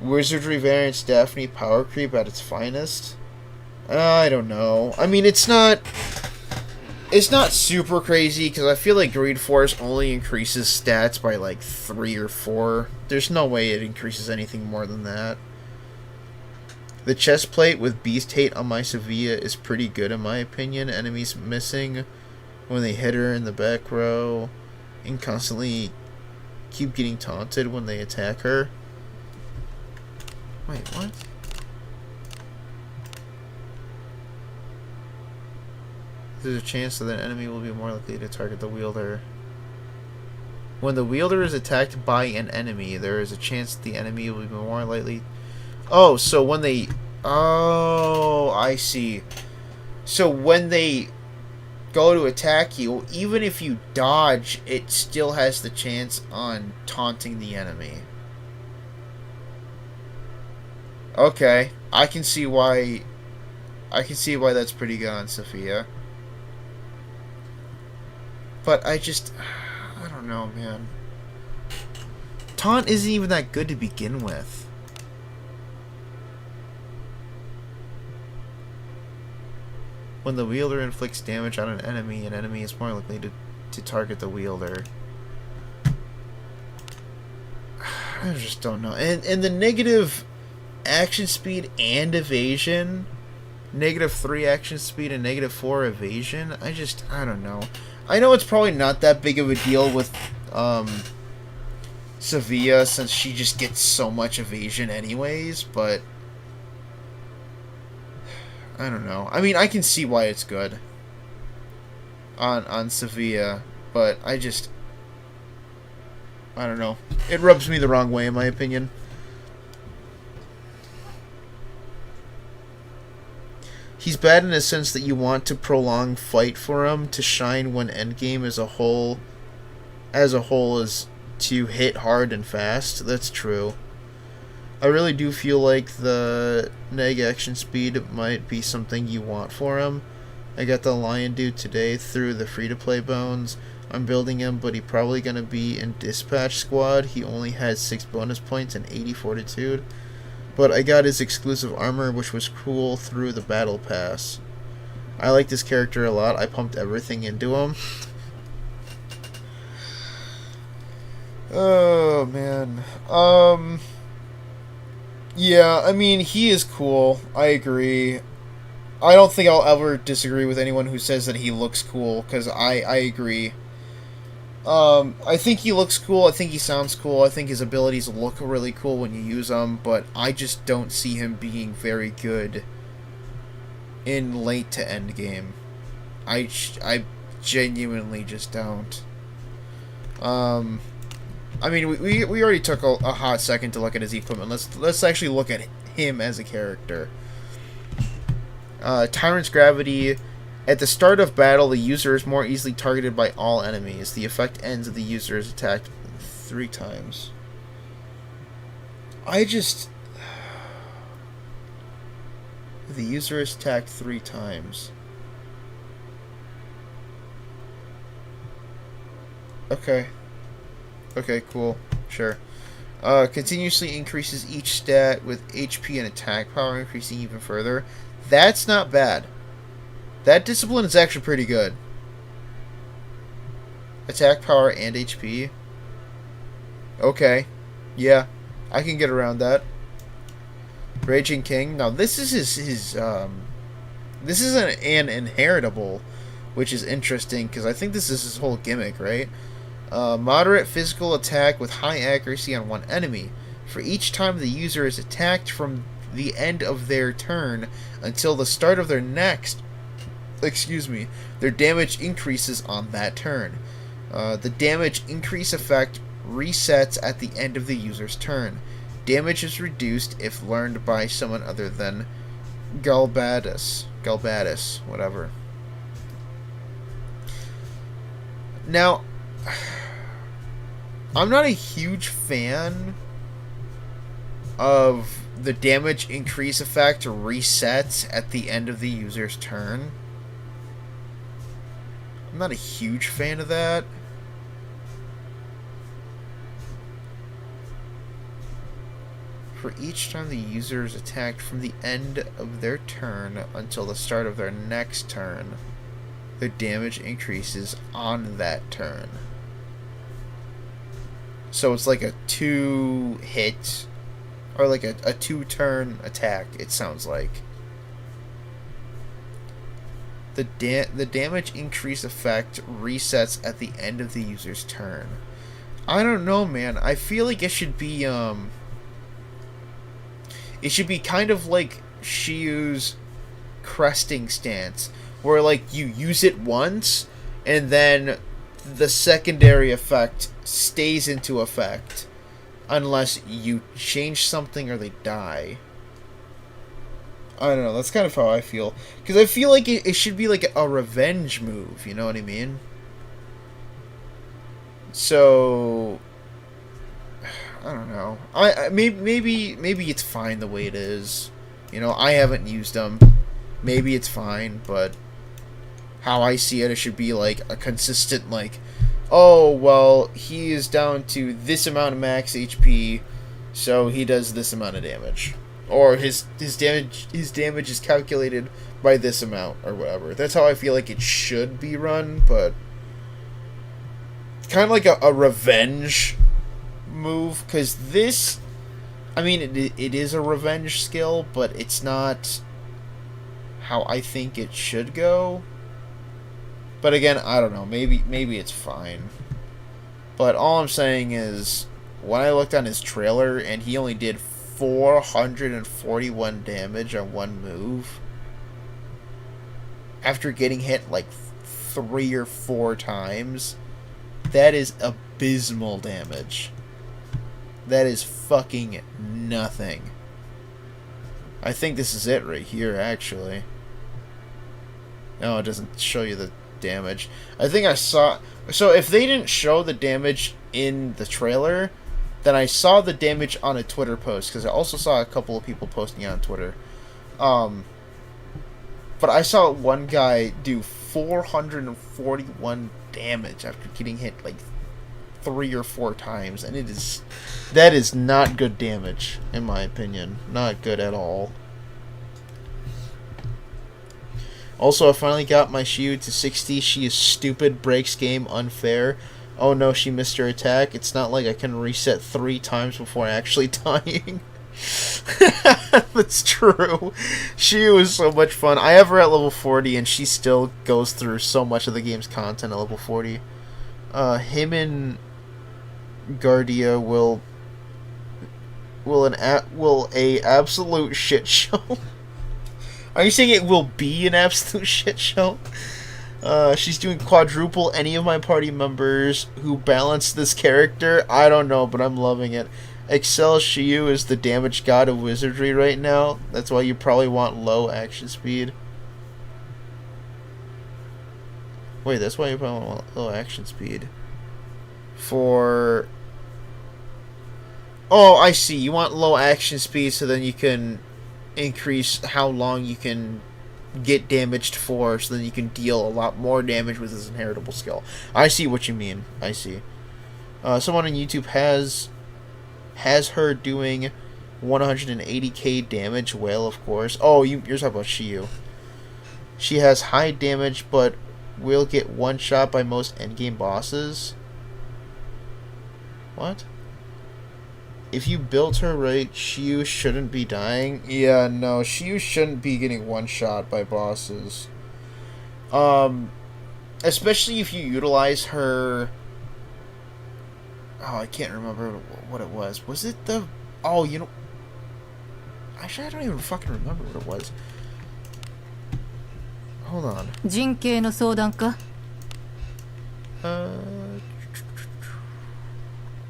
Wizardry variants Daphne power creep at its finest. I don't know. I mean, it's not super crazy, because I feel like Greed Force only increases stats by like 3 or 4. There's no way it increases anything more than that. The chest plate with Beast Hate on my Sevilla is pretty good in my opinion. Enemies missing when they hit her in the back row, and constantly keep getting taunted when they attack her. Wait, what? There's a chance that an enemy will be more likely to target the wielder. When the wielder is attacked by an enemy, there is a chance that the enemy will be more likely... Oh, so when they... Oh, I see. So when they go to attack you, even if you dodge, it still has the chance on taunting the enemy. Okay, I can see why that's pretty good on Sophia. But I don't know, man. Taunt isn't even that good to begin with. When the wielder inflicts damage on an enemy is more likely to target the wielder. I just don't know. And the negative action speed and evasion, -3 action speed and -4 evasion, I don't know. I know it's probably not that big of a deal with Sevilla, since she just gets so much evasion anyways, but I don't know. I mean, I can see why it's good on Sevilla, but I don't know. It rubs me the wrong way, in my opinion. He's bad in a sense that you want to prolong fight for him to shine when endgame as a whole is to hit hard and fast. That's true. I really do feel like the neg action speed might be something you want for him. I got the Lion Dude today through the free-to-play bones. I'm building him, but he's probably going to be in Dispatch Squad. He only has 6 bonus points and 80 fortitude. But I got his exclusive armor, which was cool, through the battle pass. I like this character a lot. I pumped everything into him. Oh, man. Yeah, I mean, he is cool. I agree. I don't think I'll ever disagree with anyone who says that he looks cool, because I agree. I think he looks cool, I think he sounds cool, I think his abilities look really cool when you use them, but I just don't see him being very good in late to end game. I genuinely just don't. I mean, we already took a hot second to look at his equipment. Let's actually look at him as a character. Tyrant's Gravity. At the start of battle, the user is more easily targeted by all enemies. The effect ends if the user is attacked 3 times. The user is attacked 3 times. Okay. Okay, cool. Sure. Continuously increases each stat with HP and attack power, increasing even further. That's not bad. That discipline is actually pretty good. Attack power and HP. Okay. Yeah. I can get around that. Raging King. Now this is his this is an inheritable, which is interesting because I think this is his whole gimmick, right? Moderate physical attack with high accuracy on one enemy. For each time the user is attacked from the end of their turn until the start of their next, their damage increases on that turn. The damage increase effect resets at the end of the user's turn. Damage is reduced if learned by someone other than Galbatus, whatever. Now, I'm not a huge fan of the damage increase effect resets at the end of the user's turn. I'm not a huge fan of that. For each time the user is attacked from the end of their turn until the start of their next turn, their damage increases on that turn. So it's like a 2-hit, or like a 2-turn attack, it sounds like. The damage increase effect resets at the end of the user's turn. I don't know, man. I feel like it should be, it should be kind of like Shiu's cresting stance, where like you use it once, and then the secondary effect stays into effect unless you change something or they die. I don't know, that's kind of how I feel. Because I feel like it should be like a revenge move, you know what I mean? So I don't know. Maybe it's fine the way it is. You know, I haven't used them. Maybe it's fine, but how I see it, it should be like a consistent, like, oh, well, he is down to this amount of max HP, so he does this amount of damage. Or his damage is calculated by this amount, or whatever. That's how I feel like it should be run, but kind of like a revenge move, because this, I mean, it is a revenge skill, but it's not how I think it should go. But again, I don't know, maybe it's fine. But all I'm saying is, when I looked on his trailer and he only did 441 damage on one move after getting hit like 3 or 4 times, that is abysmal damage. That is fucking nothing. I think this is it right here, actually. No, it doesn't show you the damage. I think I saw... So if they didn't show the damage in the trailer, then I saw the damage on a Twitter post, because I also saw a couple of people posting it on Twitter. But I saw one guy do 441 damage after getting hit like 3 or 4 times, and that is not good damage, in my opinion. Not good at all. Also, I finally got my Shiu to 60. She is stupid, breaks game, unfair. Oh no, she missed her attack. It's not like I can reset 3 times before actually dying. That's true. Shiu is so much fun. I have her at level 40, and she still goes through so much of the game's content at level 40. Him and Guardia will a absolute shit show. Are you saying it will be an absolute shit show? She's doing quadruple any of my party members who balance this character. I don't know, but I'm loving it. Excel Shiu is the damage god of Wizardry right now. That's why you probably want low action speed. Wait, that's why you probably want low action speed. For... Oh, I see. You want low action speed so then you can increase how long you can get damaged for, so then you can deal a lot more damage with his inheritable skill. I see what you mean. I see. Someone on YouTube has her doing 180k damage. Well, of course. Oh, you're talking about Shiu. She has high damage, but will get one shot by most endgame bosses. What? If you built her right, Shiu shouldn't be dying. Yeah, no, Shiu shouldn't be getting one shot by bosses. Especially if you utilize her... Oh, I can't remember what it was. Was it the... Oh, you know... Actually, I don't even fucking remember what it was. Hold on. 人形の相談か?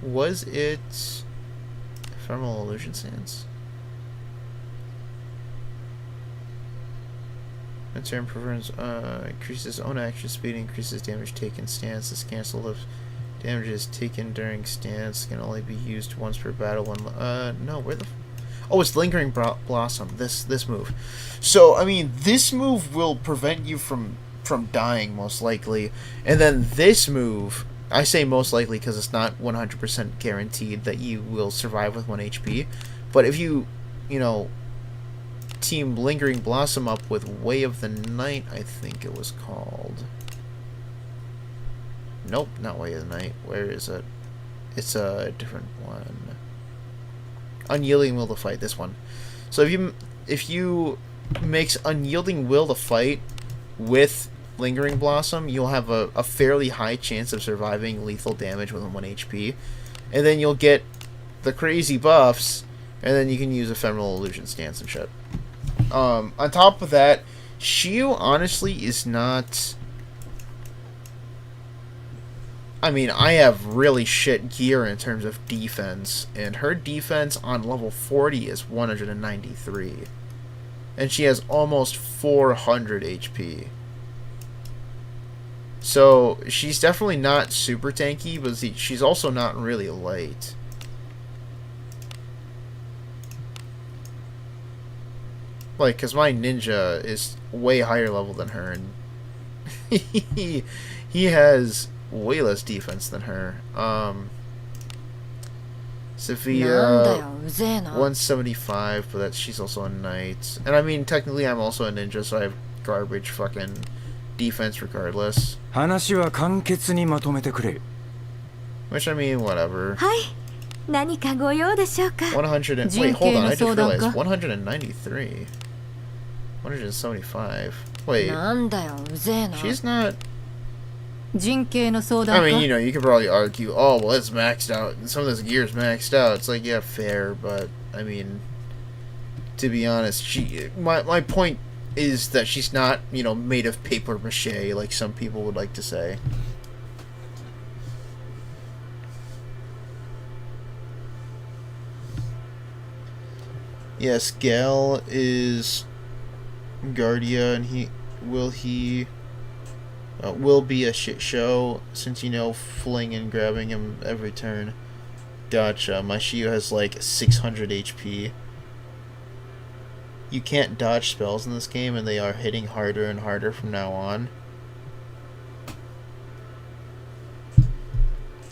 Was it... Ephemeral Illusion Sands? In turn, prevents increases own action speed, increases damage taken. Stance is cancelled if damages taken during stance can only be used once per battle. No, where the? Oh, it's Lingering Blossom. This move. So I mean, this move will prevent you from dying most likely, and then this move. I say most likely because it's not 100% guaranteed that you will survive with 1 HP. But if you team Lingering Blossom up with Way of the Night, I think it was called. Nope, not Way of the Night. Where is it? It's a different one. Unyielding Will to Fight, this one. So if you mix Unyielding Will to Fight with Lingering Blossom, you'll have a fairly high chance of surviving lethal damage within 1 HP. And then you'll get the crazy buffs, and then you can use Ephemeral Illusion Stance and shit. On top of that, Shiyu honestly is not... I mean, I have really shit gear in terms of defense, and her defense on level 40 is 193. And she has almost 400 HP. So, she's definitely not super tanky, but she's also not really light. Like, because my ninja is way higher level than her, and he has way less defense than her. Sophia, 175, but she's also a knight. And I mean, technically I'm also a ninja, so I have garbage fucking defense regardless. 話は簡潔にまとめてくれ。 Which, I mean, whatever. はい、何かご用でしょうか。 100 and... Wait, hold on, I just realized. 193. 175. Wait. なんだよ、うぜえな。 She's not... 人形の相談か。 I mean, you could probably argue, oh, well, it's maxed out. And some of this gear is maxed out. It's like, yeah, fair, but, I mean... To be honest, my point is that she's not, made of paper mache, like some people would like to say. Yes, Gal is Guardia, and will be a shit show since fling and grabbing him every turn. Gotcha. My Shiyu has like 600 HP. You can't dodge spells in this game, and they are hitting harder and harder from now on.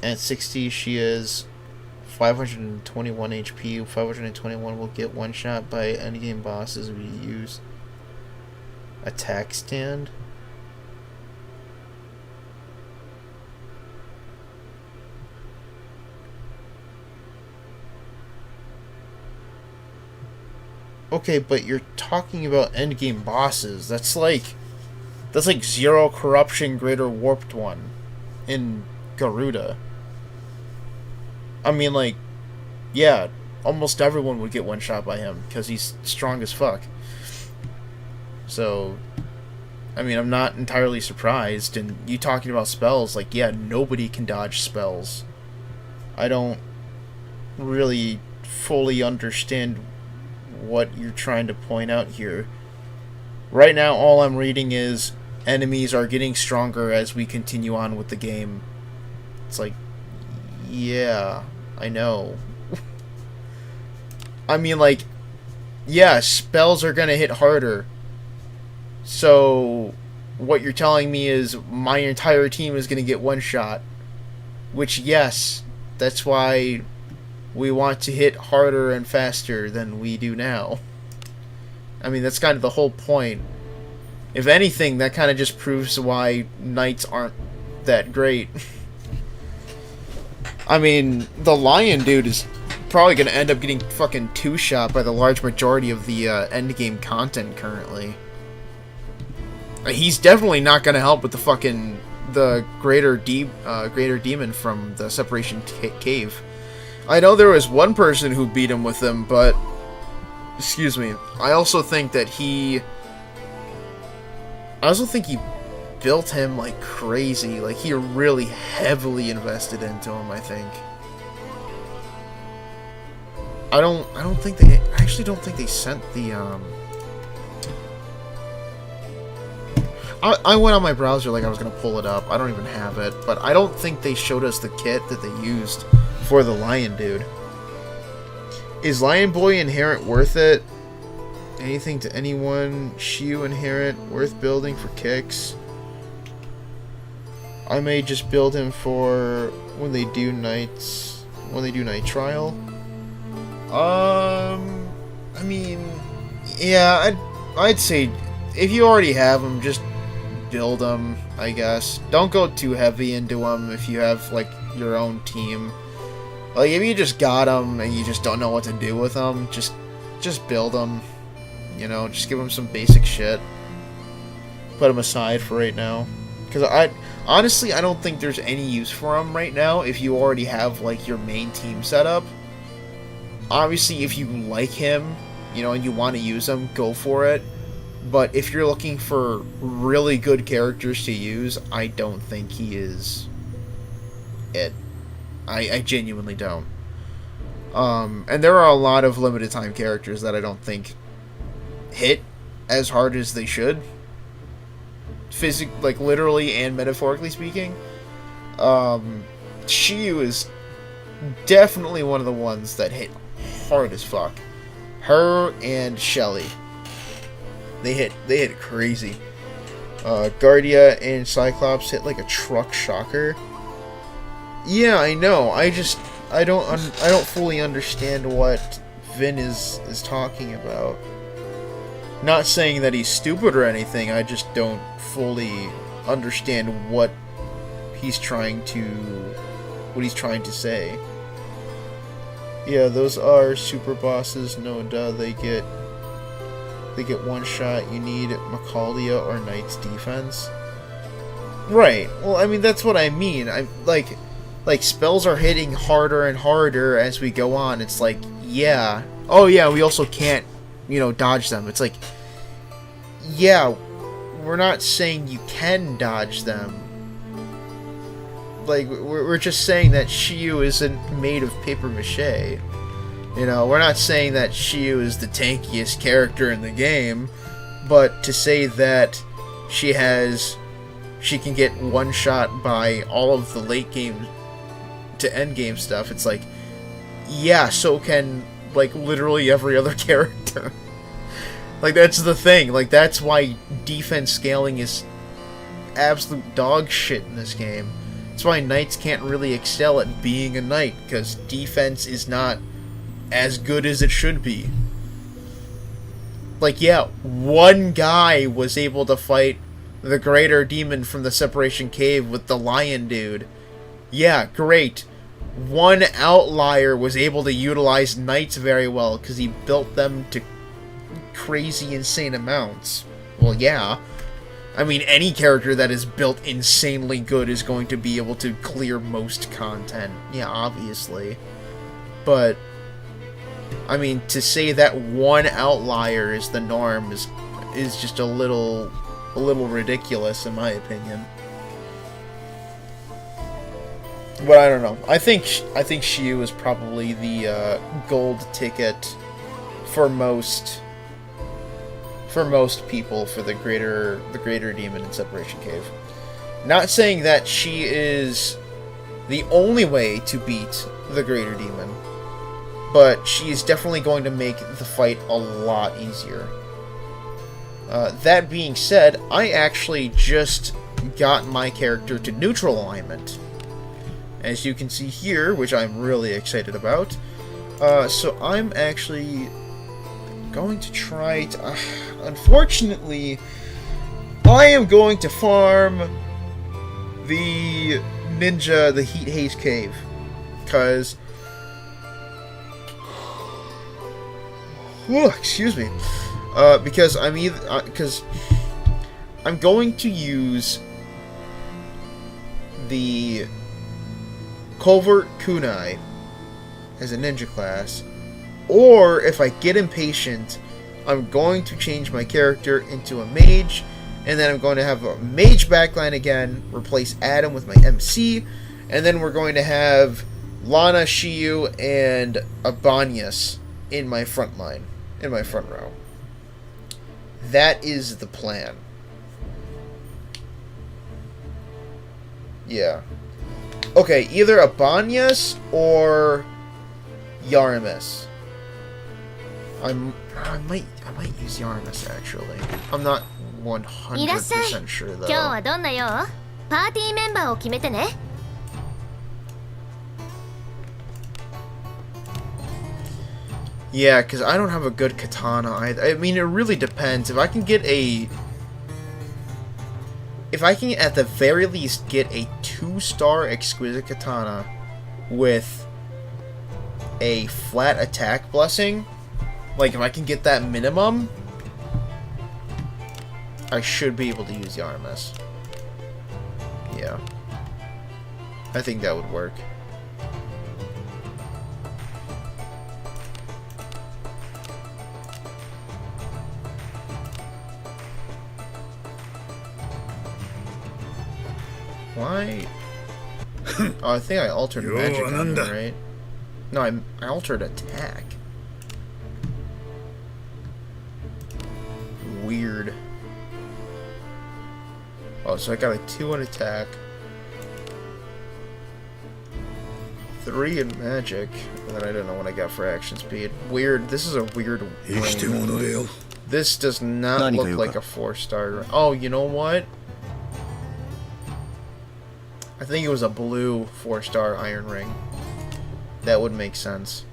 And at 60, she is 521 HP. 521 will get one shot by endgame bosses if you use attack stand. Okay, but you're talking about endgame bosses. That's like Zero Corruption Greater Warped One in Garuda. I mean, like, yeah, almost everyone would get one shot by him because he's strong as fuck. So, I mean, I'm not entirely surprised. And you talking about spells, like, yeah, nobody can dodge spells. I don't really fully understand what you're trying to point out here. Right now, all I'm reading is enemies are getting stronger as we continue on with the game. It's like, yeah, I know. I mean, like, yeah, spells are gonna hit harder. So, what you're telling me is my entire team is gonna get one shot. Which, yes, that's why we want to hit harder and faster than we do now. I mean, that's kind of the whole point. If anything, that kind of just proves why knights aren't that great. I mean, the lion dude is probably going to end up getting fucking two-shot by the large majority of the endgame content currently. He's definitely not going to help with the greater demon from the Separation Cave. I know there was one person who beat him with them, but... Excuse me. I also think he built him like crazy. Like, he really heavily invested into him, I think. I actually don't think they sent the, I went on my browser like I was gonna pull it up. I don't even have it, but I don't think they showed us the kit that they used for the Lion Dude. Is Lion Boy Inherent worth it? Anything to anyone? Shiu Inherent worth building for kicks? I may just build him for when they do night trial. I mean, yeah, I'd say if you already have him, just build him, I guess. Don't go too heavy into him if you have, like, your own team. Like, if you just got him and you just don't know what to do with him, just build him. You know, just give him some basic shit. Put him aside for right now. Because honestly, I don't think there's any use for him right now if you already have, like, your main team set up. Obviously, if you like him, you know, and you want to use him, go for it. But if you're looking for really good characters to use, I don't think he is it. I genuinely don't. And there are a lot of limited time characters that I don't think hit as hard as they should. Like literally and metaphorically speaking. Shiu is definitely one of the ones that hit hard as fuck. Her and Shelly. They hit crazy. Guardia and Cyclops hit like a truck shocker. Yeah, I know. I don't fully understand what Vin is talking about. Not saying that he's stupid or anything. I just don't fully understand what he's trying to say. Yeah, those are super bosses. No duh, they get one shot. You need Macaldia or Knight's defense. Right. Well, I mean, that's what I mean. I like spells are hitting harder and harder as we go on. It's like, yeah. Oh yeah, we also can't, you know, dodge them. It's like, yeah, we're not saying you can dodge them. Like, we're just saying that Shiu isn't made of paper mache. You know, we're not saying that Shiu is the tankiest character in the game, but to say that she can get one shot by all of the late game to end game stuff, it's like, yeah, so can, like, literally every other character. Like, that's the thing. Like, that's why defense scaling is absolute dog shit in this game. That's why knights can't really excel at being a knight, because defense is not as good as it should be. Like, yeah, one guy was able to fight the greater demon from the Separation Cave with the Lion Dude. Yeah, great. One outlier was able to utilize knights very well, because he built them to crazy, insane amounts. Well, yeah. I mean, any character that is built insanely good is going to be able to clear most content. Yeah, obviously. But I mean, to say that one outlier is the norm is just a little ridiculous, in my opinion. But I don't know. I think Shiu is probably the gold ticket for most people for the greater demon in Separation Cave. Not saying that she is the only way to beat the greater demon, but she is definitely going to make the fight a lot easier. That being said, I actually just got my character to neutral alignment, as you can see here, which I'm really excited about. So I'm actually going to try to... unfortunately, I am going to farm the Heat Haze Cave, because... excuse me. Because I'm going to use the Covert Kunai as a ninja class, or if I get impatient, I'm going to change my character into a mage, and then I'm going to have a mage backline again, replace Adam with my MC, and then we're going to have Lana, Shiu, and Abanyas in my front line, in my front row. That is the plan. Yeah. Okay, either Abanyas or Yaramis. I might use Yaramis actually. I'm not 100% sure 今日 though. はどんな用？パーティーメンバーを決めてね。 Yeah, because I don't have a good katana. I mean, it really depends. If I can at the very least get a 2-star exquisite katana with a flat attack blessing, like if I can get that minimum, I should be able to use Yaramis. Yeah. I think that would work. Why? Oh, I think I altered magic on him, right? No, I altered attack. Weird. Oh, so I got a 2 in attack, 3 in magic, and then I don't know what I got for action speed. Weird. This is a weird ring. This does not look like a 4-star. Oh, you know what? I think it was a blue 4-star iron ring. That would make sense.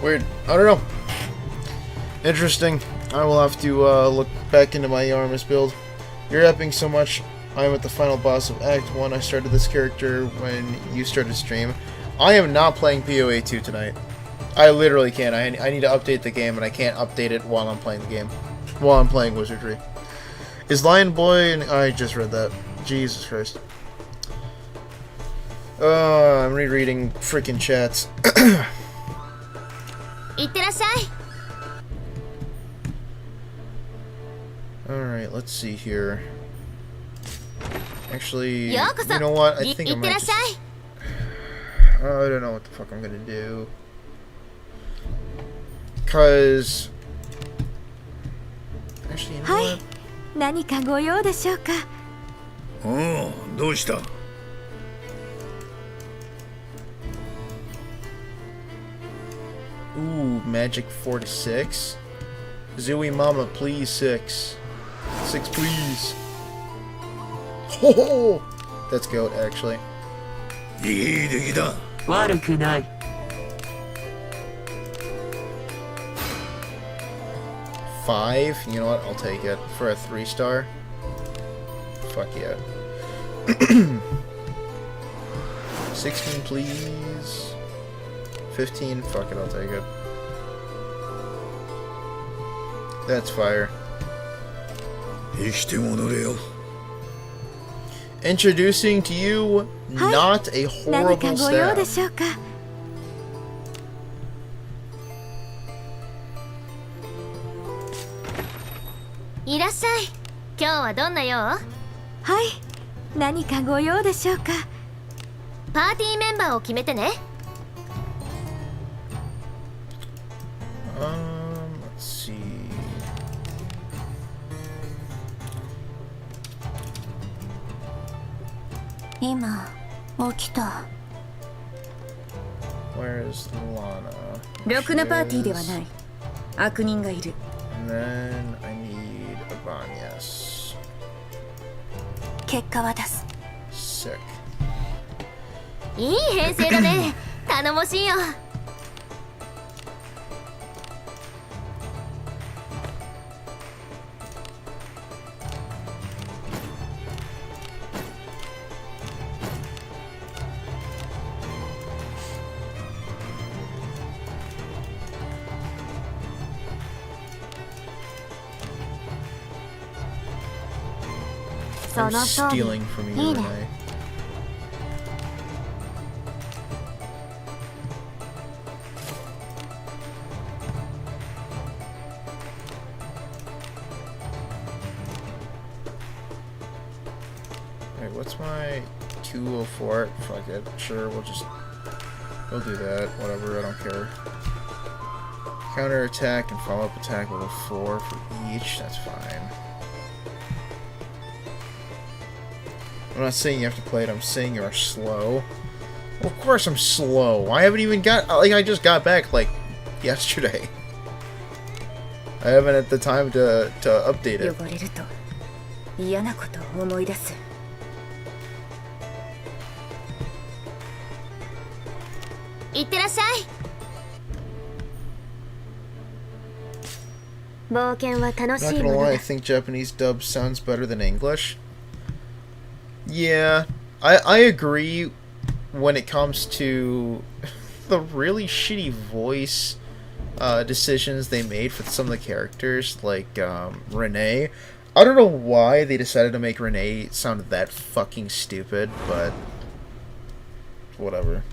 Weird. I don't know. Interesting. I will have to look back into my Yaramis build. You're epping so much. I'm at the final boss of Act 1. I started this character when you started stream. I am not playing PoE 2 tonight. I literally can't. I need to update the game, and I can't update it while I'm playing the game. While I'm playing Wizardry. Is Lion Boy... and I just read that. Jesus Christ. I'm rereading freaking chats. いってらっしゃい。 Alright, let's see here. Actually, you ようこそ。 know what? I い think I ってら might っしゃ just... い。 I don't know what the fuck I'm gonna do. Cause... Actually, you know はい。 what? 何かご用でしょうか。おお、どうした？ Ooh, magic 4 to 6. Zooey Mama, please 6. 6, please. Ho ho! That's goat, actually. いい出来だ。悪くない 5? You know what? I'll take it. For a 3-star. Fuck yeah. 16, please. 15? Fuck it, I'll take it. That's fire. 生きて戻れよ。 Introducing to you, not a 何か horrible ご用で staff. しょうか。いらっしゃい。今日はどんな用？はい。何かご用でしょうか。パーティーメンバーを決めてね。 Let's see. 今起きた。 Where's Lana? ろくなパーティーでは She な is. い。悪人がいる。 And then I need Abanyas. 結果は出す。 Sick. いい編成だね。頼もしいよ。 Alright. I'm stealing from you, Renee. Wait, what's my 204? Fuck it. Sure, we'll do that. Whatever, I don't care. Counter attack and follow up attack level 4 for each. That's fine. I'm not saying you have to play it, I'm saying you're slow. Well, of course I'm slow. I haven't even got... Like, I just got back, like, yesterday. I haven't had the time to update it. 汚れると嫌なことを思い出す。いってらっしゃい。冒険は楽 Not しい gonna もの lie, だ I。think Japanese dub sounds better than English. Yeah, I agree when it comes to the really shitty voice decisions they made for some of the characters, like Renee. I don't know why they decided to make Renee sound that fucking stupid, but whatever.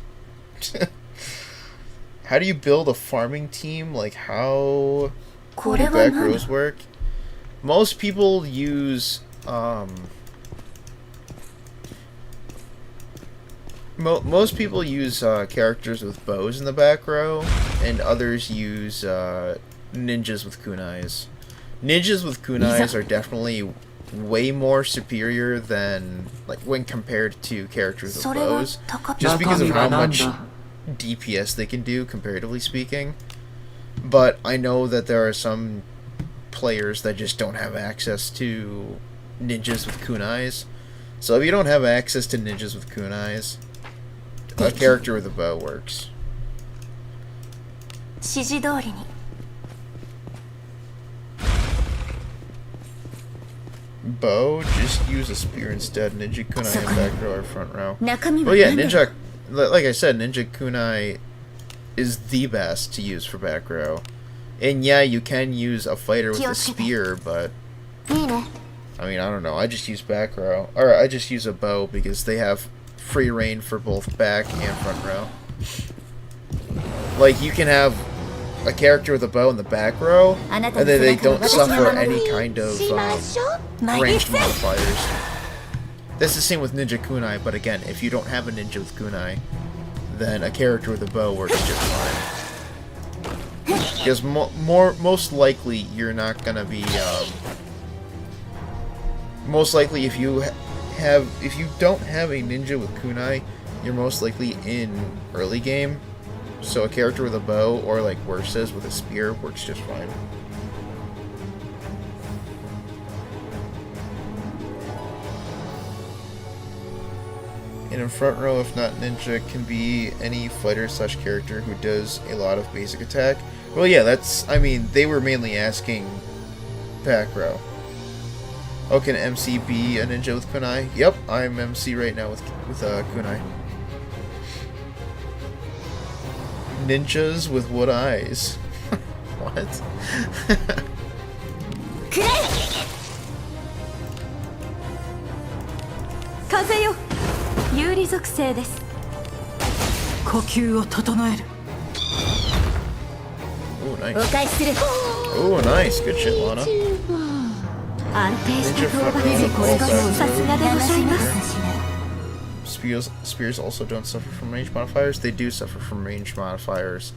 How do you build a farming team? Like, how do back rows work? Most people use most people use characters with bows in the back row, and others use ninjas with kunais. Ninjas with kunais are definitely way more superior than, like, when compared to characters with bows, just because of how much DPS they can do, comparatively speaking. But I know that there are some players that just don't have access to ninjas with kunais. So if you don't have access to ninjas with kunais, a character with a bow works. 指示通りに。Bow, just use a spear instead. Ninja kunai in back row or front row. 中身は Well, yeah, 何だ ninja, like I said, ninja kunai is the best to use for back row. And yeah, you can use a fighter with a spear, but いいね。 I mean, I don't know. I just use back row. Or I just use a bow because they have free reign for both back and front row. Like, you can have a character with a bow in the back row, and then they don't suffer any kind of ranged modifiers. That's the same with ninja kunai, but again, if you don't have a ninja with kunai, then a character with a bow works just fine. Because most likely you're not gonna be most likely if you don't have a ninja with kunai, you're most likely in early game. So a character with a bow, or like worse is with a spear, works just fine. And in front row, if not ninja, can be any fighter slash character who does a lot of basic attack. Well, yeah, that's, I mean, they were mainly asking back row. Oh, can MC be a ninja with kunai? Yep, I'm MC right now with kunai. Ninjas with wood eyes. What? くれ風よ有利属性です。呼吸を整える。 Oh, お nice. 返しする。 Oh, nice. Good shit, Lana. 安定した討伐でこれがさすがでございます。 Spears also don't suffer from range modifiers. They do suffer from range modifiers.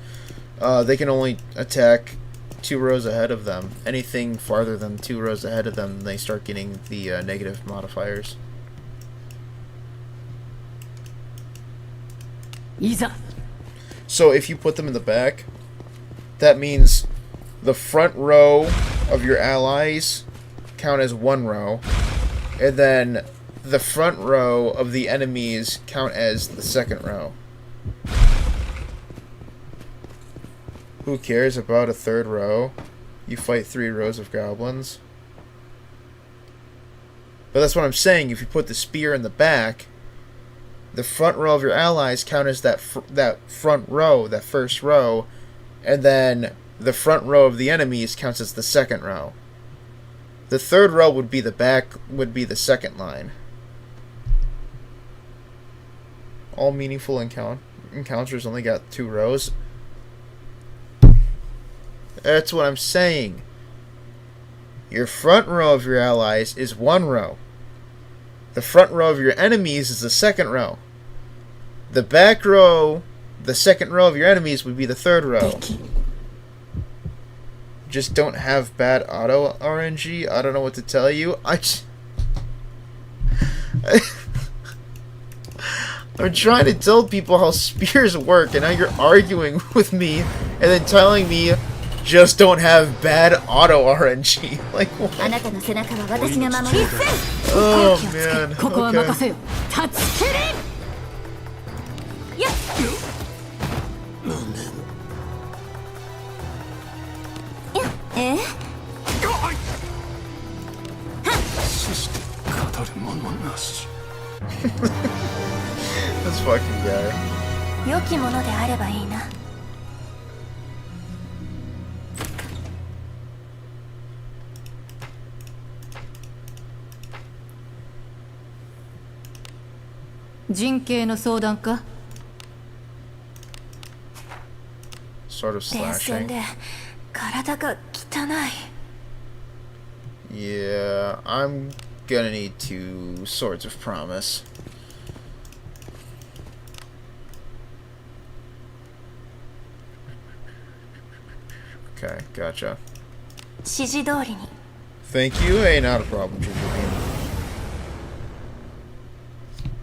They can only attack 2 rows ahead of them. Anything farther than 2 rows ahead of them, they start getting the negative modifiers. いざ。 So if you put them in the back, that means the front row of your allies count as 1 row, and then the front row of the enemies count as the 2nd row. Who cares about a 3rd row? You fight 3 rows of goblins. But that's what I'm saying. If you put the spear in the back, the front row of your allies count as that front row, that first row, and then the front row of the enemies counts as the 2nd row. The third row would be the second line. All meaningful encounters only got 2 rows. That's what I'm saying. Your front row of your allies is 1 row. The front row of your enemies is the second row. The back row, the second row of your enemies would be the third row. Just don't have bad auto RNG. I don't know what to tell you. I'm trying to tell people how spears work, and now you're arguing with me and then telling me just don't have bad auto RNG. Like, what? Oh, man. Okay. This fucking guy. 良きものであればいいな。人形の相談か Sort of 電線 slashing. で体が汚い。 Yeah, I'm gonna need 2 swords of promise. Okay, gotcha. 指示通りに。 Thank you. Hey, not a problem, Ginger Bean.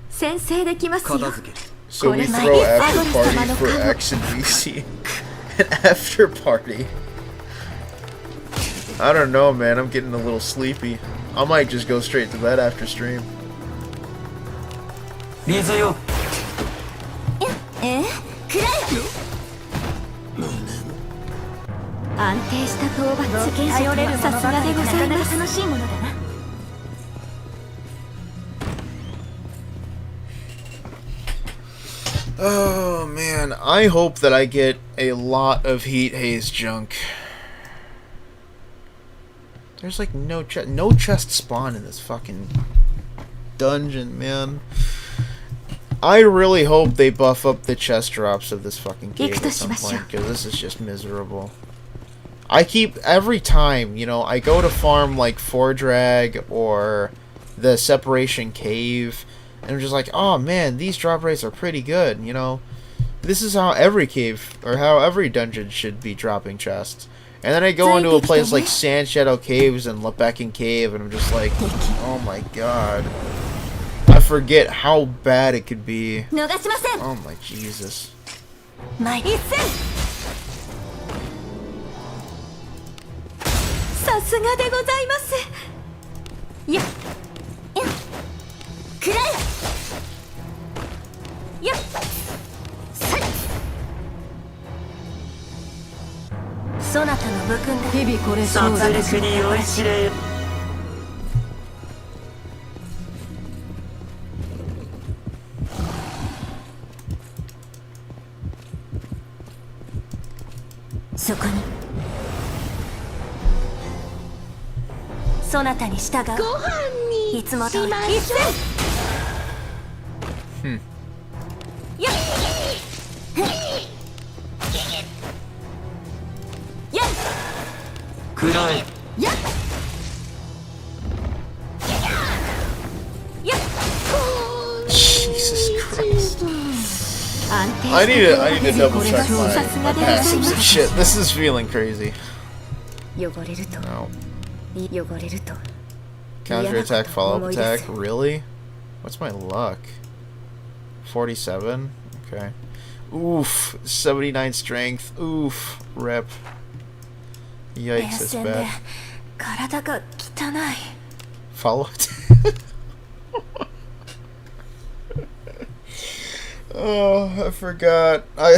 先制できますよ。 So we throw after party for X and VC. An after party. I don't know, man. I'm getting a little sleepy. I might just go straight to bed after stream. リーズよ。くらえ。安定した討伐。頼れるさすがでございます。楽しいものだな。 Oh man, I hope that I get a lot of heat haze junk. There's like no chest spawn in this fucking dungeon, man. I really hope they buff up the chest drops of this fucking cave at some point, because this is just miserable. I keep, every time, you know, I go to farm like Fordrag or the Separation Cave, and I'm just like, oh man, these drop rates are pretty good, you know. This is how every cave, or how every dungeon should be dropping chests. And then I go into a place like Sand Shadow Caves and Lebekin Cave, and I'm just like, oh my god. I forget how bad it could be. Oh my Jesus. さすがでございます。やっ、くらえ。やっ、さい。そなたの武君だ。日々これ殺戮に酔いしれ。そこに。そなたに従う。ご飯にいつも通り。やっ。くらえ。やっ。やっ。 Jesus Christ. I need to double check my passives and shit. This is feeling crazy. 汚れると。 No. 汚れると。 Counter attack, follow up attack. Really? What's my luck? 47? Okay. Oof. 79 strength. Oof. Rip. Yikes, that's bad. 体が汚い。 Follow it. Oh, I forgot. I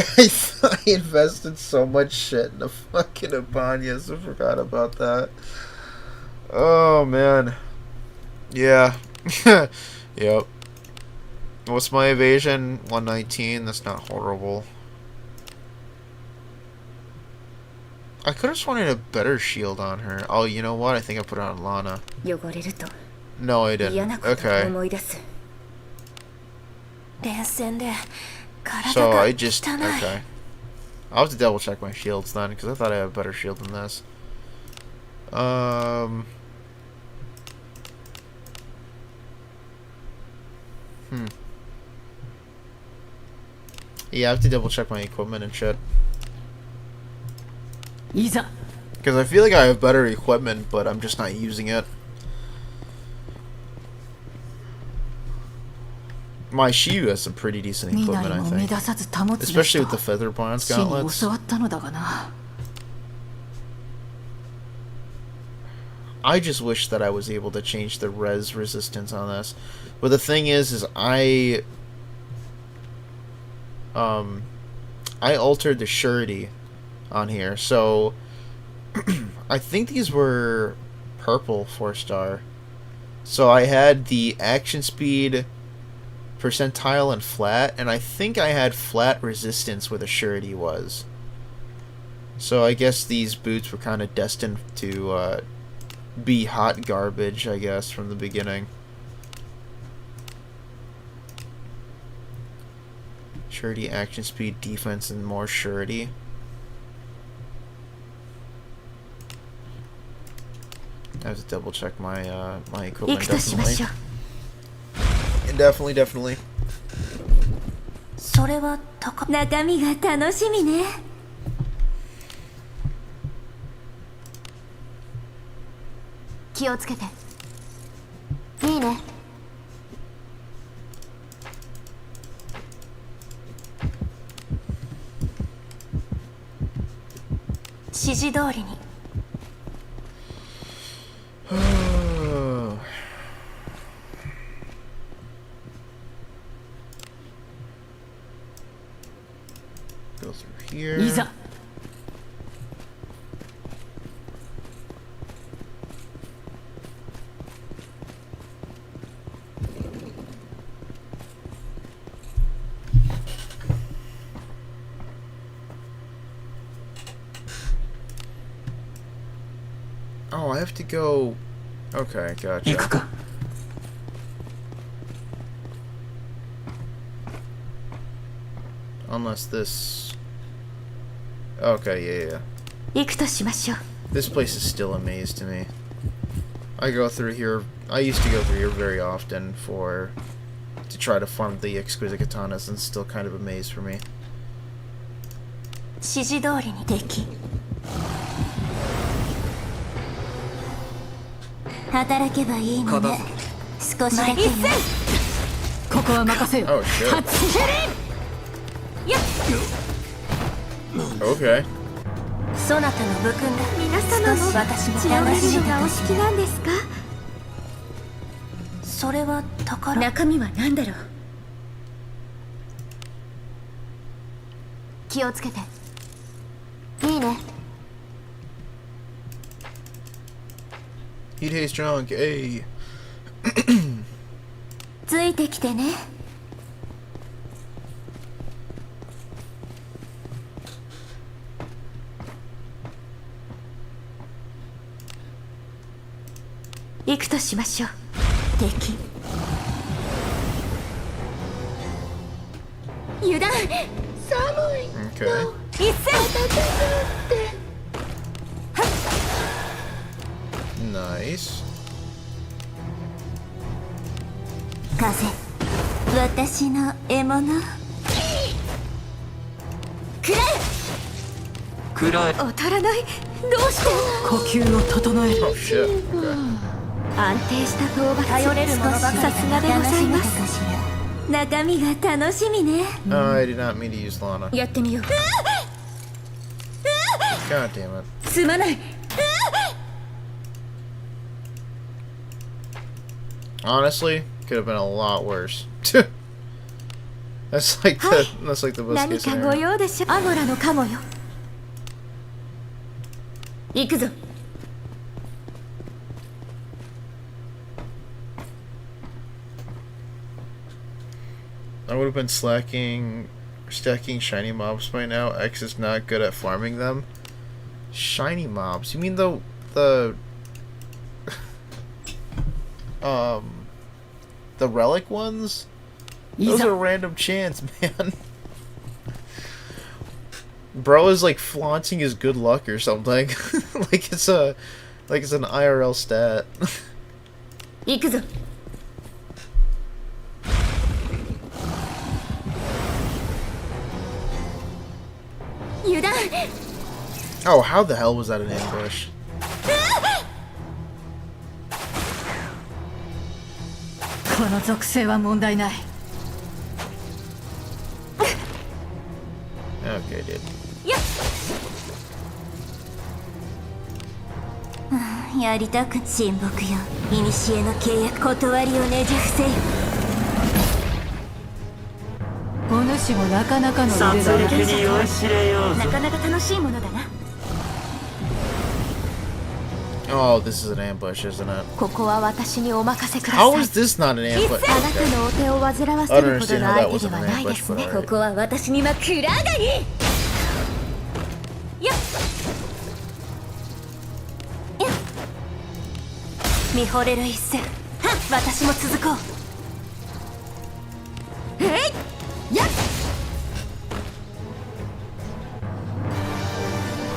invested so much shit in the fucking Abanyas. I forgot about that. Oh, man. Yeah. Yep. What's my evasion? 119. That's not horrible. I could have sworn I had a better shield on her. Oh, you know what? I think I put it on Lana. 汚れると No, I 嫌 didn't. なことを Okay. 思い出す連戦で So 体が I just... 汚い Okay. I'll have to double check my shields then, because I thought I had a better shield than this. Yeah, I have to double check my equipment and shit. いざ Because I feel like I have better equipment, but I'm just not using it. My Shiyu has some pretty decent 身な equipment, り I も乱 think. さず保つべし Especially と with the Feather Bonds 死に gauntlets. 教わったのだがな I just wish that I was able to change the res resistance on this. But the thing is I altered the surety on here, so I think these were purple 4-star. So I had the action speed, percentile, and flat, and I think I had flat resistance where the surety was. So I guess these boots were kind of destined to be hot garbage, I guess, from the beginning. Surety, action speed, defense, and more surety. I have to double check my my 行 equipment, くとしましょ definitely. Definitely. うそれは高中身が楽しみね気をつけていいね指示通りに Go through here. いざ Oh, I have to go. Okay, 行く gotcha. か Unless this. Okay, yeah. 行くとしましょう This place is still a maze to me. I go through here. I used to go through here very often to try to farm the exquisite katanas, and it's still kind of a maze for me. 指示通りに敵働けばいいのね少しだけよここは任せよ Oh shit. 発進 Okay. そなたの武君だ皆様も私も楽しみがお好きなんですかそれは宝中身は何だろう気をつけていいね He tastes drunk. Hey. ついてきてね行くとしましょう敵油断寒い Okay. 一戦 Nice. 風私の獲物くらえ当たらないどうして呼吸を整える Oh shit. Okay. 安定した討伐頼れるものばかりさすがでございます中身が楽しみね I did not mean to use Lana. やってみよう God damn it. すまない Honestly, could have been a lot worse. That's like the best 何 case かご scenario. 用でしょアゴラのカモよ行くぞ I would have been stacking shiny mobs by now. X is not good at farming them. Shiny mobs. You mean the the relic ones? Those are random chance, man. Bro is like flaunting his good luck or something. like it's an IRL stat. 行くぞ 油断 Oh, how the hell was that an ambush? この属性は問題ない。 Okay, dude. やりたく親睦よ古の契約断りをねじ伏せよお主もなかなかの腕殺だな。戮に酔いしれようぞ。なかなか楽しいものだな Oh, this is an ambush, isn't it? ここは私にお任せくださ How い is this not an ambush? あなたのお手を煩わせるほどの相手ではないですねここは私には暗がりよっ見惚れる一戦私も続こう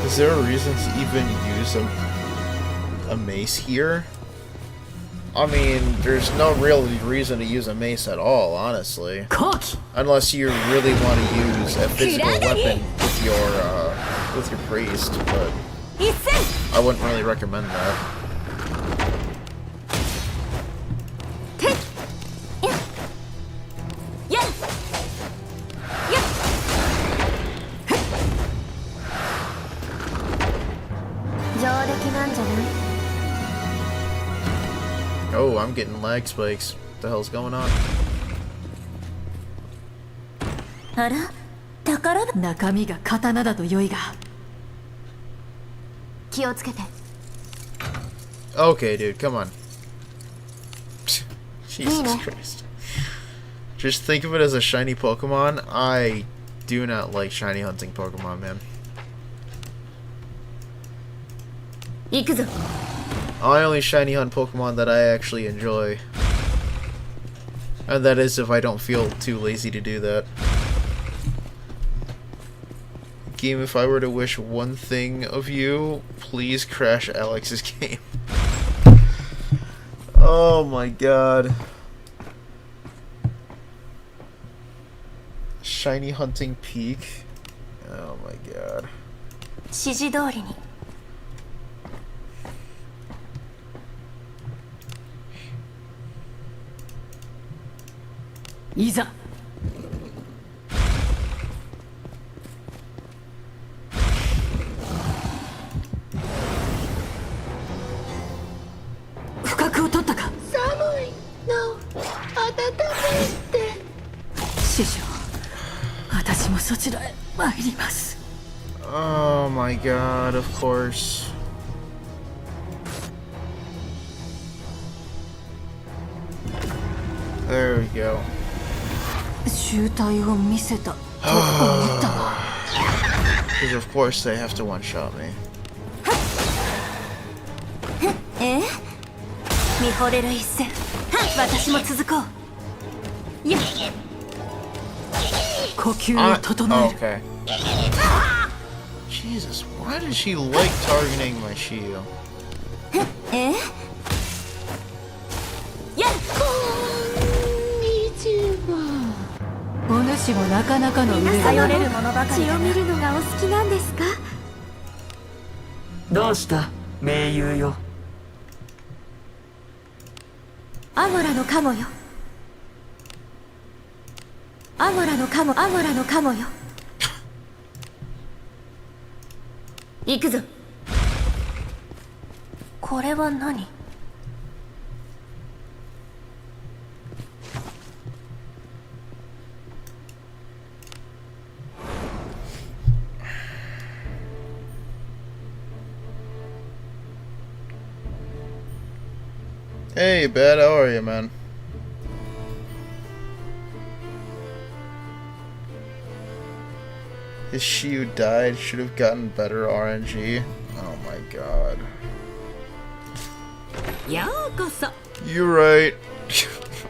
Is there a reason to even use a mace here? I mean, there's no real reason to use a mace at all, honestly. 好機 Unless you really want to use a physical weapon with your priest, but 一戦 I wouldn't really recommend that. やっ Oh, I'm getting lag spikes. What the hell's going on? あら宝だ中身が刀だと良いが。気をつけて Okay, dude, come on. Jesus Nina. Christ. Just think of it as a shiny Pokemon. I do not like shiny hunting Pokemon, man. 行くぞ I only shiny hunt Pokemon that I actually enjoy. And that is if I don't feel too lazy to do that. Game, if I were to wish one thing of you, please crash Alex's game. Oh my god. Shiny hunting peak. Oh my god. 指示通りにいざ。不覚を取ったか。寒いの温めて師匠、私もそちらへ参ります。 Oh my god, of course. There we go. 集体を見せたと思ったわ。 Because of course they have to one-shot me. え見惚れる一戦私も続こうよっ呼吸を整え Oh, る。 okay. Jesus, why does she like targeting my shield? えやっお主もなかなかの腕だ頼な。れるものばかり血を見るのがお好きなんですかどうした盟友よ。アゴラのカモよアゴラのカモアゴラのカモよ行くぞこれは何 Hey, Bad, how are you, man? His Shiyu died, should have gotten better RNG. Oh my god. ようこそ You're right.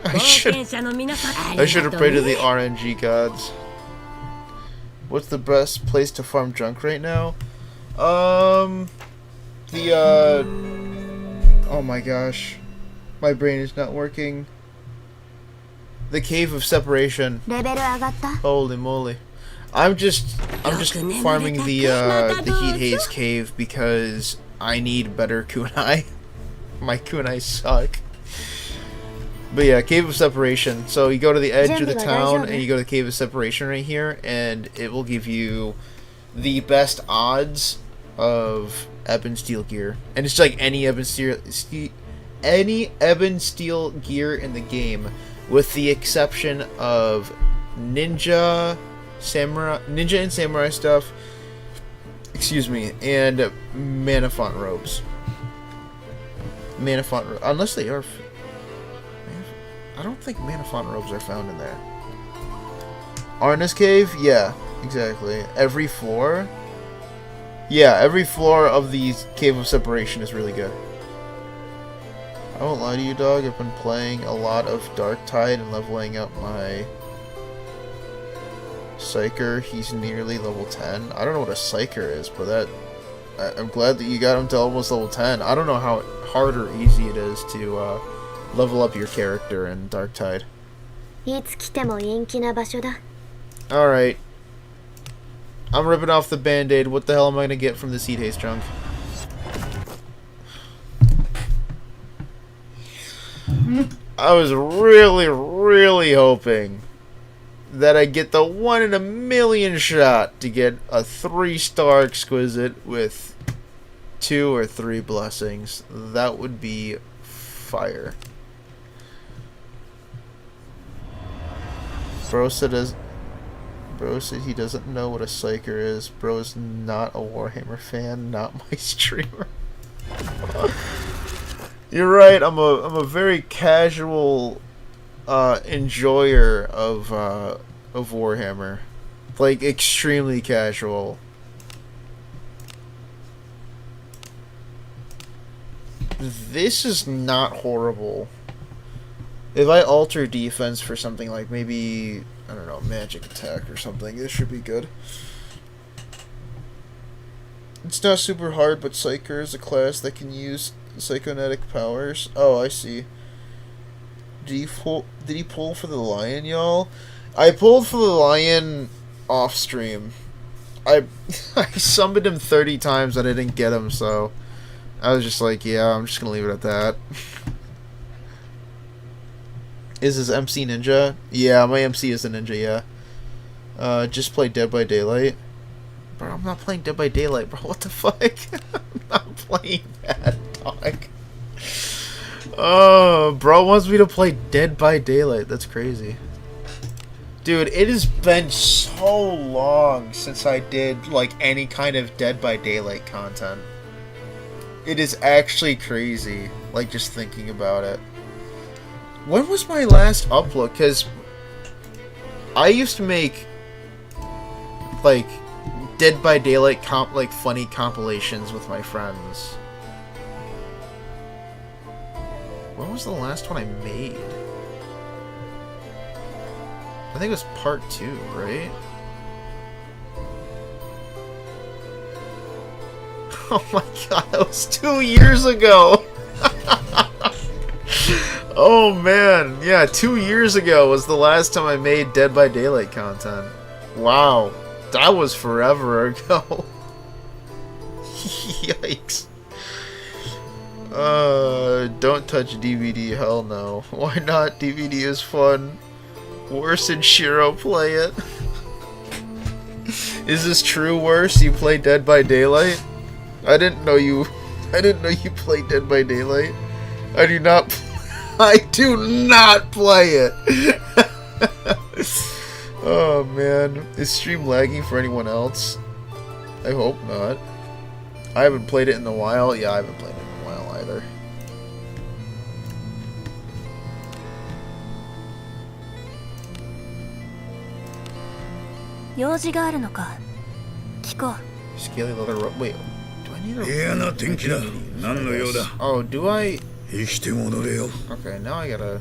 I 冒 should 険者の皆さんあ I り should が have と prayed to う the ね RNG gods. What's the best place to farm junk right now? Oh my gosh. My brain is not working. The Cave of Separation. レベル上がった？ Holy moly. I'm just farming the Heat Haze Cave because I need better kunai. My kunai suck. But yeah, Cave of Separation. So you go to the edge of the town and you go to the Cave of Separation right here, and it will give you the best odds of Ebon Steel gear. And it's like any Ebon Steel gear in the game, with the exception of ninja and samurai stuff. Excuse me, and mana font robes. Unless they are. I don't think mana font robes are found in there. Arna's Cave? Yeah, exactly. Every floor? Yeah, every floor of the Cave of Separation is really good. I won't lie to you, dog. I've been playing a lot of Dark Tide and leveling up my Psyker. He's nearly level 10. I don't know what a Psyker is, but I'm glad that you got him to almost level 10. I don't know how hard or easy it is to level up your character in Dark Tide. いつ来ても陰気な場所だ。 Alright. I'm ripping off the band-aid. What the hell am I gonna get from this Heat Haze junk? I was really hoping that I get the 1 in a million shot to get a 3-star exquisite with 2 or 3 blessings. That would be fire. Bro said he doesn't know what a Psyker is. Bro's not a Warhammer fan, not my streamer. You're right. I'm a very casual enjoyer of Warhammer, like extremely casual. This is not horrible. If I alter defense for something like maybe, I don't know, magic attack or something, this should be good. It's not super hard, but Psyker is a class that can use psychonetic powers. Oh, I see. Did he pull for the lion, y'all? I pulled for the lion off stream. I summoned him 30 times and I didn't get him, so I was just like, yeah, I'm just gonna leave it at that. Is his MC ninja? Yeah, my MC is a ninja, yeah. Just play Dead by Daylight. Bro, I'm not playing Dead by Daylight, bro. What the fuck? I'm not playing that, dog. Oh, bro wants me to play Dead by Daylight. That's crazy. Dude, it has been so long since I did, like, any kind of Dead by Daylight content. It is actually crazy, like, just thinking about it. When was my last upload? Because I used to make, like, Dead by Daylight funny compilations with my friends. When was the last one I made? I think it was part 2, right? Oh my god, that was 2 years ago! Oh man, yeah, 2 years ago was the last time I made Dead by Daylight content. Wow, that was forever ago. Yikes. Don't touch DVD, hell no. Why not? DVD is fun. Worse than Shiro play it. Is this true, Worse? You play Dead by Daylight? I didn't know you played Dead by Daylight. I do not play it. Oh man. Is stream lagging for anyone else? I hope not. I haven't played it in a while. Yeah, I haven't played it in a while either. Scaly leather rope. Wait, do I I need a... 嫌な天気だ。何の用だ。 Oh, do I... 生きて戻れよ。 Okay, now I gotta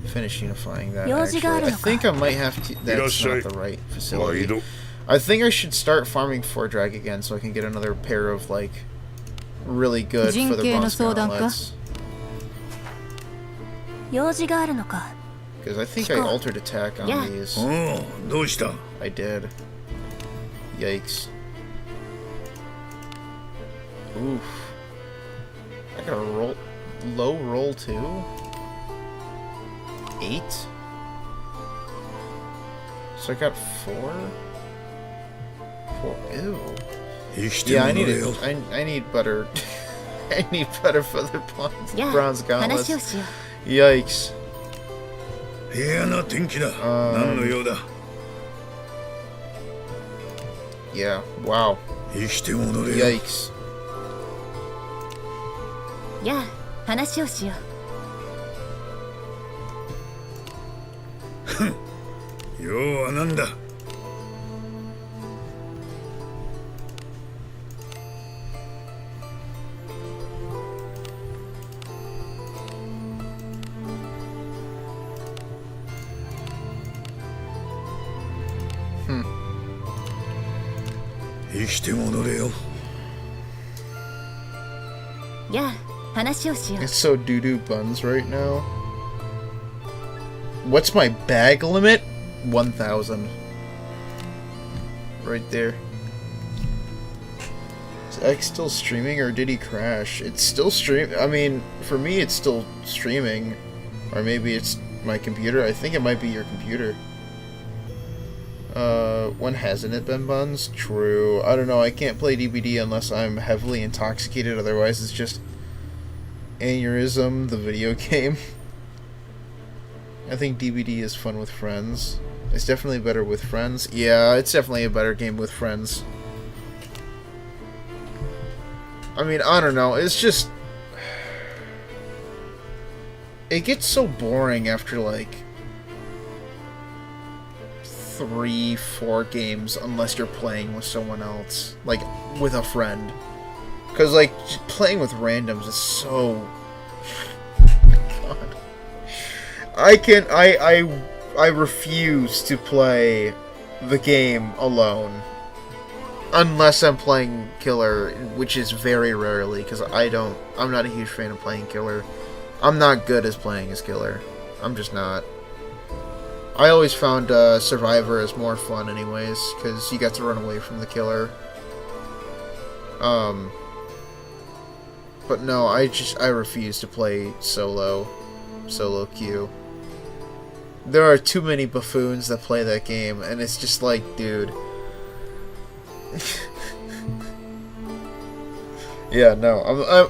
finish unifying that, 用事があ actually. る I のか。 think I might have to... That's not the right facility. I think I should start farming for drag again so I can get another pair of, like, really good for the bronze gauntlets. 用事があるのか。 Because I think I altered attack on Yeah. these. おう、どうした。 I did. Yikes. Oof. I got a roll... Low roll too? 8? So I got 4? 4. Ew. 生きて Yeah, I 戻 need れよ。 it. I need better... I need better for the bronze, やあ、 bronze 話を gauntlets. しよ Yikes. 嫌な天気だ。何の用だ。 Yeah, wow. 生きて戻れよ。 Yikes. う。やあ、話をしよ用は何だ。 生きて戻れよ。 う。やあ、話をしよう。 It's so doo-doo buns right now. What's my bag limit? 1,000. Right there. Is X still streaming or did he crash? It's still I mean, for me it's still streaming. Or maybe it's my computer. I think it might be your computer. When hasn't it been buns? True. I don't know, I can't play DBD unless I'm heavily intoxicated, otherwise it's just Aneurysm, the video game. I think DBD is fun with friends. It's definitely better with friends. Yeah, it's definitely a better game with friends. I mean, I don't know, it's just... It gets so boring after, like... 3-4 games unless you're playing with someone else. Like, with a friend. Because, like, playing with randoms is so... God. I refuse to play the game alone. Unless I'm playing Killer, which is very rarely, because I'm not a huge fan of playing Killer. I'm not good as playing as Killer. I'm just not. I always found Survivor as more fun anyways, because you got to run away from the Killer. But no, I refuse to play solo queue. There are too many buffoons that play that game, and it's just like, dude. Yeah, no,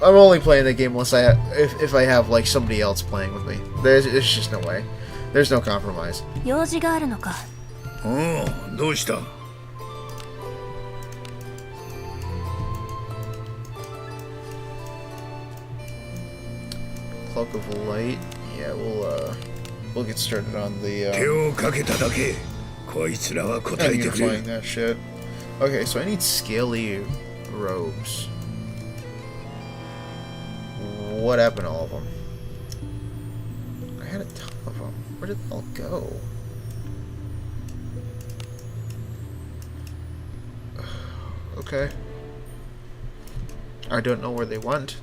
I'm only playing the game unless if I have like somebody else playing with me. There's just no way. There's no compromise. 用事があるのか。おう、どうした。 Cloak of Light. Yeah, we'll get started on the 手をかけただけ。こいつらは答えてくれ unifying that shit. Okay, so I need scaly robes. What happened to all of them? I had a ton of them. Where did they all go? Okay. I don't know where they went.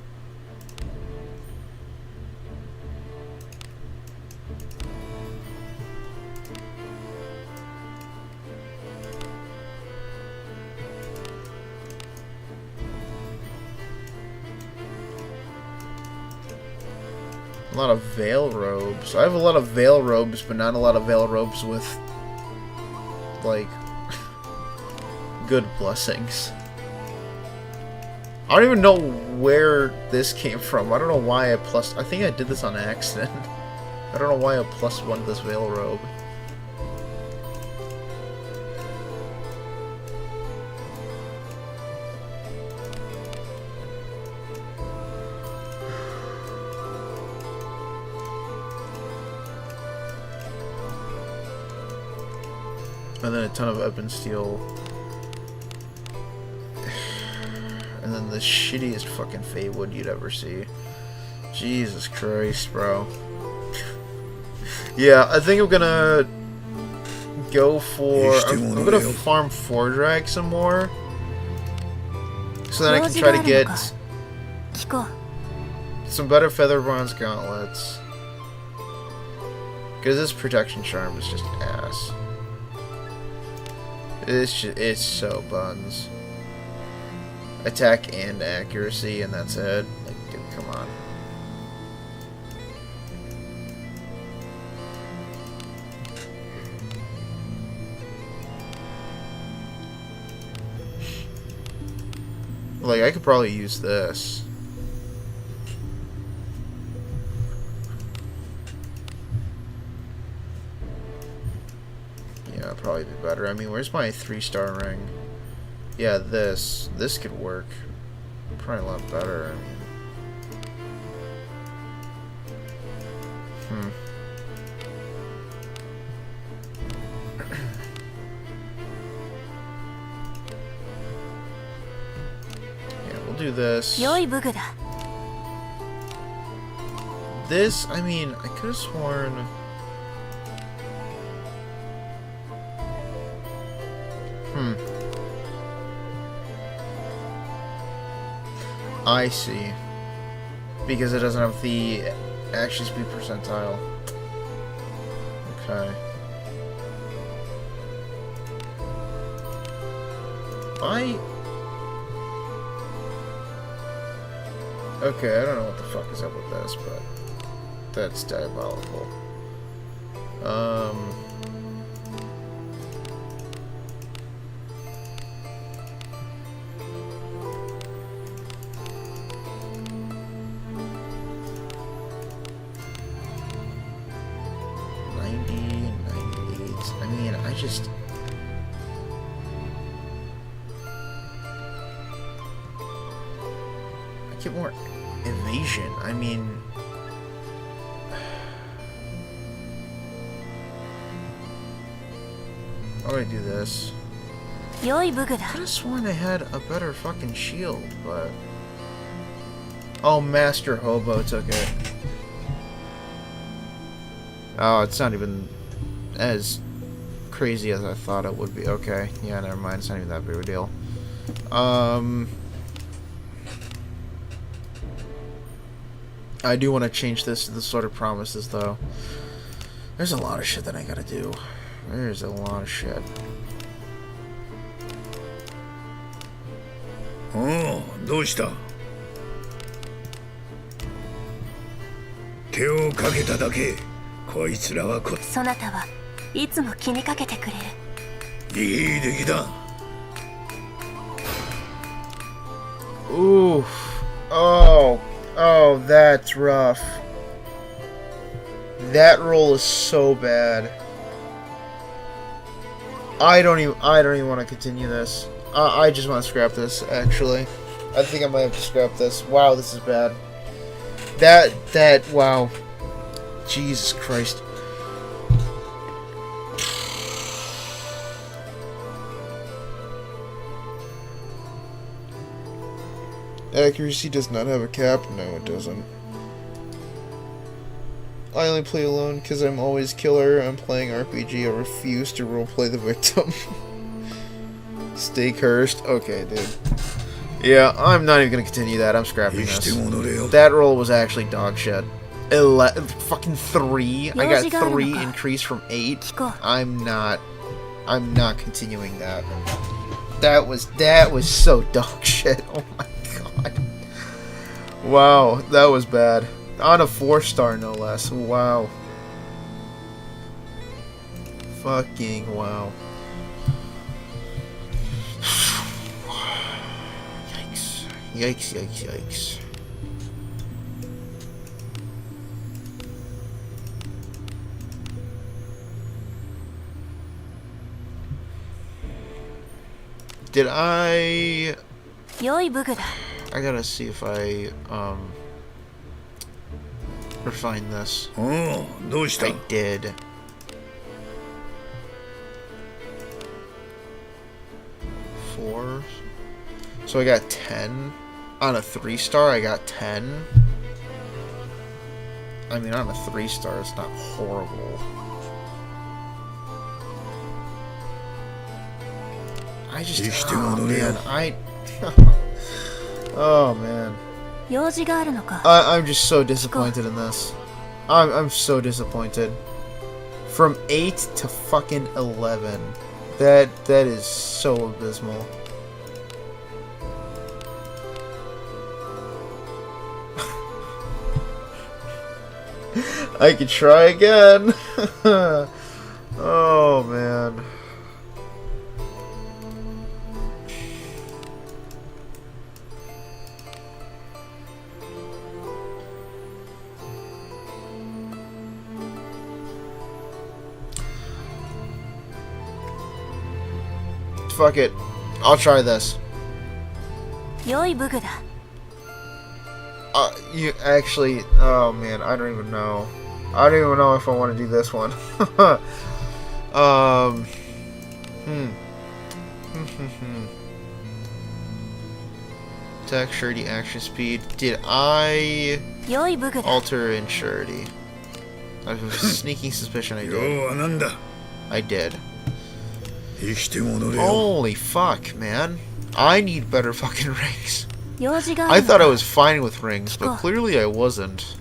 A lot of veil robes. I have a lot of veil robes, but not a lot of veil robes with, like, good blessings. I don't even know where this came from. I don't know why I think I did this on accident. I don't know why I +1 this veil robe. And then a ton of Ebon Steel. And then the shittiest fucking Feywood you'd ever see. Jesus Christ, bro. Yeah, I think I'm gonna go for... I'm gonna farm 4-drag some more. So that I can try to get some better Feather Bronze gauntlets. Because this protection charm is just ass. It's so buns. Attack and accuracy, and that's it. Like, dude, come on. Like, I could probably use this. Yeah, it'd probably be better. I mean, where's my 3-star ring? Yeah, this could work. Probably a lot better, I mean. Do this. This, I mean, I could have sworn. I see. Because it doesn't have the action speed percentile. Okay. Okay, I don't know what the fuck is up with this, but that's diabolical. 90, 98. I mean, I just... get more evasion. I mean, I'm gonna do this. I could have sworn I had a better fucking shield, but oh, Master Hobo took it. Oh, it's not even as crazy as I thought it would be. Okay, yeah, never mind. It's not even that big of a deal. I do want to change this to the sort of promises, though. There's a lot of shit that I gotta do. There's a lot of shit. Oh, どうした? 手をかけただけ。こいつらはそなたはいつも気にかけてくれる。いい出来だ。Oof. Oh, that's rough. That roll is so bad. I don't even want to continue this. I just want to scrap this, actually. I think I might have to scrap this. Wow, this is bad. Wow. Jesus Christ. Accuracy does not have a cap? No, it doesn't. I only play alone because I'm always killer. I'm playing RPG. I refuse to roleplay the victim. Stay cursed. Okay, dude. Yeah, I'm not even gonna continue that. I'm scrapping this. That roll was actually dog shit. Fucking 3. I got 3 increase from 8. I'm not continuing that. That was so dog shit. Oh my god. Wow, that was bad. On a 4-star, no less. Wow. Fucking wow. Yikes. Yikes, yikes, yikes. Did I gotta see if I refine this. Oh, どうした? I did. So I got 10. On a 3-star, I got 10. I mean, on a 3-star, it's not horrible. I just... Oh, man, oh, man. I'm just so disappointed in this. I'm so disappointed. From 8 to fucking 11. That is so abysmal. I could try again. Oh, man. Fuck it. I'll try this. You actually... Oh, man. I don't even know. I don't even know if I want to do this one. Attack, surety, action speed. Did I alter in surety? I have a sneaking suspicion I did. I did. Holy fuck, man. I need better fucking rings. I thought I was fine with rings, but clearly I wasn't.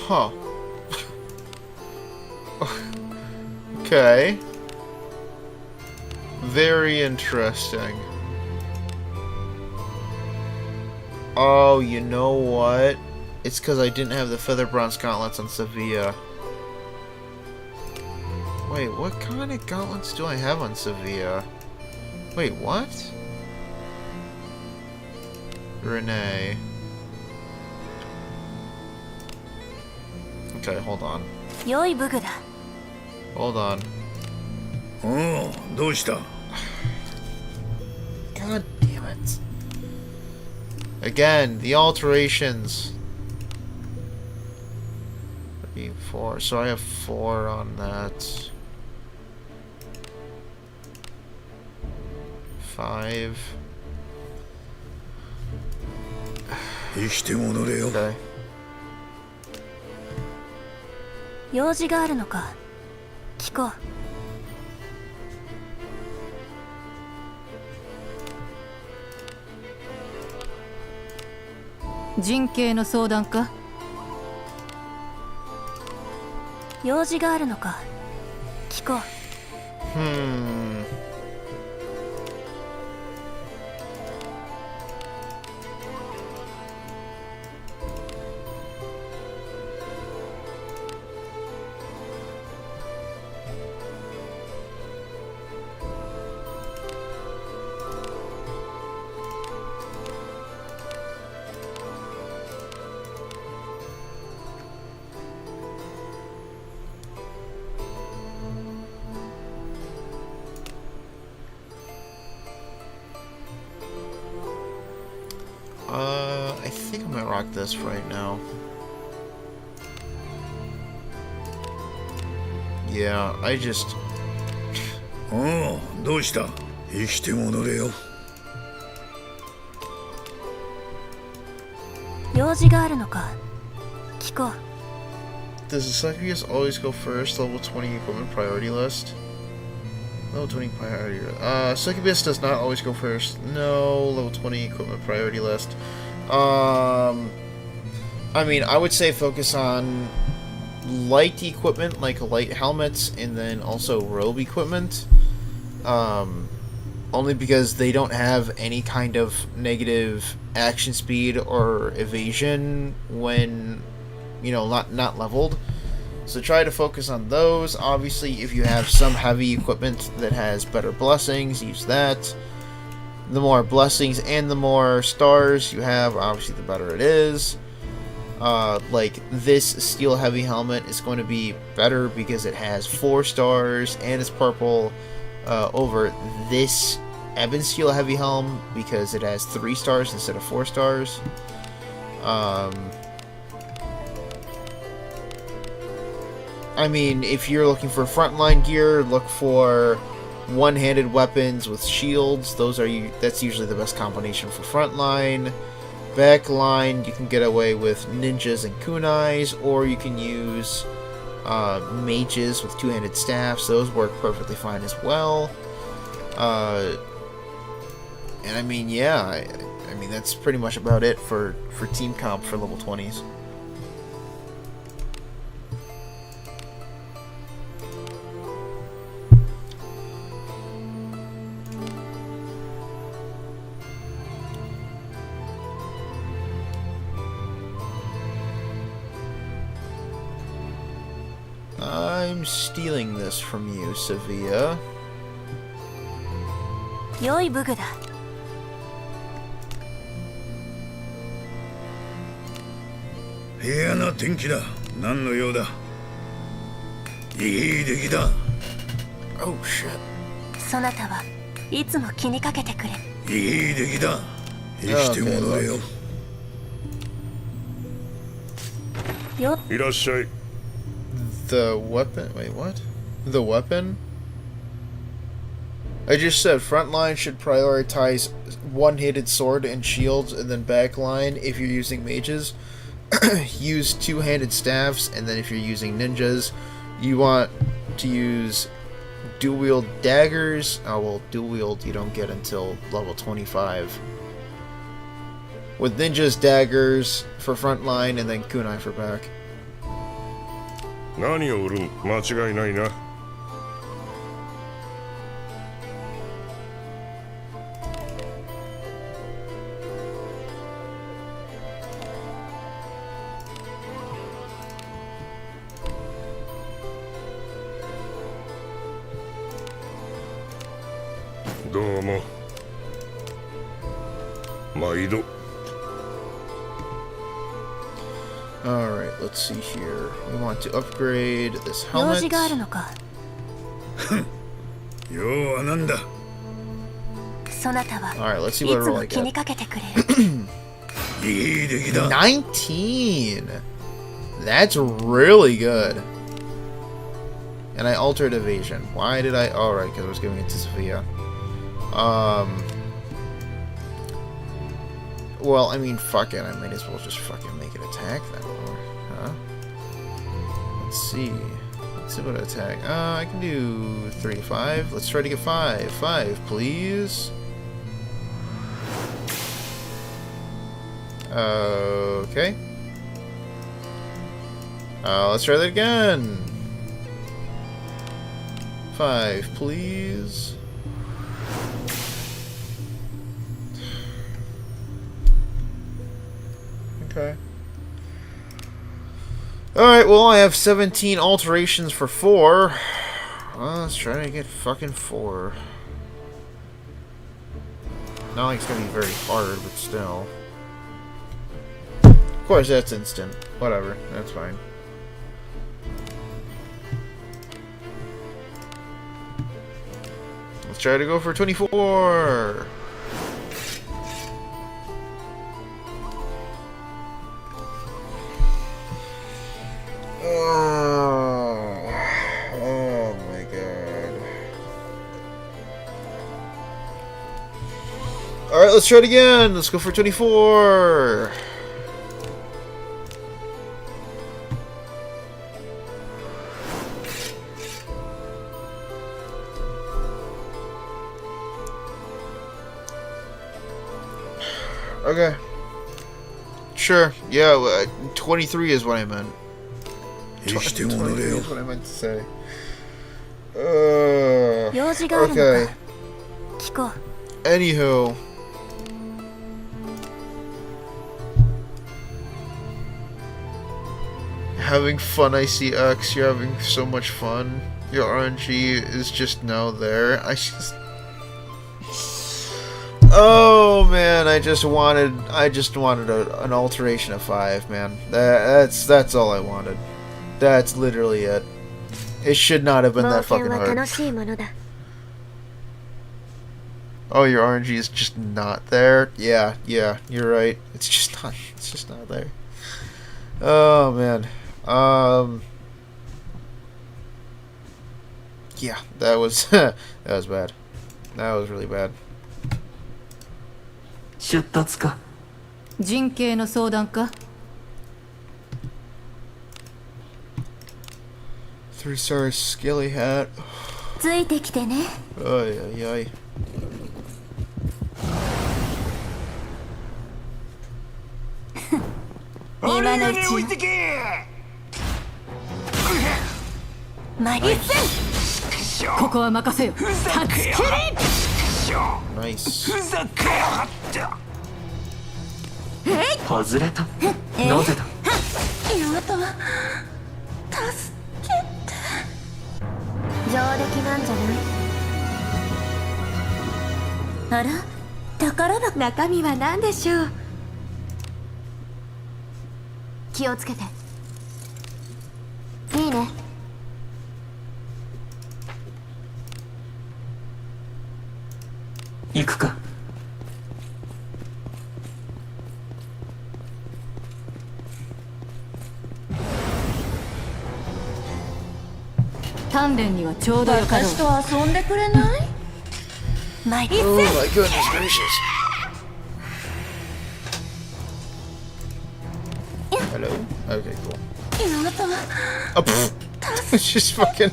Huh. Okay. Very interesting. Oh, you know what? It's because I didn't have the feather bronze gauntlets on Sevilla. Wait, what kind of gauntlets do I have on Sevilla? Wait, what? Renee. Okay, hold on. Hold on. Oh, God damn it. Again, the alterations. 3, 4. So I have 4 on that. 5. Okay. 用事があるのか聞こう。人形の相談か？用事があるのか聞こう。I think I'm gonna rock this right now. Yeah, I just... ああ、どうした？生きて戻れよ。用事があるのか聞こう。Does the succubus always go first? Level 20 equipment priority list. Level 20 priority list. Succubus does not always go first. No, level 20 equipment priority list. I mean, I would say focus on light equipment, like light helmets, and then also robe equipment. Only because they don't have any kind of negative action speed or evasion when, you know, not leveled. So try to focus on those. Obviously, if you have some heavy equipment that has better blessings, use that. The more blessings and the more stars you have, obviously the better it is. Like this steel heavy helmet is going to be better because it has 4 stars and it's purple over this ebon steel heavy helm because it has 3 stars instead of 4 stars. I mean, if you're looking for frontline gear, look for one-handed weapons with shields. That's usually the best combination for frontline. Backline, you can get away with ninjas and kunais, or you can use mages with two-handed staffs. Those work perfectly fine as well. And I mean, yeah, I mean that's pretty much about it for team comp for level 20s. I'm stealing this from you, Sevilla. 良い武具だ。嫌な天気だ。何の用だ。いい出来だ。Oh shit. そなたはいつも気にかけてくれ。いい出来だ。生きて戻れよ。よ。いらっしゃい。 The weapon? Wait, what? The weapon? I just said frontline should prioritize one-handed sword and shields, and then backline, if you're using mages, use two-handed staffs, and then if you're using ninjas, you want to use dual-wield daggers. Oh, well, dual-wield you don't get until level 25. With ninjas, daggers for frontline, and then kunai for back. 何を売るん間違いないな。どうも。毎度。 Alright, let's see here. We want to upgrade this helmet. 用事があるのか。用はなんだ。そなたは Alright, let's see い what つ roll も I 気に get. かけてくれる。いい出来だ。19! That's really good. And I altered evasion. Why did I? Alright, because I was giving it to Sophia. Well, I mean, fuck it. I might as well just fucking make it attack then. Huh? Let's see. Let's see what attack. I can do 3 to 5. Let's try to get 5. 5, please. Okay. Let's try that again. 5, please. Okay. Alright, well, I have 17 alterations for 4. Well, let's try to get fucking 4. Not like it's gonna be very hard, but still. Of course, that's instant. Whatever, that's fine. Let's try to go for 24! Oh my god. Alright, let's try it again. Let's go for 24. Okay. Sure. Yeah, 23 is what I meant. 23 is what I meant to say. Okay. Anywho. Having fun, ICX. You're having so much fun. Your RNG is just now there. Oh man, I just wanted an alteration of 5, man. That's all I wanted. That's literally it. It should not have been that fucking hard. Oh, your RNG is just not there? Yeah, you're right. It's just not there. Oh man. Yeah, that was that was bad. That was really bad. 出立か。人形の相談か。 3-star skilly hat. ついてきてね。Ay ay ay. 今のうち置いてけマリここは任せよ。ふざけやがってしょ Nice. ふざけやがった外れた。なぜだ。ヤマトは上出来なんじゃない？あら、宝箱中身は何でしょう？気をつけて。いいね。行くか。鍛錬にはちょうどよかろう。私と遊んでくれない？マイ Oh my goodness gracious. Hello? Okay, cool. ヤマトは Oh, pfft. It's just fucking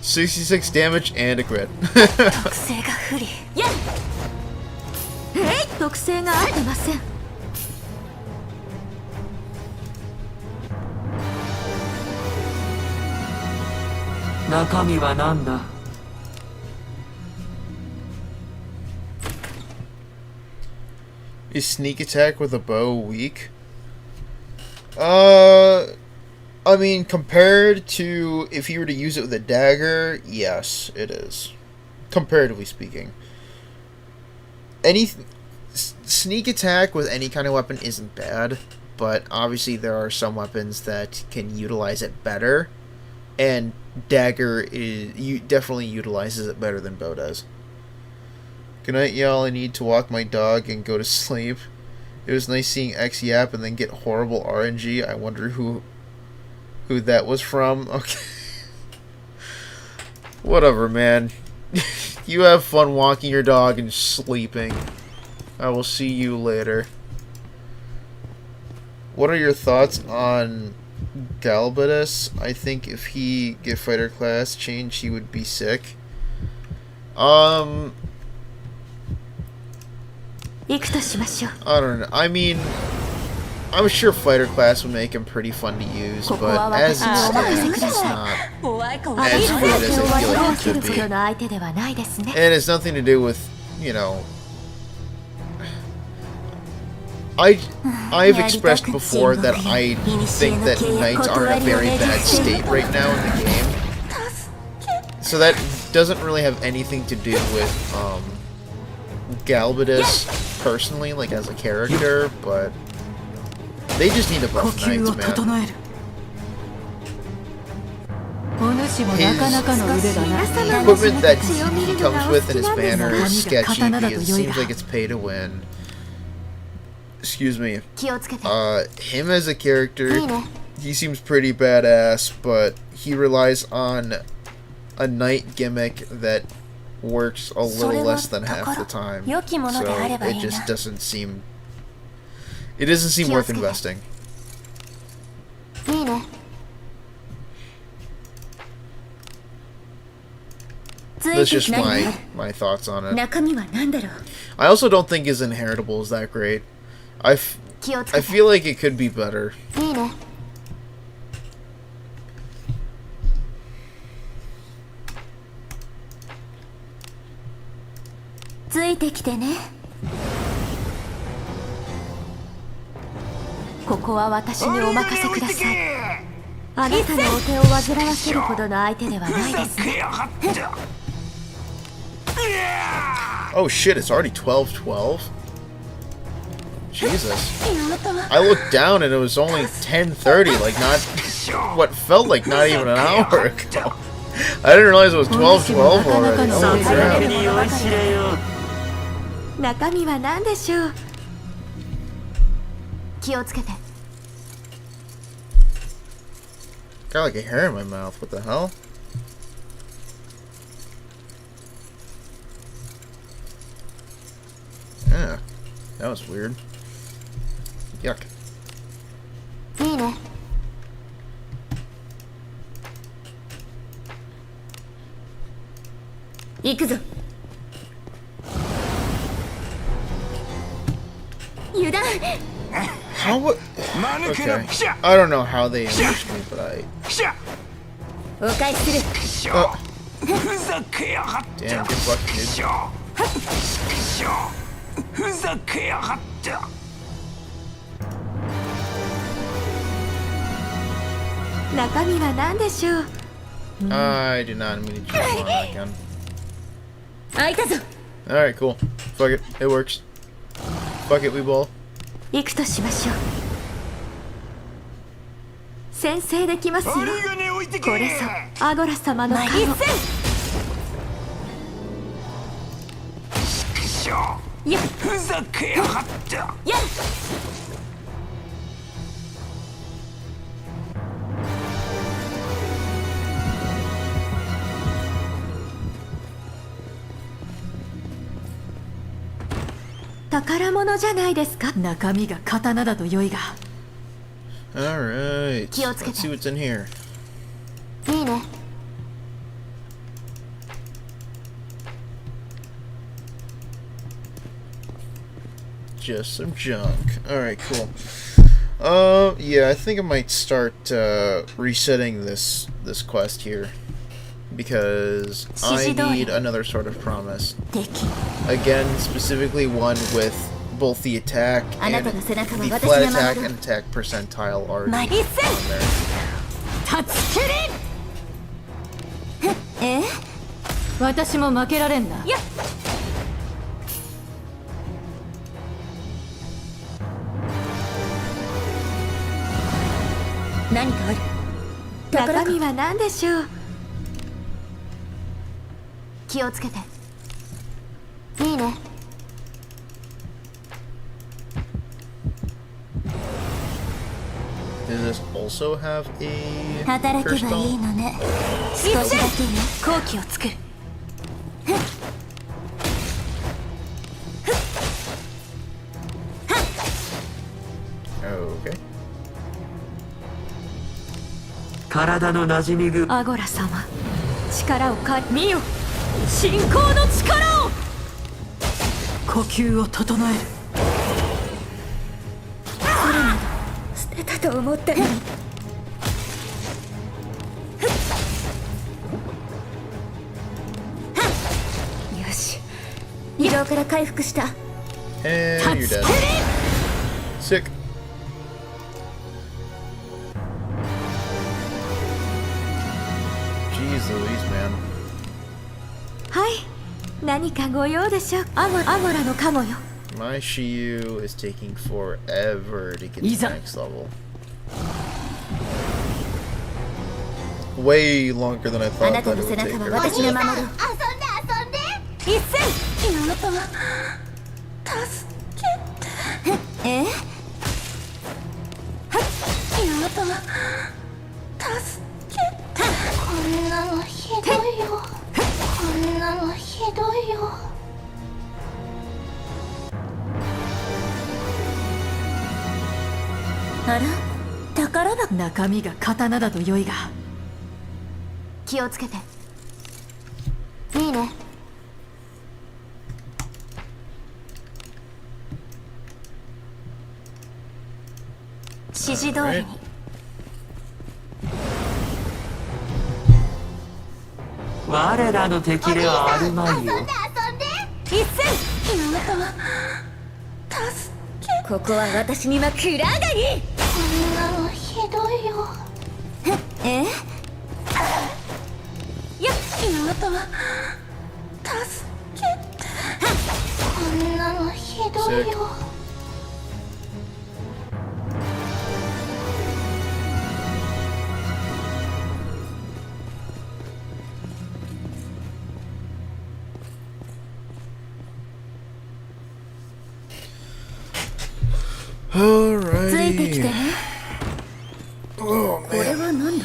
66 damage and a crit. 特性が不利。特性が合ってません。中身は何だ。 Is sneak attack with a bow weak? I mean, compared to if you were to use it with a dagger, yes, it is. Comparatively speaking. Sneak attack with any kind of weapon isn't bad, but obviously there are some weapons that can utilize it better, and dagger definitely utilizes it better than bow does. Good night, y'all. I need to walk my dog and go to sleep. It was nice seeing X yap and then get horrible RNG. I wonder who that was from. Okay. Whatever, man. You have fun walking your dog and sleeping. I will see you later. What are your thoughts on Galbadus? I think if he get fighter class change, he would be sick. 行くとしましょう。 I don't know. I mean, I'm sure fighter class would make him pretty fun to use, but as it stands, it's not as good as I feel like it could be. の相手ではないですね。 And it's nothing to do with, you know... I've expressed before that I think that knights are in a very bad state right now in the game. So that doesn't really have anything to do with, Galbadus personally, like as a character, but they just need to buff knights, man. お主もなかなかの腕だな。 The equipment that he comes with in his banner is sketchy because it seems like it's pay to win. Excuse me. 気をつけて。 Him as a character, he seems pretty badass, but he relies on a knight gimmick that works a little less than half the time. So it just doesn't seem... It doesn't seem worth investing. いいね。 The That's just my thoughts on it. 中身は何だろう。 I also don't think his inheritable is that great. I feel like it could be better. いいね。ついてきてね。ここは私にお任せください。あなたのお手を煩わせるほどの相手ではないですね。 Oh shit, it's already 12:12? Jesus. I looked down and it was only 10:30, like not what felt like not even an hour ago. I didn't realize it was 12:12 already. Holy crap. 中身は何でしょう。気をつけて。 Got like a hair in my mouth, what the hell? Yeah, that was weird. Yuck. いいね。行くぞ。油断。 How would... Okay. I don't know how they ambushed me, but I... お返しする。 Oh, ふざけやがって damn, good luck, dude. ふざけやがって中身は何でしょう。 I did not mean to jump on that again. 開いたぞ。 Alright, cool. Fuck it. It works. Fuck it, we ball. 行くとしましょう。先制できますよ。針金置いてけこれぞアゴラ様の顔。やっふざけやがってやっ。宝物じゃないですか。中身が刀だと良いが。 Alright. 気をつけて。 Let's see what's in here. いいね。 Just some junk. Alright, cool. Yeah, I think I might start resetting this quest here. Because I need another sort of promise. 敵。 Again, specifically one with both the attack あな and たの背中は the 私 flat が attack 守る。 and attack percentile already マリ on セン。 there. 立ち切り。え？私も負けられんな。やっ。何かある。中身は何でしょう。気をつけて。いいね。 Does this also have a 働け curse ばいい stone? のね。少しだけね。好機を作る。 Okay. 体の馴染み具アゴラ様、力を借り見よ、信仰の力を。呼吸を整える。捨てたと思ったのに。よし。移動から回復した。 And you're dead. Sick. Jeez Louise, man. はい。何かご用でしょう。アゴラのカモよ。 My Shiyu is taking forever to get to the Iza. next level. Way longer than I あ thought なた that の it 背 would take 中 her. は私が守る。遊んで一戦。あなたは助けて。え？はっ。あなたは助けて。こんなのひどいよこんなのひどいよあら、宝箱。中身が刀だと良いが。気をつけて。いいね。指示通りに。我らの敵ではあるまいよ。一戦。ここは私にはクラーガに。こんなのひどいよ。えよっこんなのひどいよ。ついてきて Alrighty. ね。 Oh これ man. は何だ。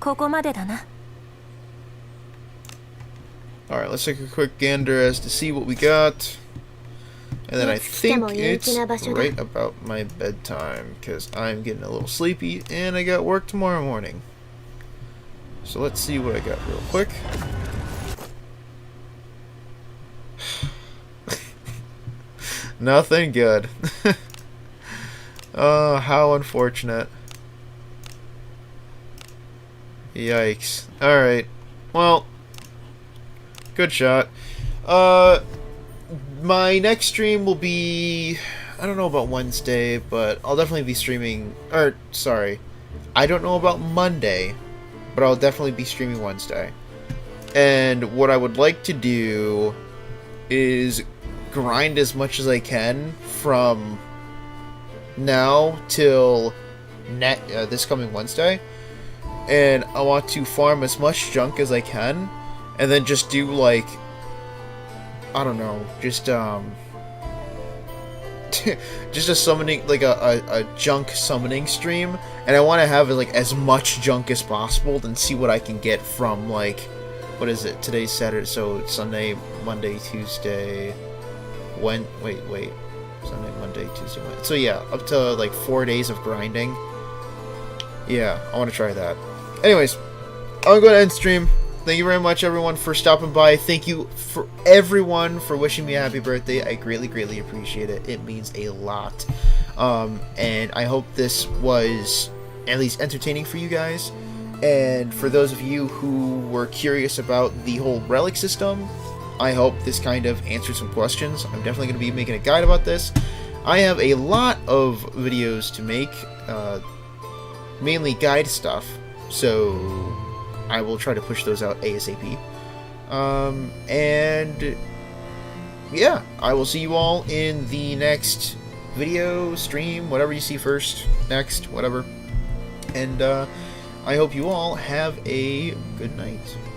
ここまでだな。 Alright, let's take a quick gander as to see what we got. And then I think it's right about my bedtime, because I'm getting a little sleepy, and I got work tomorrow morning. So let's see what I got real quick. Nothing good. Oh, how unfortunate. Yikes. Alright. Well, good shot. My next stream will be, I don't know about Wednesday, but I'll definitely be streaming, or sorry, I don't know about Monday, but I'll definitely be streaming Wednesday. And what I would like to do is grind as much as I can from now till this coming Wednesday. And I want to farm as much junk as I can, and then just do like, I don't know, just just a summoning, like a junk summoning stream, and I want to have like as much junk as possible, then see what I can get from, like, what is it? Today's Saturday, so Sunday, Monday, Tuesday, wait, Sunday, Monday, Tuesday, Wednesday. So yeah, up to like 4 days of grinding. Yeah, I want to try that. Anyways, I'm going to end stream. Thank you very much, everyone, for stopping by. Thank you for everyone for wishing me a happy birthday. I greatly appreciate it. It means a lot. And I hope this was at least entertaining for you guys. And for those of you who were curious about the whole relic system, I hope this kind of answered some questions. I'm definitely going to be making a guide about this. I have a lot of videos to make, mainly guide stuff, so I will try to push those out ASAP. And yeah, I will see you all in the next video, stream, whatever you see first, next, whatever. And I hope you all have a good night.